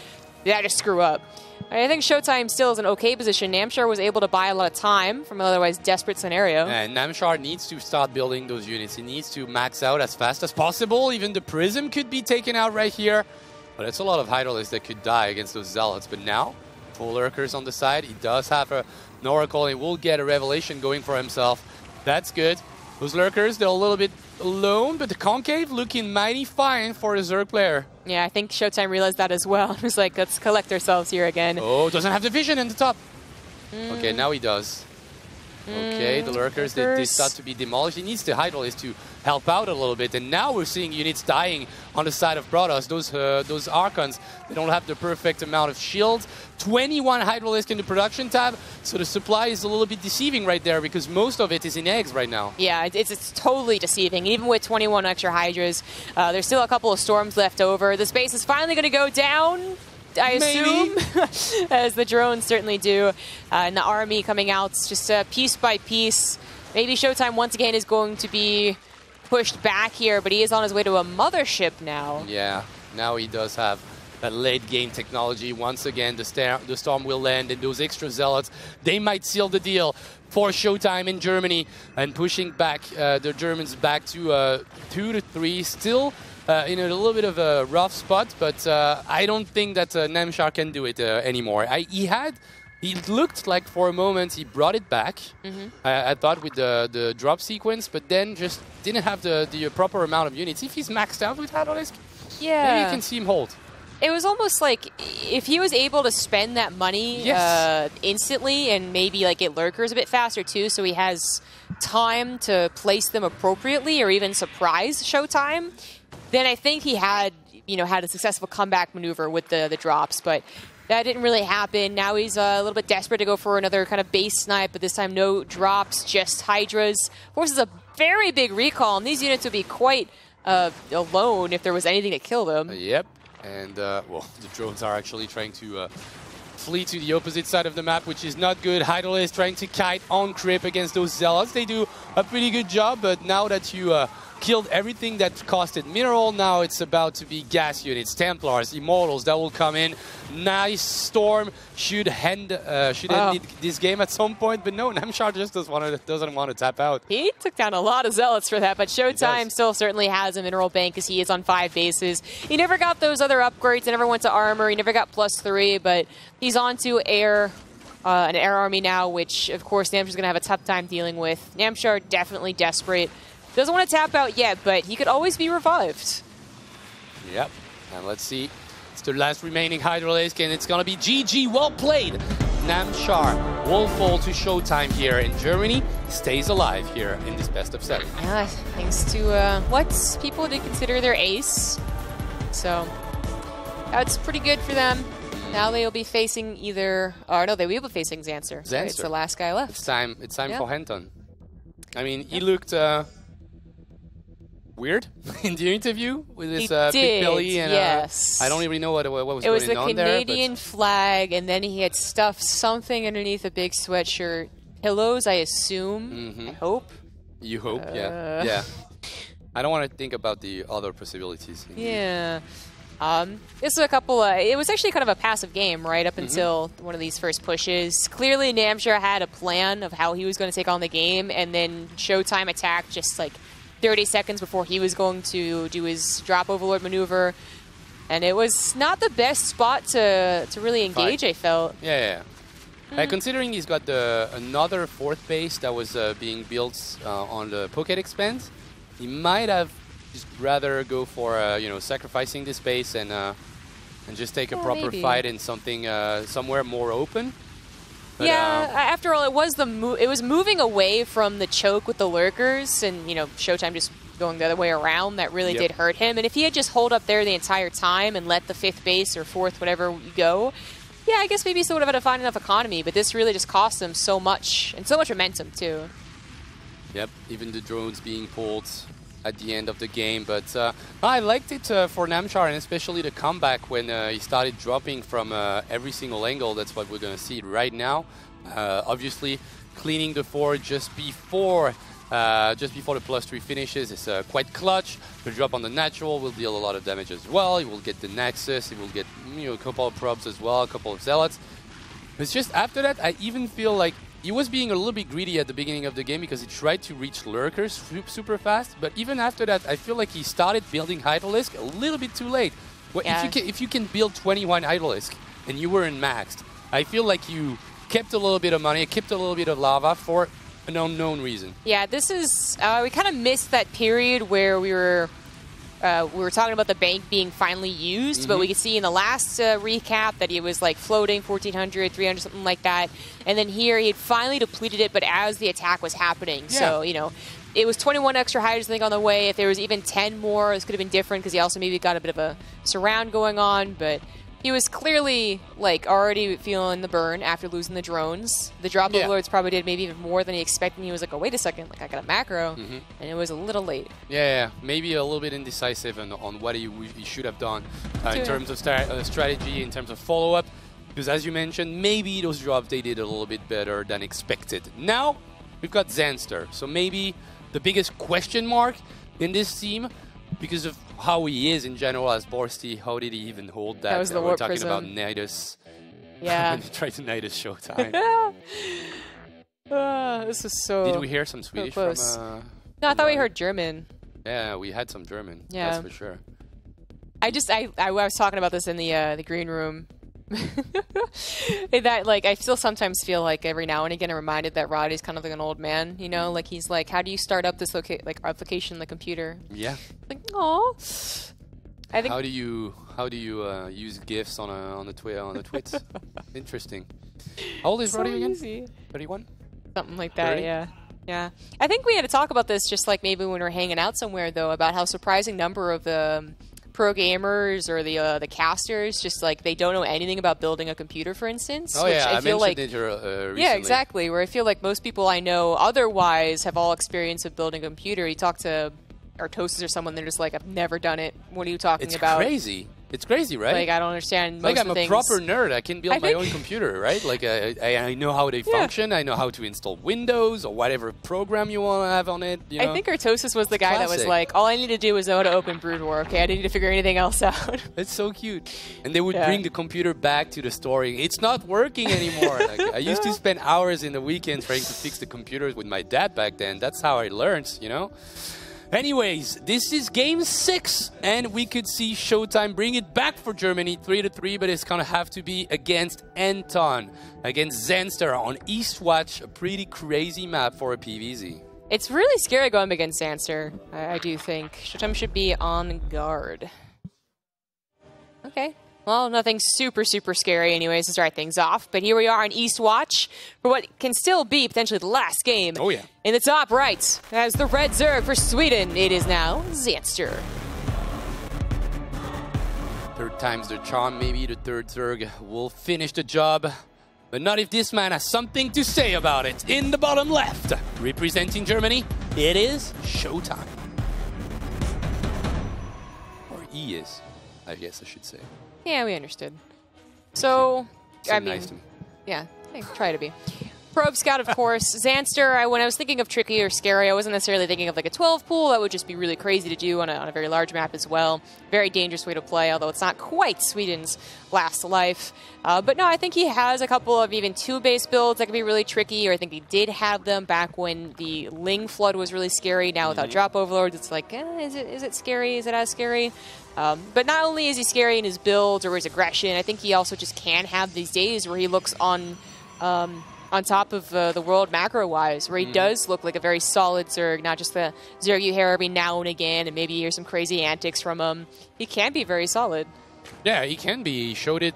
did I just screw up? I think Showtime still is an okay position. Namshar was able to buy a lot of time from an otherwise desperate scenario. And Namshar needs to start building those units. He needs to max out as fast as possible. Even the Prism could be taken out right here. But it's a lot of Hydralisks that could die against those Zealots. But now, full Lurkers on the side. He does have an Oracle and will get a Revelation going for himself. That's good. Those Lurkers, they're a little bit alone, but the Concave looking mighty fine for a Zerg player. Yeah, I think Showtime realized that as well. It was like, let's collect ourselves here again. Oh, doesn't have the vision in the top. Okay, now he does. Okay, the Lurkers, they start to be demolished. He needs the Hydralisk to help out a little bit. And now we're seeing units dying on the side of Protoss. Those Archons, they don't have the perfect amount of shields. 21 Hydralisk in the production tab. So the supply is a little bit deceiving right there because most of it is in eggs right now. Yeah, it's totally deceiving. Even with 21 extra Hydras, there's still a couple of Storms left over. The space is finally going to go down, I assume, as the drones certainly do. And the army coming out just piece by piece. Maybe Showtime once again is going to be pushed back here, but he is on his way to a mothership now. Yeah, now he does have that late game technology. Once again, the storm will land, and those extra Zealots, they might seal the deal for Showtime in Germany and pushing back the Germans back to 2 to 3. Still in a little bit of a rough spot, but I don't think that Namshar can do it anymore. He looked like for a moment he brought it back, I thought, with the drop sequence, but then just didn't have the proper amount of units. If he's maxed out with Hydralisk, maybe you can see him hold. It was almost like if he was able to spend that money instantly and maybe like get lurkers a bit faster too, so he has time to place them appropriately or even surprise Showtime, then I think he had a successful comeback maneuver with the drops, but that didn't really happen. Now he's a little bit desperate to go for another kind of base snipe, but this time no drops, just Hydras. Forces a very big recall, and these units would be quite alone if there was anything to kill them. Yep. And, well, the drones are actually trying to flee to the opposite side of the map, which is not good. Hydralisk trying to kite on Crip against those Zealots. They do a pretty good job, but now that you killed everything that costed mineral, now it's about to be gas units, Templars, Immortals that will come in. Nice Storm should end this game at some point, but no, Namshar just doesn't want to tap out. He took down a lot of Zealots for that, but Showtime still certainly has a mineral bank as he is on 5 bases. He never got those other upgrades, he never went to armor, he never got +3, but he's on to air. An air army now, which of course Namshar's going to have a tough time dealing with. Namshar definitely desperate. Doesn't want to tap out yet, but he could always be revived. Yep. And let's see. It's the last remaining Hydralisk, and it's going to be GG. Well played. Namshar will fall to Showtime here in Germany. Stays alive here in this best of 7. Yeah, thanks to what people did consider their ace. So that's pretty good for them. Now they'll be facing either, or no, they will be facing Xanser. Xanser. Right, it's the last guy left. It's time for Henton. I mean, he looked weird in the interview with his big belly, and I don't even know what was going on there. It was the Canadian flag, and then he had stuffed something underneath a big sweatshirt. Pillows, I assume. I hope. You hope, yeah. Yeah. I don't want to think about the other possibilities. Yeah. This was a couple. It was actually kind of a passive game, right, up until one of these first pushes. Clearly, Namshar had a plan of how he was going to take on the game, and then Showtime attacked just like 30 seconds before he was going to do his drop overlord maneuver. And it was not the best spot to really engage, I felt. Yeah. Considering he's got another 4th base that was being built on the Pocket Expand, he might have just rather go for sacrificing this base and just take a proper fight in something somewhere more open. But, Yeah, after all, it was it was moving away from the choke with the lurkers, and Showtime just going the other way around that really did hurt him. And if he had just hold up there the entire time and let the 5th base or 4th, whatever, go, yeah, I guess maybe he still would have had to find enough economy. But this really just cost him so much, and so much momentum too. Yep, even the drones being pulled at the end of the game. But I liked it for Namchar, and especially the comeback when he started dropping from every single angle. That's what we're going to see right now. Obviously, cleaning the 4 just before the +3 finishes is quite clutch. The drop on the natural will deal a lot of damage as well. He will get the Nexus, he will get a couple of probes as well, a couple of Zealots. It's just after that, I even feel like he was being a little bit greedy at the beginning of the game because he tried to reach lurkers super fast. But even after that, I feel like he started building Hydralisk a little bit too late. Well, if you can build 21 Hydralisk and you weren't maxed, I feel like you kept a little bit of money, kept a little bit of lava for an unknown reason. Yeah, this is we kind of missed that period where we were talking about the bank being finally used, but we could see in the last recap that he was like floating 1,400, 300, something like that. And then here he had finally depleted it, but as the attack was happening. Yeah. So, it was 21 extra hydras, I think, on the way. If there was even 10 more, this could have been different because he also maybe got a bit of a surround going on, but he was clearly like already feeling the burn after losing the drones. The drop of lords probably did maybe even more than he expected. He was like, oh, wait a second, like I got a macro, and it was a little late. Yeah, maybe a little bit indecisive on what he should have done in terms of strategy, in terms of follow-up. Because as you mentioned, maybe those drops, they did a little bit better than expected. Now, we've got Zanster. So maybe the biggest question mark in this team, because of how he is in general as Borsty, how did he even hold that? That was the We're talking prism. about Nidus. Yeah. Try to Nidus Showtime. This is so Did we hear some Swedish from... No, I thought we heard German. Yeah, we had some German. Yeah. That's for sure. I was talking about this in the green room. That like I still sometimes feel like every now and again I'm reminded that Roddy's kind of like an old man, like he's like, how do you start up this application on the computer? Yeah. Like, aw. I think. How do you use GIFs on the tweets? Interesting. How old is Roddy again? 31. Something like that. 30? Yeah. I think we had to talk about this just like maybe when we're hanging out somewhere though, about how surprising number of the pro gamers or the casters just like they don't know anything about building a computer, for instance. Oh yeah, I feel like recently. Yeah, exactly. Where I feel like most people I know otherwise have all experience of building a computer. You talk to Artosis or someone, they're just like, I've never done it. What are you talking about? It's crazy. It's crazy, right? Like I don't understand. Like most I'm of the a proper nerd. I can build my own computer, right? Like I know how they function. I know how to install Windows or whatever program you want to have on it. I think Artosis was the guy that was like, all I need to do is know how to open brood war. Okay, I didn't need to figure anything else out. It's so cute. And they would bring the computer back to the store. It's not working anymore. Like, I used to spend hours in the weekend trying to fix the computers with my dad back then. That's how I learned, Anyways, this is game 6, and we could see Showtime bring it back for Germany 3-3, but it's gonna have to be against Anton, against Zanster on Eastwatch, a pretty crazy map for a PvZ. It's really scary going against Zanster, I do think. Showtime should be on guard. Okay. Well, nothing super scary anyways to start things off. But here we are on Eastwatch for what can still be potentially the last game. Oh, yeah. In the top right, as the red Zerg for Sweden, it is now Zanster. Third time's the charm, maybe the third Zerg will finish the job. But not if this man has something to say about it. In the bottom left, representing Germany, it is Showtime. Or he is, I guess I should say. Yeah, we understood. So, I mean, nice to me. Yeah, try to be. Probe Scout, of course. Zanster, when I was thinking of tricky or scary, I wasn't necessarily thinking of like a 12 pool. That would just be really crazy to do on a very large map as well. Very dangerous way to play, although it's not quite Sweden's last life. But no, I think he has a couple of even 2-base builds that could be really tricky, or I think he did have them back when the Ling Flood was really scary. Now without Drop Overlords, it's like, is it scary? Is it as scary? But not only is he scary in his builds or his aggression, I think he also just can have these days where he looks on top of the world macro-wise, where he does look like a very solid Zerg, not just the Zerg you hear every now and again, and maybe you hear some crazy antics from him. He can be very solid. Yeah, he can be. He showed it,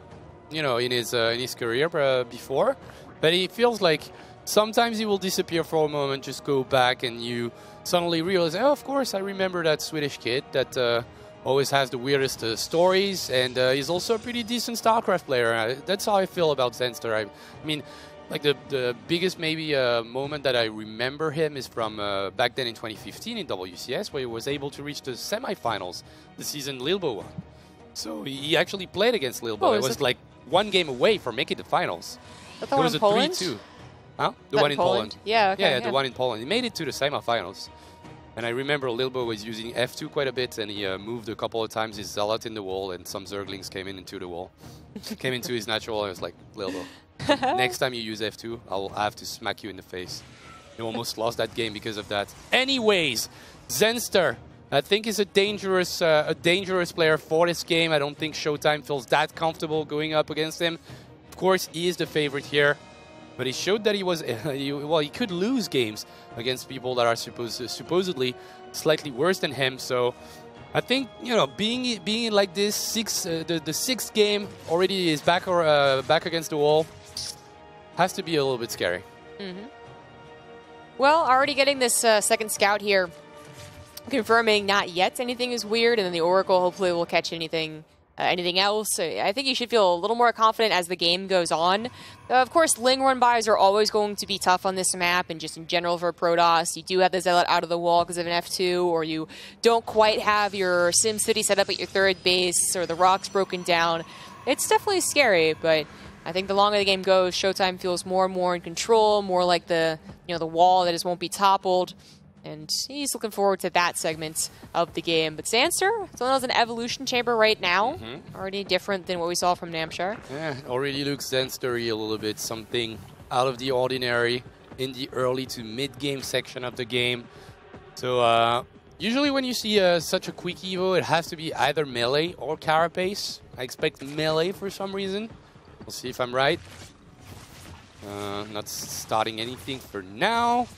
in his career before. But it feels like sometimes he will disappear for a moment, just go back, and you suddenly realize, oh, of course, I remember that Swedish kid that always has the weirdest stories, and he's also a pretty decent StarCraft player. That's how I feel about Zenster. I mean, like the biggest maybe moment that I remember him is from back then in 2015 in WCS, where he was able to reach the semifinals the season Lilbo won. So he actually played against Lilbo. Oh, it was like one game away from making the finals. That's the one in Poland? It was a 3-2. Huh? The That one in Poland. Yeah, okay. Yeah, the one in Poland. He made it to the semifinals. And I remember Lilbo was using F2 quite a bit, and he moved a couple of times his Zealot in the wall, and some Zerglings came into the wall. Came into his natural, and I was like, Lilbo, next time you use F2, I will have to smack you in the face. He almost lost that game because of that. Anyways, Zenster, I think is a dangerous player for this game. I don't think Showtime feels that comfortable going up against him. Of course, he is the favorite here. But he showed that he was, he could lose games against people that are supposedly slightly worse than him. So I think, you know, being like this, the sixth game already is back against the wall, has to be a little bit scary. Mm-hmm. Well, already getting this second scout here, confirming not yet anything is weird, and then the Oracle hopefully will catch anything else. I think you should feel a little more confident as the game goes on. Of course, Ling run-bys are always going to be tough on this map, and just in general for Protoss. You do have the Zealot out of the wall because of an F2, or you don't quite have your SimCity set up at your third base, or the rocks broken down. It's definitely scary, but I think the longer the game goes, Showtime feels more and more in control, more like the wall that just won't be toppled. And he's looking forward to that segment of the game. But Zenster, someone has an evolution chamber right now. Already different than what we saw from Namshar. Yeah, already looks Zenstery a little bit. Something out of the ordinary in the early to mid-game section of the game. So usually when you see such a quick Evo, it has to be either melee or carapace. I expect melee for some reason. We'll see if I'm right. Not starting anything for now.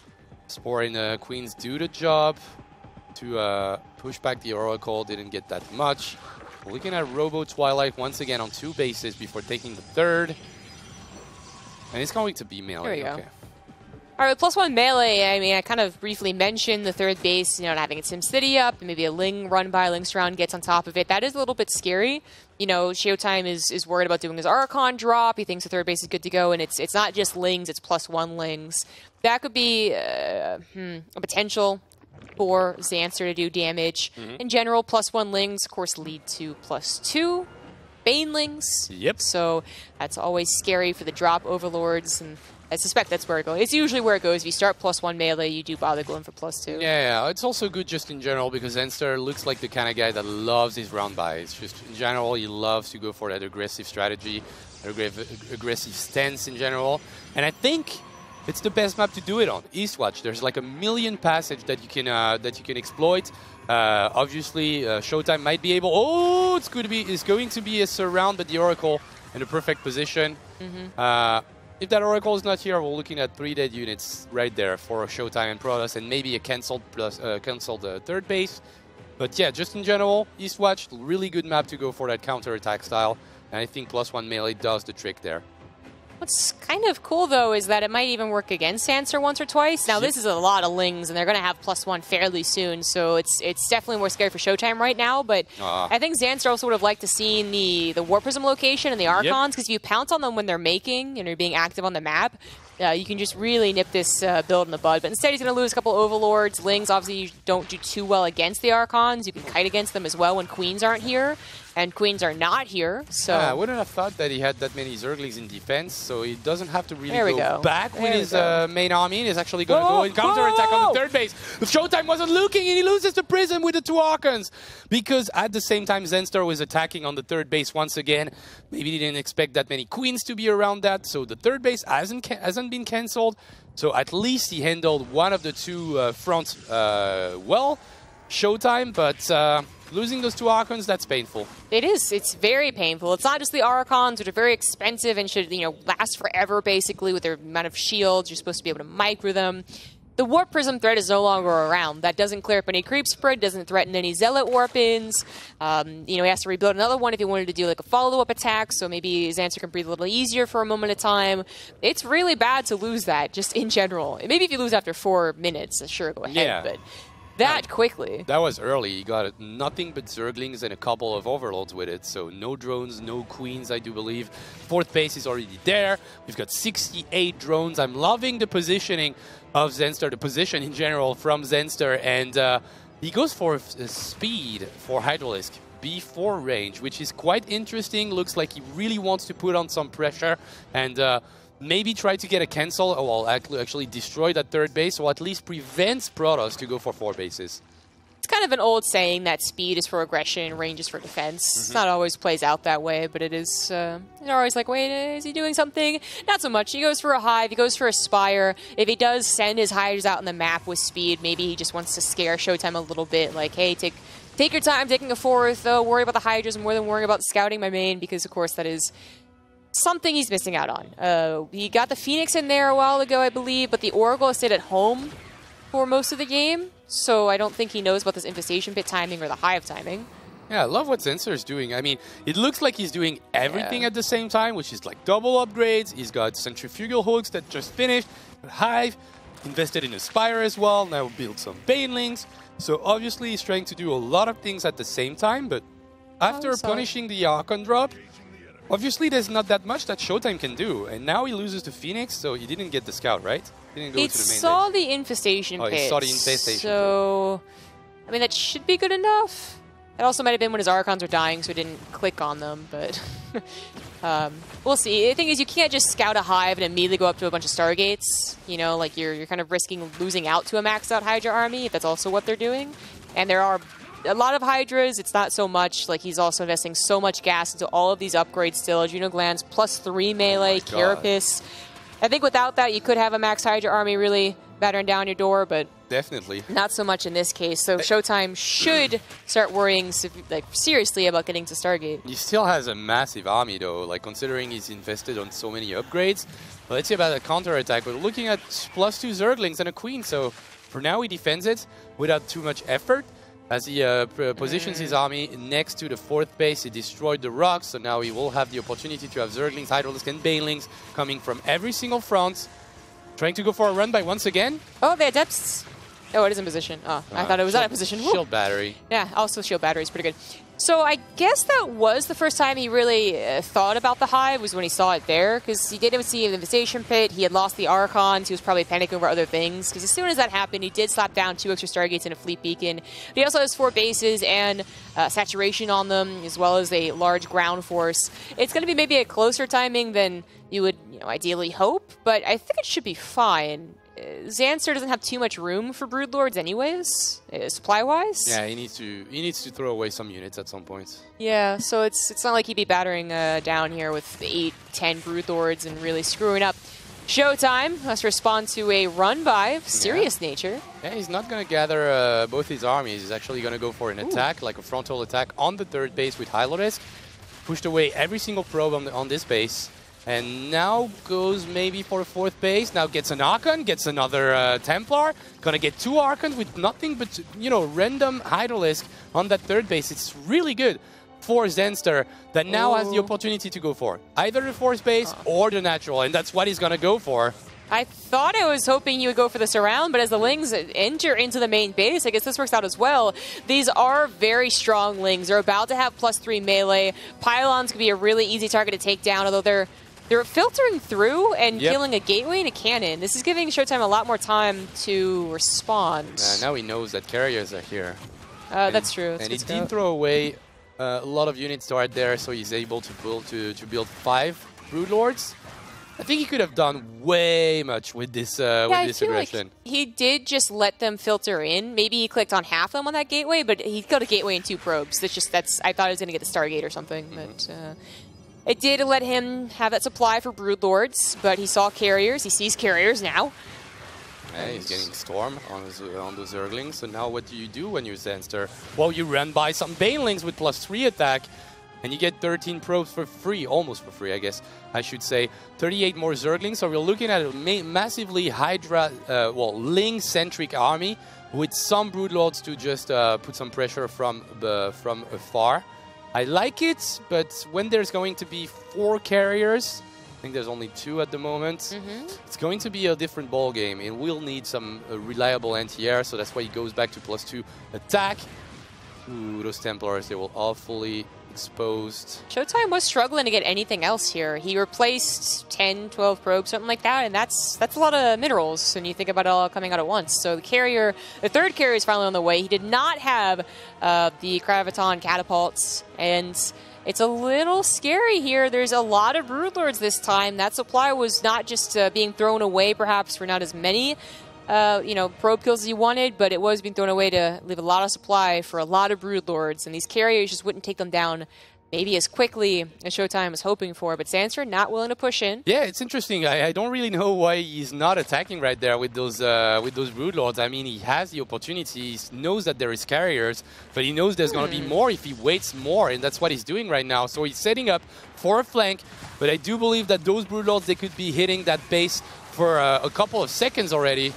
Spore and Queens do the job to push back the Oracle. Didn't get that much. We're looking at Robo Twilight once again on 2 bases before taking the third. And it's going to be melee. There we go. Okay. All right, with +1 melee, I mean, I kind of briefly mentioned the third base, not having a SimCity up, maybe a Ling run by, Ling Surround gets on top of it. That is a little bit scary. You know, Showtime is worried about doing his Archon drop. He thinks the third base is good to go, and it's not just Lings, it's +1 Lings. That could be a potential for Zenster to do damage. In general, +1 Lings, of course, lead to +2 Banelings. Yep. So that's always scary for the drop overlords, and I suspect that's where it goes. It's usually where it goes. If you start +1 melee, you do bother going for +2. Yeah, it's also good just in general because Zenster looks like the kind of guy that loves his round buys. Just in general, he loves to go for that aggressive strategy, aggressive stance in general. And I think it's the best map to do it on. Eastwatch. There's like a million passage that you can exploit. Obviously, Showtime might be able. Oh, it's going to be a surround, but the Oracle in a perfect position. If that Oracle is not here, we're looking at 3 dead units right there for Showtime and Protoss, and maybe a cancelled third base. But yeah, just in general, Eastwatch, really good map to go for that counter-attack style, and I think +1 melee does the trick there. What's kind of cool, though, is that it might even work against Zenster once or twice. Now, this is a lot of Lings, and they're going to have +1 fairly soon, so it's definitely more scary for Showtime right now. But I think Zenster also would have liked to see the War Prism location and the Archons, because if you pounce on them when they're making and are being active on the map, you can just really nip this build in the bud. But instead, he's going to lose a couple Overlords. Lings, obviously, don't do too well against the Archons. You can kite against them as well when Queens aren't here. And Queens are not here, so... I wouldn't have thought that he had that many Zerglings in defense, so he doesn't have to really go back with his main army. He's actually going to go and counter-attack on the third base. If Showtime wasn't looking, and he loses the Prism with the 2 Archons. Because at the same time, Zenster was attacking on the third base once again. Maybe he didn't expect that many Queens to be around that, so the third base hasn't been cancelled. So at least he handled one of the 2 fronts well. Showtime, but... losing those 2 Archons, that's painful. It is. It's very painful. It's not just the Archons, which are very expensive and should, last forever, basically, with their amount of shields. You're supposed to be able to micro them. the Warp Prism threat is no longer around. That doesn't clear up any creep spread, doesn't threaten any Zealot Warp-ins. He has to rebuild another one if he wanted to do like a follow-up attack, so maybe Xanster can breathe a little easier for a moment of time. It's really bad to lose that, just in general. Maybe if you lose after 4 minutes, sure, go ahead, but that quickly. That was early. You got nothing but Zerglings and a couple of Overlords with it, so no drones, no Queens, I do believe. 4th base is already there. We've got 68 drones. I'm loving the positioning of Xanster, the position in general from Xanster, and he goes for speed for Hydralisk before range, which is quite interesting. Looks like he really wants to put on some pressure and maybe try to get a cancel, or well, actually destroy that 3rd base, or at least prevents Protoss to go for 4 bases. It's kind of an old saying that speed is for aggression, range is for defense. It's not always plays out that way, but it is. They're always like, wait, is he doing something? Not so much. He goes for a hive, he goes for a spire. If he does send his hiders out on the map with speed, maybe he just wants to scare Showtime a little bit, like, hey, take your time taking a 4th, worry about the hydras more than worrying about scouting my main, because of course that is something he's missing out on. He got the Phoenix in there a while ago, I believe, but the Oracle stayed at home for most of the game, so I don't think he knows about this Infestation Pit timing or the Hive timing. Yeah, I love what Xanster is doing. I mean, it looks like he's doing everything at the same time, which is like double upgrades. He's got Centrifugal Hooks that just finished, Hive, invested in a Spire as well, now build some Banelings. So obviously he's trying to do a lot of things at the same time, but after punishing the Archon drop, obviously there's not that much that Showtime can do. And now he loses to Phoenix, so he didn't get the scout, right? He didn't go to the main saw base. the Infestation Pit. Oh, he saw the Infestation So, I mean, that should be good enough. It also might have been when his Archons were dying, so he didn't click on them, but we'll see. The thing is, you can't just scout a Hive and immediately go up to a bunch of Stargates. You know, like you're kind of risking losing out to a maxed out Hydra army, if that's also what they're doing. And there are a lot of Hydras, it's not so much. Like, he's also investing so much gas into all of these upgrades still. Adrenal Glands, +3 melee, Carapace. I think without that, you could have a max Hydra army really battering down your door, but definitely not so much in this case. So Showtime should start worrying seriously about getting to Stargate. He still has a massive army, though, like considering he's invested on so many upgrades. But let's see about a counterattack. We're looking at +2 Zerglings and a Queen, so for now he defends it without too much effort. As he positions his army next to the 4th base, he destroyed the rocks, so now he will have the opportunity to have Zerglings, Hydralisk, and Banelings coming from every single front. Trying to go for a run by once again. Oh, the Adepts. Oh, it is in position. Oh, I thought it was out of position. Woo. Shield Battery. Yeah, also Shield Battery is pretty good. So I guess that was the first time he really thought about the Hive, was when he saw it there, because he didn't see the Infestation Pit, he had lost the Archons, he was probably panicking over other things, because as soon as that happened, he did slap down 2 extra Stargates and a Fleet Beacon. But he also has 4 bases and saturation on them, as well as a large ground force. It's going to be maybe a closer timing than you would ideally hope, but I think it should be fine. Xanster doesn't have too much room for Broodlords anyways, supply-wise. Yeah, he needs to throw away some units at some point. Yeah, so it's not like he'd be battering down here with 8, 10 Broodlords and really screwing up. Showtime must respond to a run-by of serious nature. Yeah, he's not going to gather both his armies. He's actually going to go for an attack, like a frontal attack on the 3rd base with Hydralisk. Pushed away every single probe on this base. And now goes maybe for a 4th base. Now gets an Archon, gets another Templar. Gonna get 2 Archons with nothing but, random Hydralisk on that 3rd base. It's really good for Xanster that now has the opportunity to go for either the 4th base or the natural. And that's what he's gonna go for. I thought I was hoping you would go for the surround, but as the Lings enter into the main base, I guess this works out as well. These are very strong Lings. They're about to have +3 melee. Pylons could be a really easy target to take down, although they're filtering through and killing a gateway and a cannon. This is giving Showtime a lot more time to respond. Now he knows that carriers are here. That's true. And he did throw away a lot of units right there, so he's able to build 5 Broodlords. I think he could have done way much with this aggression. Like he did just let them filter in. Maybe he clicked on half of them on that gateway, but he got a gateway and 2 probes. I thought he was going to get the Stargate or something, but. It did let him have that supply for Broodlords, but he saw carriers. He sees carriers now. Yeah, he's getting Storm on those Zerglings. So now what do you do when you're Xanster? Well, you run by some Banelings with +3 attack. and you get 13 probes for free, almost for free, I guess I should say. 38 more Zerglings, so we're looking at a massively Hydra, Ling-centric army with some Broodlords to just put some pressure from afar. I like it, but when there's going to be 4 carriers, I think there's only 2 at the moment. It's going to be a different ball game, and we'll need some reliable anti-air, so that's why he goes back to +2 attack. Ooh, those Templars, they will all fully exposed. Showtime was struggling to get anything else here. He replaced 10, 12 probes, something like that, and that's a lot of minerals when you think about it all coming out at once. So the third carrier is finally on the way. He did not have the Graviton catapults, and it's a little scary here. There's a lot of Broodlords this time. That supply was not just being thrown away, perhaps, for not as many probe kills as you wanted, but it was being thrown away to leave a lot of supply for a lot of Broodlords, and these carriers just wouldn't take them down maybe as quickly as Showtime was hoping for, but Zanster not willing to push in. Yeah, it's interesting. I don't really know why he's not attacking right there with those Broodlords. I mean, he has the opportunity. He knows that there is carriers, but he knows there's going to be more if he waits more, and that's what he's doing right now. So he's setting up for a flank, but I do believe that those Broodlords, they could be hitting that base for a couple of seconds already.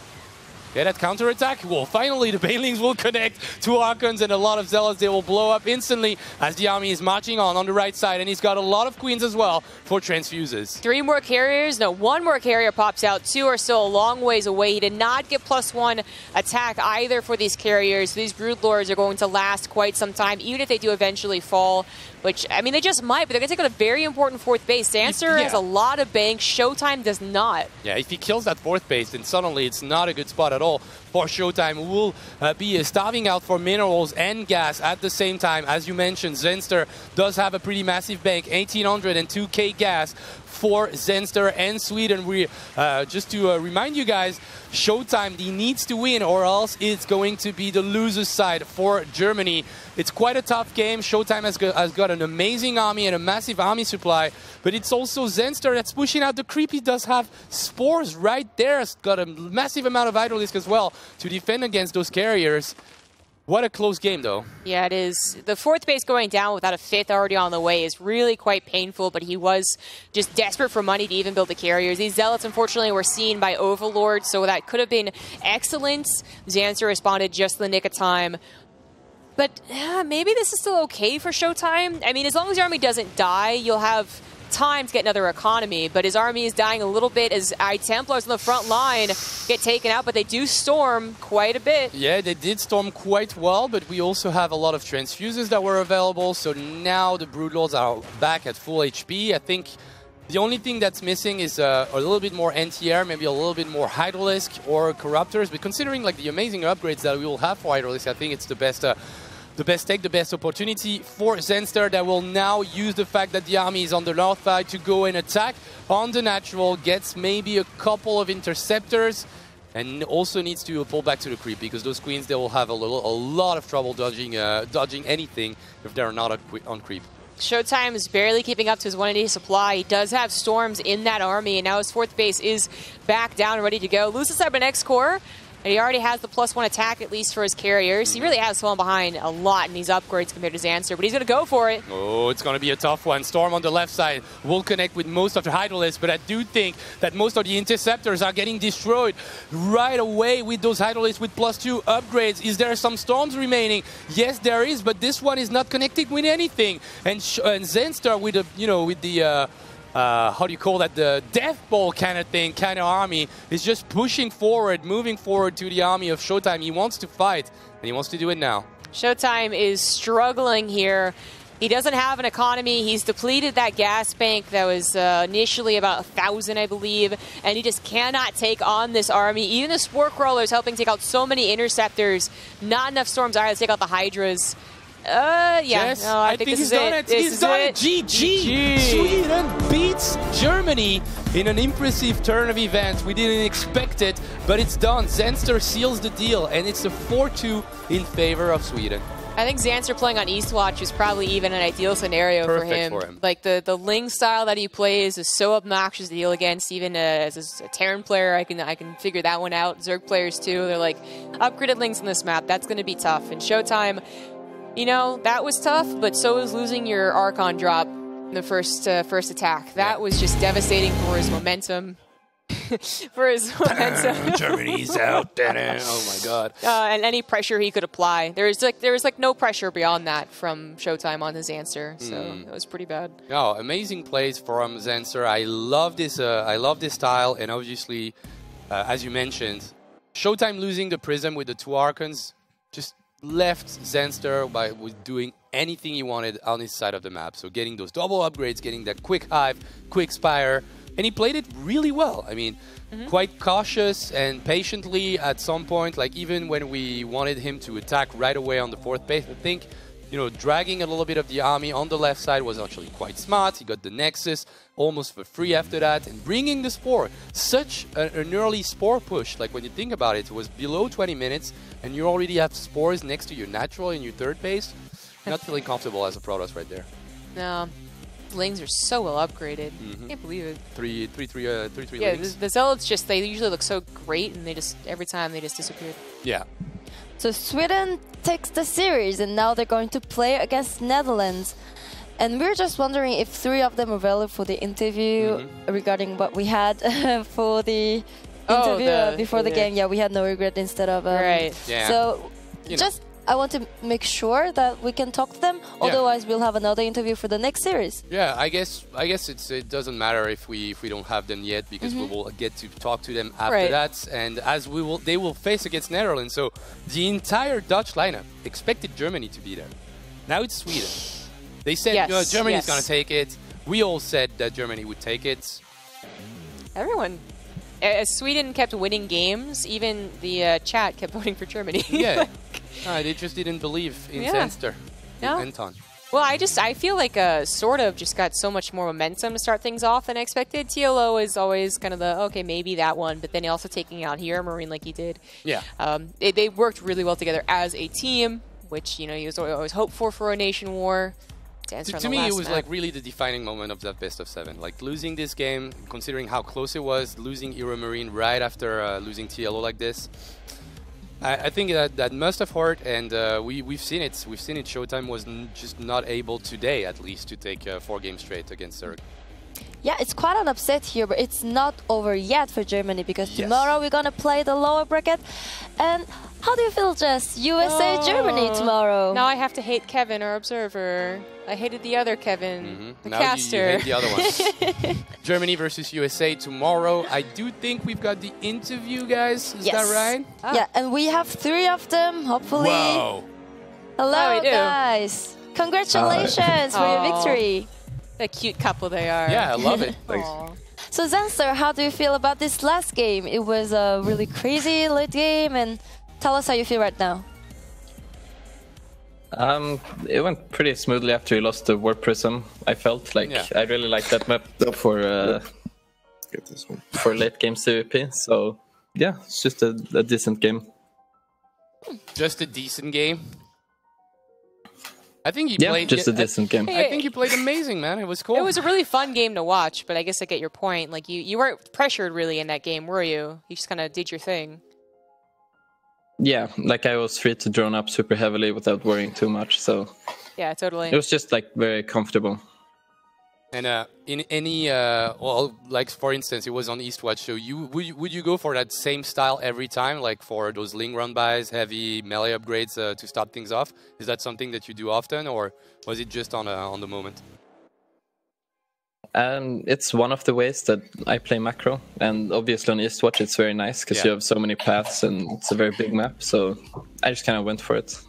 Yeah, that counterattack. Well, finally the Banelings will connect to Archons, and a lot of Zealots, they will blow up instantly as the army is marching on the right side, and he's got a lot of Queens as well for transfuses. 3 more carriers. No, 1 more carrier pops out. 2 are still a long ways away. He did not get +1 attack either for these carriers. These Broodlords are going to last quite some time, even if they do eventually fall. Which, I mean, they just might, but they're going to take on a very important 4th base. Zanster has a lot of banks. Showtime does not. Yeah, if he kills that 4th base, then suddenly it's not a good spot at all for Showtime, who will be starving out for minerals and gas at the same time. As you mentioned, Zanster does have a pretty massive bank, 1,800 and 2K gas for Zanster and Sweden. We just to remind you guys, Showtime, he needs to win, or else it's going to be the loser's side for Germany. It's quite a tough game. Showtime has got an amazing army and a massive army supply, but it's also Zanster that's pushing out the creep. He does have spores right there. It's got a massive amount of Hydralisk as well to defend against those carriers. What a close game, though. Yeah, it is. The 4th base going down without a 5th already on the way is really quite painful, but he was just desperate for money to even build the carriers. These Zealots, unfortunately, were seen by Overlord, so that could have been excellent. Zanster responded just in the nick of time. But maybe this is still okay for Showtime. I mean, as long as your army doesn't die, you'll have time to get another economy, but his army is dying a little bit as Templars on the front line get taken out, but they do storm quite a bit. Yeah, they did storm quite well, but we also have a lot of transfuses that were available, so now the Broodlords are back at full HP. I think the only thing that's missing is a little bit more anti-air, maybe a little bit more Hydralisk or Corruptors, but considering like the amazing upgrades that we will have for Hydralisk, I think it's the best take, the best opportunity for Zanster, that will now use the fact that the army is on the north side to go and attack on the natural, gets maybe a couple of interceptors, and also needs to pull back to the creep, because those Queens, they will have a lot of trouble dodging anything if they're not on creep. Showtime is barely keeping up to his 180 supply. He does have storms in that army, and now his 4th base is back down and ready to go. Loses Cybernex Core. And he already has the +1 attack, at least for his carriers. He really has fallen behind a lot in these upgrades compared to Zanster, but he's going to go for it. Oh, it's going to be a tough one. Storm on the left side will connect with most of the Hydralisks, but I do think that most of the Interceptors are getting destroyed right away with those Hydralisks with +2 upgrades. Is there some Storms remaining? Yes, there is, but this one is not connected with anything. And Zanster with the how do you call that, the death ball kind of army is just pushing forward, moving forward to the army of Showtime. He wants to fight, and he wants to do it now. Showtime is struggling here. He doesn't have an economy. He's depleted that gas bank that was initially about 1,000, I believe, and he just cannot take on this army. Even the Spore Crawlers helping take out so many Interceptors. Not enough Storms either to take out the Hydras. Yeah, yes, no, I think he's done it. He's done it. GG. Sweden beats Germany in an impressive turn of events. We didn't expect it, but it's done. Zanster seals the deal, and it's a 4-2 in favor of Sweden. I think Zanster playing on Eastwatch is probably even an ideal scenario for him. Like the Ling style that he plays is so obnoxious to deal against. Even as a Terran player, I can figure that one out. Zerg players too. They're like upgraded Lings on this map. That's going to be tough. And Showtime, You know, that was tough, but so was losing your Archon drop in the first attack. That was just devastating for his momentum. Germany's out. Oh my god. And any pressure he could apply. There was no pressure beyond that from Showtime on his answer, so it was pretty bad. Oh, amazing plays from Zenster. I love this style, and obviously, as you mentioned, Showtime losing the Prism with the 2 Archons just left Zenster with doing anything he wanted on his side of the map. So getting those double upgrades, getting that quick hive, quick spire, and he played it really well. I mean, quite cautious and patiently at some point, like even when we wanted him to attack right away on the 4th base, I think, you know, dragging a little bit of the army on the left side was actually quite smart. He got the Nexus almost for free after that, and bringing the Spore. Such an early Spore push, like when you think about it, it was below 20 minutes, and you already have Spores next to your natural in your 3rd base. Not feeling comfortable as a Protoss right there. No. Lings are so well upgraded. I can't believe it. 3-3 Yeah, Lings. the Zealots they usually look so great, and every time they just disappeared. Yeah. So Sweden takes the series, and now they're going to play against Netherlands. And we're just wondering if 3 of them are available for the interview regarding what we had for the interview before the game. Yeah, we had no regret instead of... right. Yeah. So just... I want to make sure that we can talk to them. Otherwise, we'll have another interview for the next series. Yeah, I guess it doesn't matter if we don't have them yet, because we will get to talk to them after that, and as they will face against Netherlands. So the entire Dutch lineup expected Germany to be there. Now it's Sweden. They said Germany's going to take it. We all said that Germany would take it. Everyone. As Sweden kept winning games, even the chat kept voting for Germany. Yeah. They just didn't believe in Zenster, in Anton. Well, I feel like sort of just got so much more momentum to start things off than expected. TLO is always kind of okay, maybe that one, but then also taking out Hero Marine like he did. Yeah. They worked really well together as a team, which, you know, you always hoped for a nation war. To me, it was like really the defining moment of that best of 7. Like losing this game, considering how close it was, losing Hero Marine right after losing TLO like this. I think that must have hurt, and we've seen it. We've seen it. Showtime was just not able today, at least, to take 4 games straight against Zerg. Yeah, it's quite an upset here, but it's not over yet for Germany, because tomorrow we're gonna play the lower bracket. And how do you feel, Jess? USA, Germany tomorrow. Now I have to hate Kevin, our observer. I hated the other Kevin, the now caster. You hate the other one. Germany versus USA tomorrow. I do think we've got the interview, guys. Is that right? Yeah, and we have 3 of them, hopefully. Wow. Hello, guys. Congratulations for your victory. The cute couple they are. Yeah, I love it. So Zenster, how do you feel about this last game? It was a really crazy late game, and tell us how you feel right now. It went pretty smoothly after you lost the Warp Prism. I felt like I really liked that map Get this one. for late game CVP. So yeah, it's just a decent game. Just a decent game. I think you played just a decent game. I think you played amazing, man. It was cool. It was a really fun game to watch, but I guess I get your point. Like you weren't pressured really in that game, were you? You just kind of did your thing. Yeah, like I was free to drone up super heavily without worrying too much. So yeah, totally. It was just like very comfortable. And in any, well, like for instance, it was on Eastwatch. So would you go for that same style every time, like for those Ling run bys, heavy melee upgrades to start things off? Is that something that you do often, or was it just on the moment? It's one of the ways that I play macro, and obviously on Eastwatch it's very nice because you have so many paths and it's a very big map. So I just kind of went for it.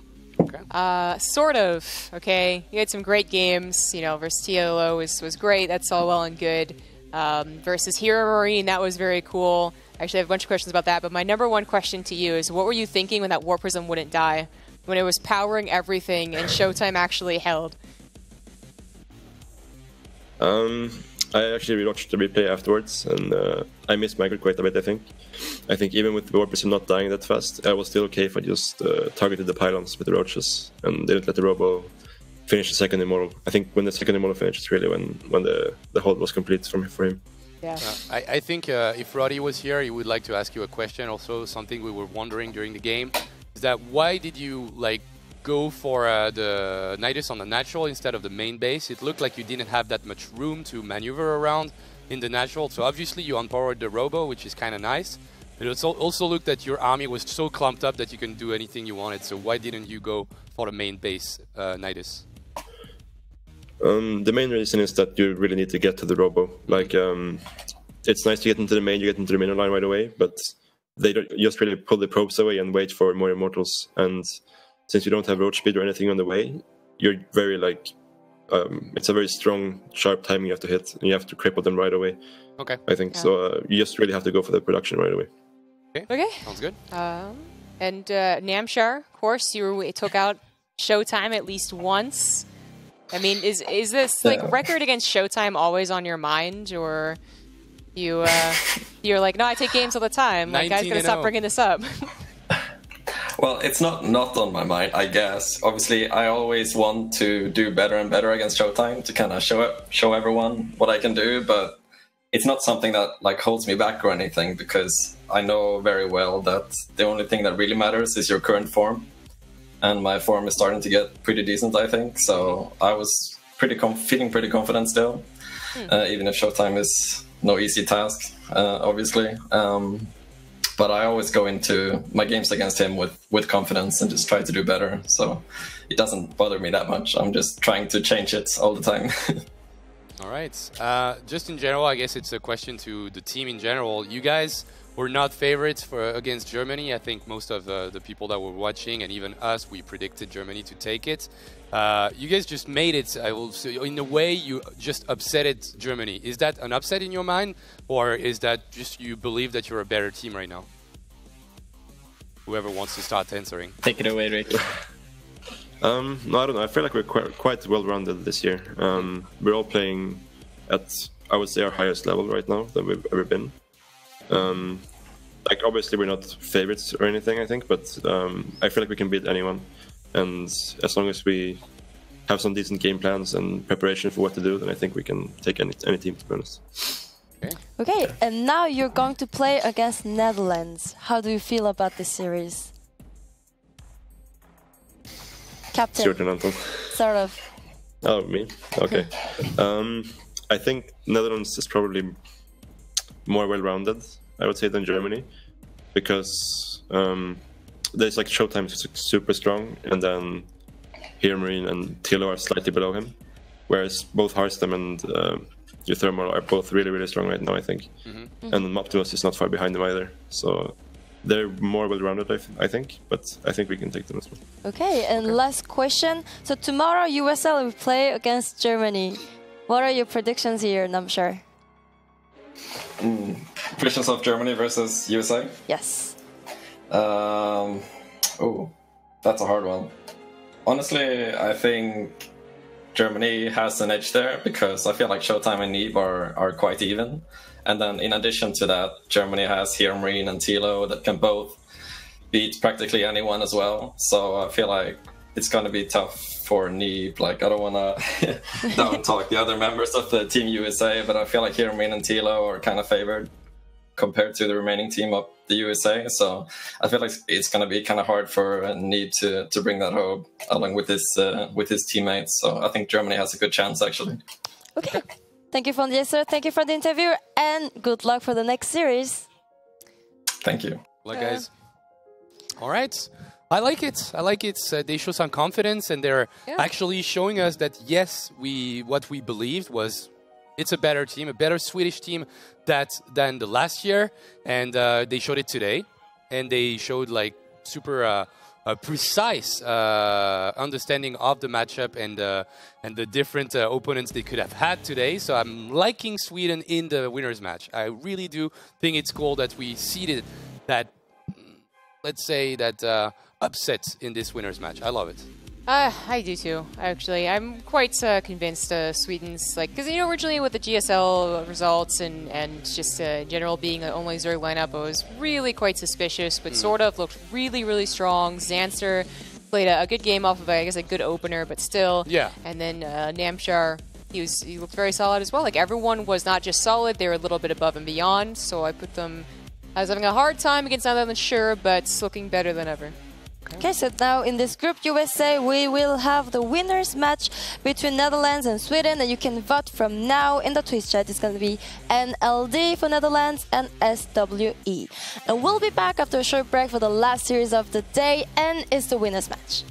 Okay. Sort of. Okay, you had some great games. You know, versus TLO was great. That's all well and good. Versus Hero Marine, that was very cool. Actually, I have a bunch of questions about that. But my number one question to you is, what were you thinking when that War Prism wouldn't die? When it was powering everything and Showtime actually held? I actually rewatched the replay afterwards, and I missed Michael quite a bit, I think. I think even with the War Prism not dying that fast, I was still okay if I just targeted the pylons with the roaches and didn't let the Robo finish the second Immortal. I think when the second Immortal finished, really when the hold was complete for him. Yeah. I think if Roddy was here, he would like to ask you a question. Also, something we were wondering during the game is that why did you go for the Nidus on the natural instead of the main base. It looked like you didn't have that much room to maneuver around in the natural. So obviously you unpowered the Robo, which is kind of nice. But it also looked that your army was so clumped up that you can do anything you wanted. So why didn't you go for the main base, Nidus? The main reason is that you really need to get to the Robo. Like, it's nice to get into the main, you get into the mineral line right away, but they don't just really pull the probes away and wait for more immortals. And since you don't have roach speed or anything on the way, you're very like, it's a very strong, sharp timing you have to hit, and you have to cripple them right away. Okay. I think so. You just really have to go for the production right away. Okay. Sounds good. And Namshar, of course, you took out Showtime at least once. I mean, is this like record against Showtime always on your mind, or you're like, no, I take games all the time. Like, guys, gotta stop bringing this up. Well, it's not on my mind, I guess. Obviously, I always want to do better and better against Showtime to kind of show everyone what I can do, but it's not something that like holds me back or anything, because I know very well that the only thing that really matters is your current form, and my form is starting to get pretty decent, I think. So I was feeling pretty confident still, even if Showtime is no easy task, obviously. But I always go into my games against him with confidence and just try to do better. So it doesn't bother me that much. I'm just trying to change it all the time. All right. Just in general, I guess it's a question to the team in general. You guys were not favorites against Germany. I think most of the people that were watching, and even us, we predicted Germany to take it. You guys just made it. I will say, in a way, you just upsetted Germany. Is that an upset in your mind, or is that just you believe that you're a better team right now? Whoever wants to start answering. Take it away, Rick. No, I don't know. I feel like we're quite well-rounded this year. We're all playing at, I would say, our highest level right now that we've ever been. Like, obviously, we're not favorites or anything, I think, but I feel like we can beat anyone. And as long as we have some decent game plans and preparation for what to do, then I think we can take any team, to be honest. Okay, and now you're going to play against Netherlands. How do you feel about this series? Captain. It's your turn, Anton. Sort of. Oh, me? Okay. I think Netherlands is probably more well-rounded, I would say, than Germany, because there's like Showtime is super strong, and then Hero Marine and Tilo are slightly below him, whereas both Harstem and Thermal are both really, really strong right now, I think. And Optimus is not far behind them either, so they're more well-rounded, I think, but I think we can take them as well. Okay, and last question. So tomorrow USL will play against Germany. What are your predictions here, Namshar? Predictions of Germany versus USA? Yes. Oh, that's a hard one. Honestly, I think Germany has an edge there, because I feel like Showtime and Neve are quite even. And then in addition to that, Germany has Hero Marine and Tilo that can both beat practically anyone as well. So I feel like it's going to be tough for Neve. Like, I don't want to down-talk the other members of the Team USA, but I feel like Hero Marine and Tilo are kind of favored compared to the remaining team of the USA. So I feel like it's going to be kind of hard for Neve to bring that home along with his teammates. So I think Germany has a good chance, actually. Okay. Thank you for the answer. Thank you for the interview, and good luck for the next series. Thank you. Well, guys. All right. I like it. I like it. They show some confidence, and they're actually showing us that, yes, what we believed was it's a better team, a better Swedish team than the last year. And they showed it today. And they showed like super precise understanding of the matchup and the different opponents they could have had today. So I'm liking Sweden in the winners match. I really do think it's cool that we seeded that, let's say, that upset in this winners match. I love it. I do too, actually. I'm quite convinced Sweden's, like, because, you know, originally with the GSL results and just in general being an only Zerg lineup, I was really quite suspicious, but sort of looked really, really strong. Xanster played a good game off of, I guess, a good opener, but still. Yeah. And then Namshar, he looked very solid as well. Like, everyone was not just solid, they were a little bit above and beyond, so I put them, I was having a hard time against Netherlands, sure, but it's looking better than ever. Okay, so now in this group USA, we will have the winners match between Netherlands and Sweden, and you can vote from now in the Twitch chat. It's going to be NLD for Netherlands and SWE. And we'll be back after a short break for the last series of the day, and it's the winners match.